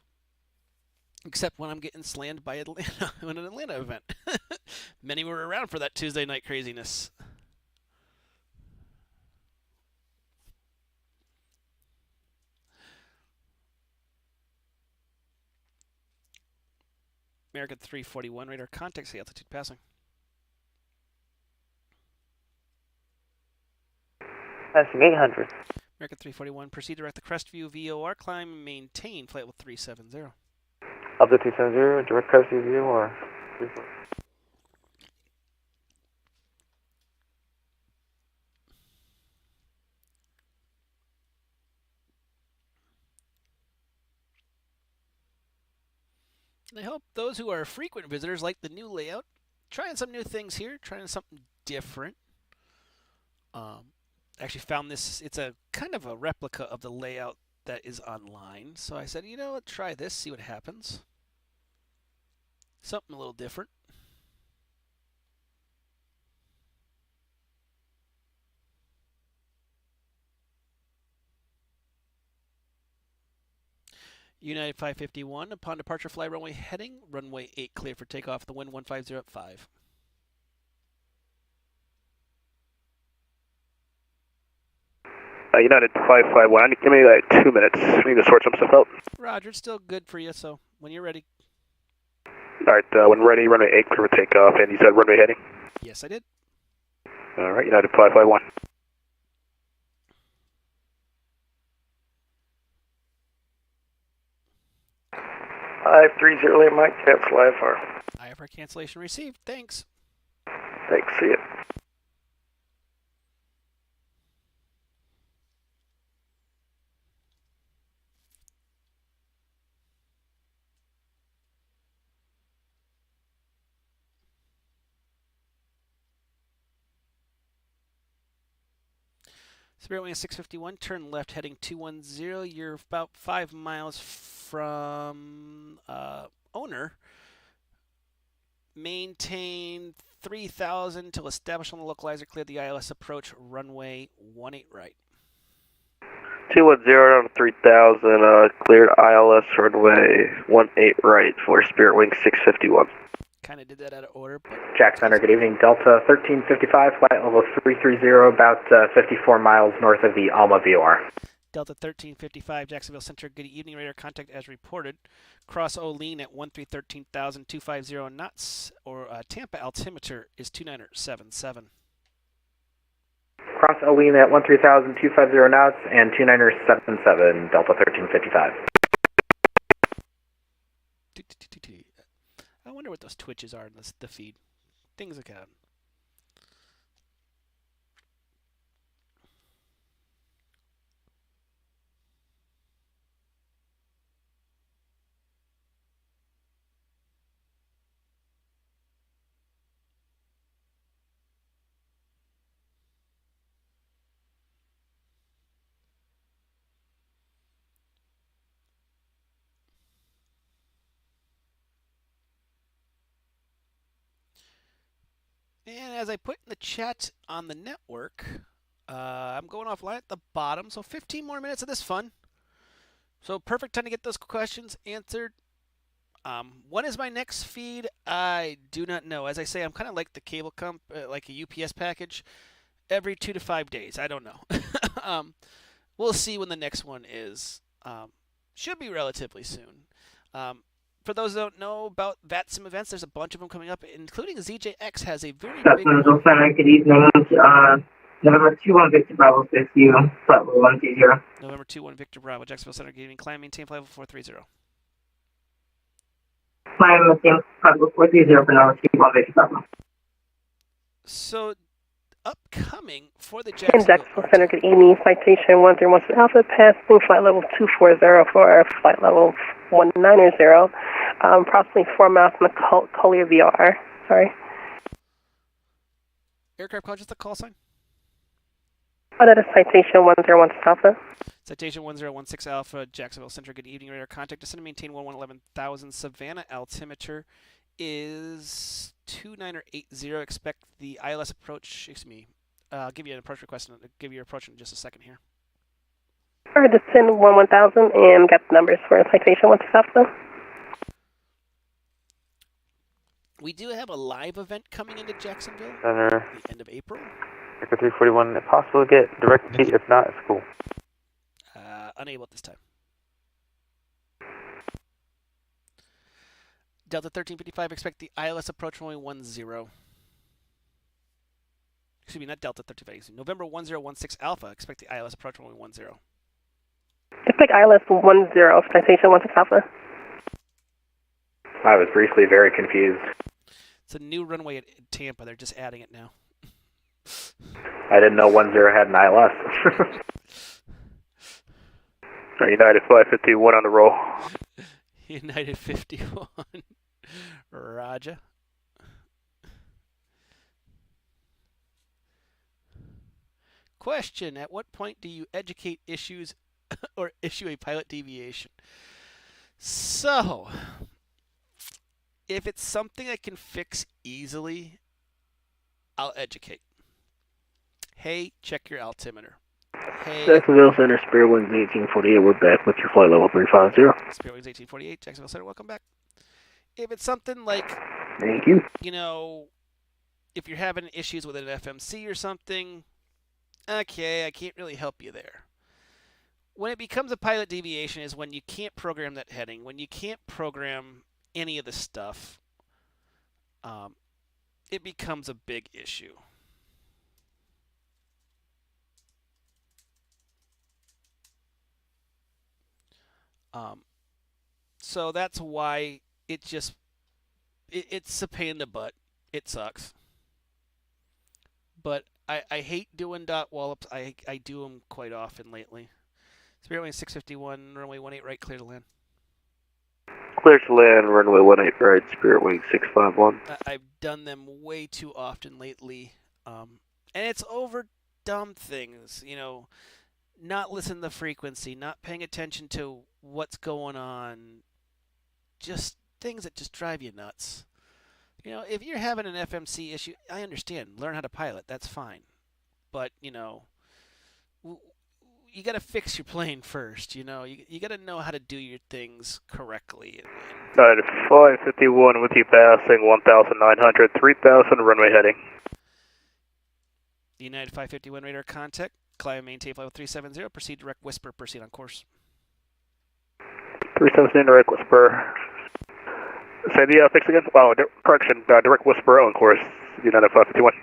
Except when I'm getting slammed by Atlanta in an Atlanta event. Many were around for that Tuesday night craziness. American 341, radar contact, say altitude passing. Passing 800. American 341, proceed direct the Crestview VOR, climb and maintain flight level 370. Up to 270, direct Crestview VOR. I hope those who are frequent visitors like the new layout. Trying some new things here, trying something different. Actually found this, it's a kind of a replica of the layout that is online. So I said, you know what, try this, see what happens. Something a little different. United 551, upon departure fly runway heading, runway 8 clear for takeoff, the wind 150 at 5. United 551, give me like 2 minutes. We need to sort some stuff out. Roger, it's still good for you, so when you're ready. Alright, when ready, runway 8 clear for takeoff, and you said runway heading? Yes, I did. Alright, United 551. 530 Mike, cancel IFR. IFR cancellation received, thanks. Thanks, see ya. Spirit Wing 651, turn left heading 210. You're about 5 miles from owner. Maintain 3,000 till established on the localizer. Clear the ILS approach runway 18 right. 210 down to 3,000, cleared ILS runway 18 right for Spirit Wing 651. kind of did that out of order. But Jack Center, good evening. Delta 1355, flight level 330, about 54 miles north of the Alma VOR. Delta 1355, Jacksonville Center, good evening. Radar contact as reported. Cross Olean at 13,250 knots, or Tampa altimeter is 2977. Cross Olean at 13,250 knots and 2977, Delta 1355. I wonder what those twitches are in the feed. Things like that. And as I put in the chat on the network, I'm going offline at the bottom. So 15 more minutes of this fun. So perfect time to get those questions answered. When is my next feed? I do not know. As I say, I'm kind of like the cable like a UPS package. Every 2 to 5 days. I don't know. We'll see when the next one is. Should be relatively soon. For those who don't know about VATSIM events, there's a bunch of them coming up, including ZJX has a very big one. Good evening. November 21 Victor Bravo 50, flight level 130. November 21 Victor Bravo, Jacksonville Center, good evening. Climb, maintain flight level 430. Climb, maintain flight level 430 for November 21 Victor Bravo. So, upcoming for the Jacksonville Center, good evening. Citation 101 Alpha, passing flight level 240 for flight level 190, approximately 4 miles from the Collier VR. Sorry. Aircraft call, just the call sign. Oh, that is Citation 101 Alpha. Citation 1016 Alpha, Jacksonville Center, good evening. Radar contact, descend and maintain 11,000. Savannah altimeter is 2980. Expect the ILS approach, excuse me, I'll give you an approach request and I'll give you your approach in just a second here. Alright, descend 11,000 and got the numbers for Citation 16 Alpha. We do have a live event coming into Jacksonville Center. at the end of April. Echo 341, if possible to get direct seat, if not, it's cool. Unable at this time. Delta 1355, expect the ILS approach runway 10. Excuse me, not Delta 1355. November 1016 Alpha, expect the ILS approach runway 10. Expect ILS 10, Citation 16 Alpha. I was briefly very confused. It's a new runway at Tampa. They're just adding it now. I didn't know 10 had an ILS. United 551 on the roll. United 51. Roger. Question, at what point do you educate issues or issue a pilot deviation? So, if it's something I can fix easily, I'll educate. Hey, check your altimeter. Hey, Jacksonville Center, Spirit Wings 1848, we're back with your flight level 350. Spirit Wings 1848, Jacksonville Center, welcome back. If it's something like, thank you. You know, if you're having issues with an FMC or something, okay, I can't really help you there. When it becomes a pilot deviation is when you can't program that heading, when you can't program any of the stuff, it becomes a big issue. So that's why it's a pain in the butt. It sucks. But I hate doing dot wallops. I do them quite often lately. Spirit Wing 651, runway 18 right, clear to land. Clear to land, runway 18 right, Spirit Wing 651. I've done them way too often lately. And it's over dumb things, you know, not listening to the frequency, not paying attention to what's going on. Just things that just drive you nuts. You know, if you're having an FMC issue, I understand. Learn how to pilot. That's fine. But, you know, you got to fix your plane first. You know, you got to know how to do your things correctly. United 551 with you passing 1,900, 3,000 runway heading. United 551 radar contact. Climb maintain flight 370. Proceed direct whisper. Proceed on course. 370 direct whisper. Say the fix again. Wow, correction. Direct whisper on course. United 551.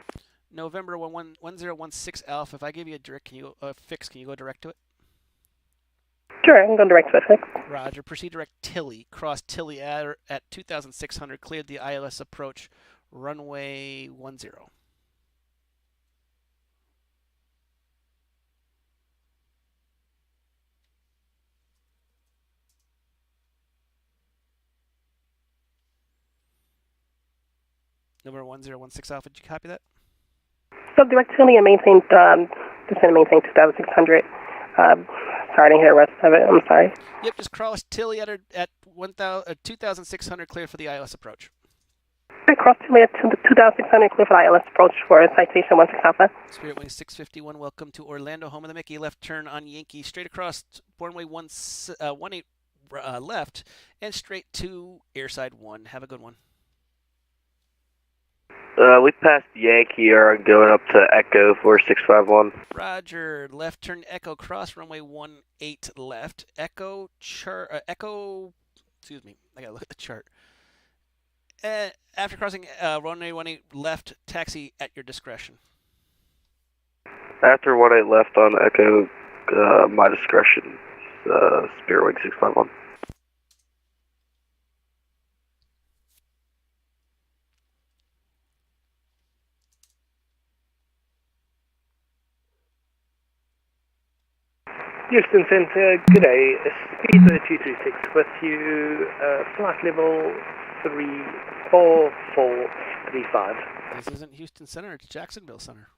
November 1016 Alpha. If I give you a direct, can you fix? Can you go direct to it? Sure, I can go direct to it. Thanks. Roger. Proceed direct Tilly. Cross Tilly at 2,600. Cleared the ILS approach. Runway 10. Number 1016 Alpha. Did you copy that? So direct Tilly and maintain, descend and maintain 2,600. Sorry, I didn't hear the rest of it. I'm sorry. Yep, just cross Tilly at 2,600, clear for the ILS approach. Okay, cross Tilly at 2,600, clear for the ILS approach for citation 16 Alpha. Spirit Wing 651, welcome to Orlando, home of the Mickey. Left turn on Yankee, straight across runway 18 left, and straight to airside 1. Have a good one. We passed Yankee, are going up to Echo 4651. Roger. Left turn Echo, cross runway 18 left. Echo, excuse me, I gotta look at the chart. After crossing runway 18 left, taxi at your discretion. After 18 left on Echo, my discretion, Spirit Wing 651. Houston Center, good day. Speedbird 236 with you, flight level 34435. This isn't Houston Center, it's Jacksonville Center.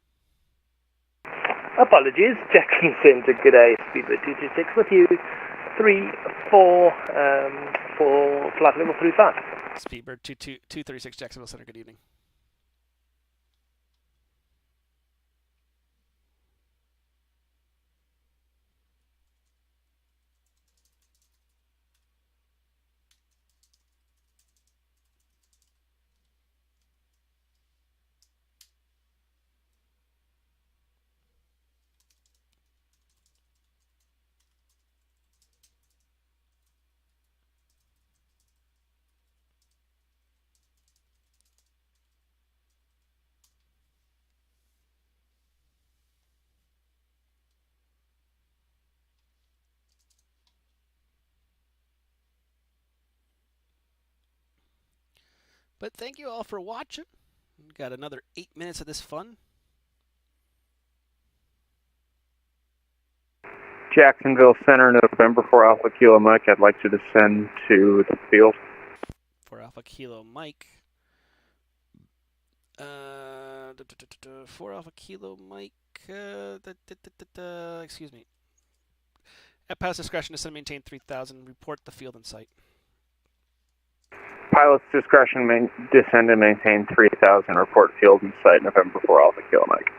Apologies, Jackson Center, good day. Speedbird 236 with you, 34 for flight level 35. Speedbird 236 Jacksonville Center, good evening. But thank you all for watching. We've got another 8 minutes of this fun. Jacksonville Center, November 4 Alpha Kilo Mike. I'd like to descend to the field. 4 Alpha Kilo Mike. 4 Alpha Kilo Mike. Excuse me. At pilot's discretion, descend and maintain 3,000. Report the field in sight. Pilot's discretion, descend and maintain 3,000. Report field in sight, November 4 Alpha Kilo Mike.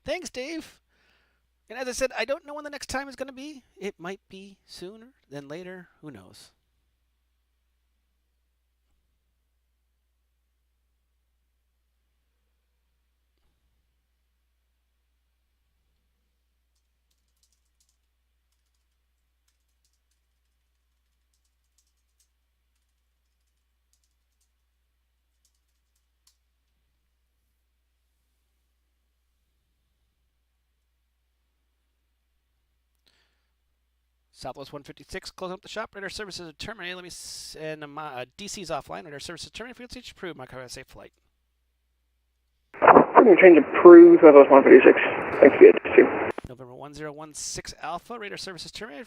Thanks, Dave. And as I said, I don't know when the next time is going to be. It might be sooner than later. Who knows? Southwest 156, closing up the shop. Radar services are terminated. Let me send DC's offline. Radar services terminated. Frequency change approved. My car safe flight. Frequency change approved, Southwest 156. Thanks for the DC. November 1016 Alpha. Radar services terminated.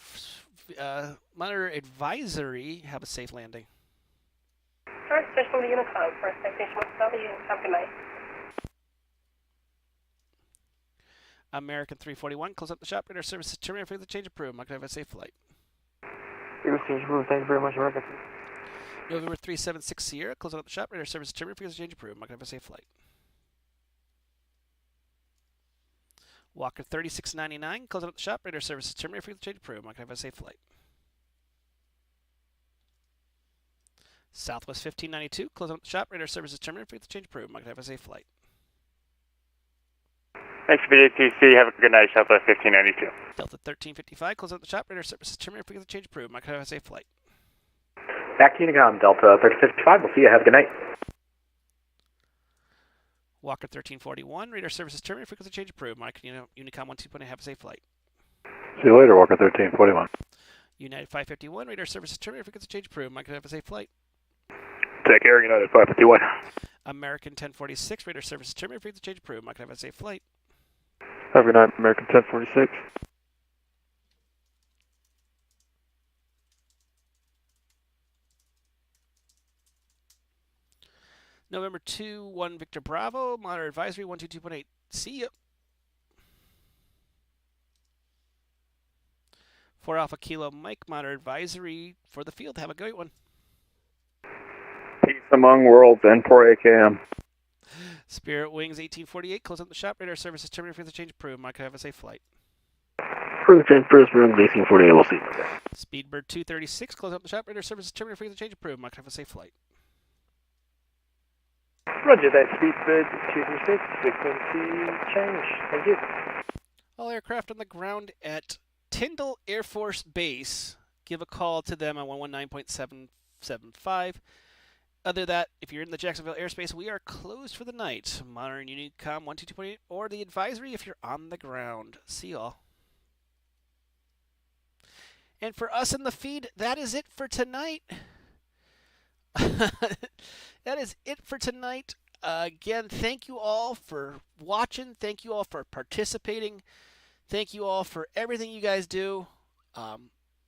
Monitor advisory. Have a safe landing. All right, switch from the Unicom for citation with W. Have a good night. American 341, close up the shop. Radar services terminated. Frequency change approved. My car have a safe flight. Frequency change approved. Thank you very much, American. November 376 Sierra, close up the shop. Radar services terminated. Frequency change approved. My car have a safe flight. Walker 3699, close up the shop. Radar services terminated. Frequency change approved. My car have a safe flight. Southwest 1592, close up the shop. Radar services terminated. Frequency change approved. My car have a safe flight. Thanks for the ATC. Have a good night, Southwest 1592. Delta 1355, close up the shop. Radar services terminated. Frequency change approved. My car have a safe flight. Back to Unicom, Delta 1355. We'll see you. Have a good night. Walker 1341, radar services terminated. Frequency change approved. Mike, Unicom 12.8, have a safe flight. See you later, Walker 1341. United 551, radar services terminated. Frequency change approved. Mike, have a safe flight. Take care, United 551. American 1046, radar services terminated. Frequency change approved. Mike, have a safe flight. Have a good night, American 1046. November 21 Victor Bravo, monitor advisory 122.8. See ya. 4 Alpha Kilo Mike, monitor advisory for the field. Have a great one. Peace among worlds, N4 AKM. Spirit Wings 1848, close up the shop. Radar services terminated. Frequency change approved. Mike, have a safe flight. Frequency change approved, Spirit Wings 1848, we'll see. Speedbird 236, close up the shop. Radar services terminated. Frequency change approved. Mike, have a safe flight. Roger that, Speedbird 236, frequency change. Thank you. All aircraft on the ground at Tyndall Air Force Base, give a call to them on 119.775. Other than that, if you're in the Jacksonville airspace, we are closed for the night. Monitoring Unicom 122.8 or the advisory if you're on the ground. See y'all. And for us in the feed, that is it for tonight. That is it for tonight. Again, thank you all for watching. Thank you all for participating. Thank you all for everything you guys do.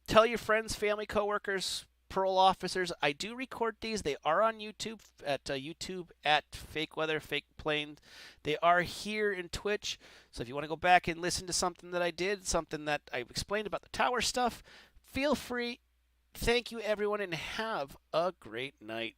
Tell your friends, family, coworkers, parole officers. I do record these. They are on YouTube at Fake Weather, Fake Planes. They are here in Twitch. So if you want to go back and listen to something that I did, something that I explained about the tower stuff, feel free. Thank you, everyone, and have a great night.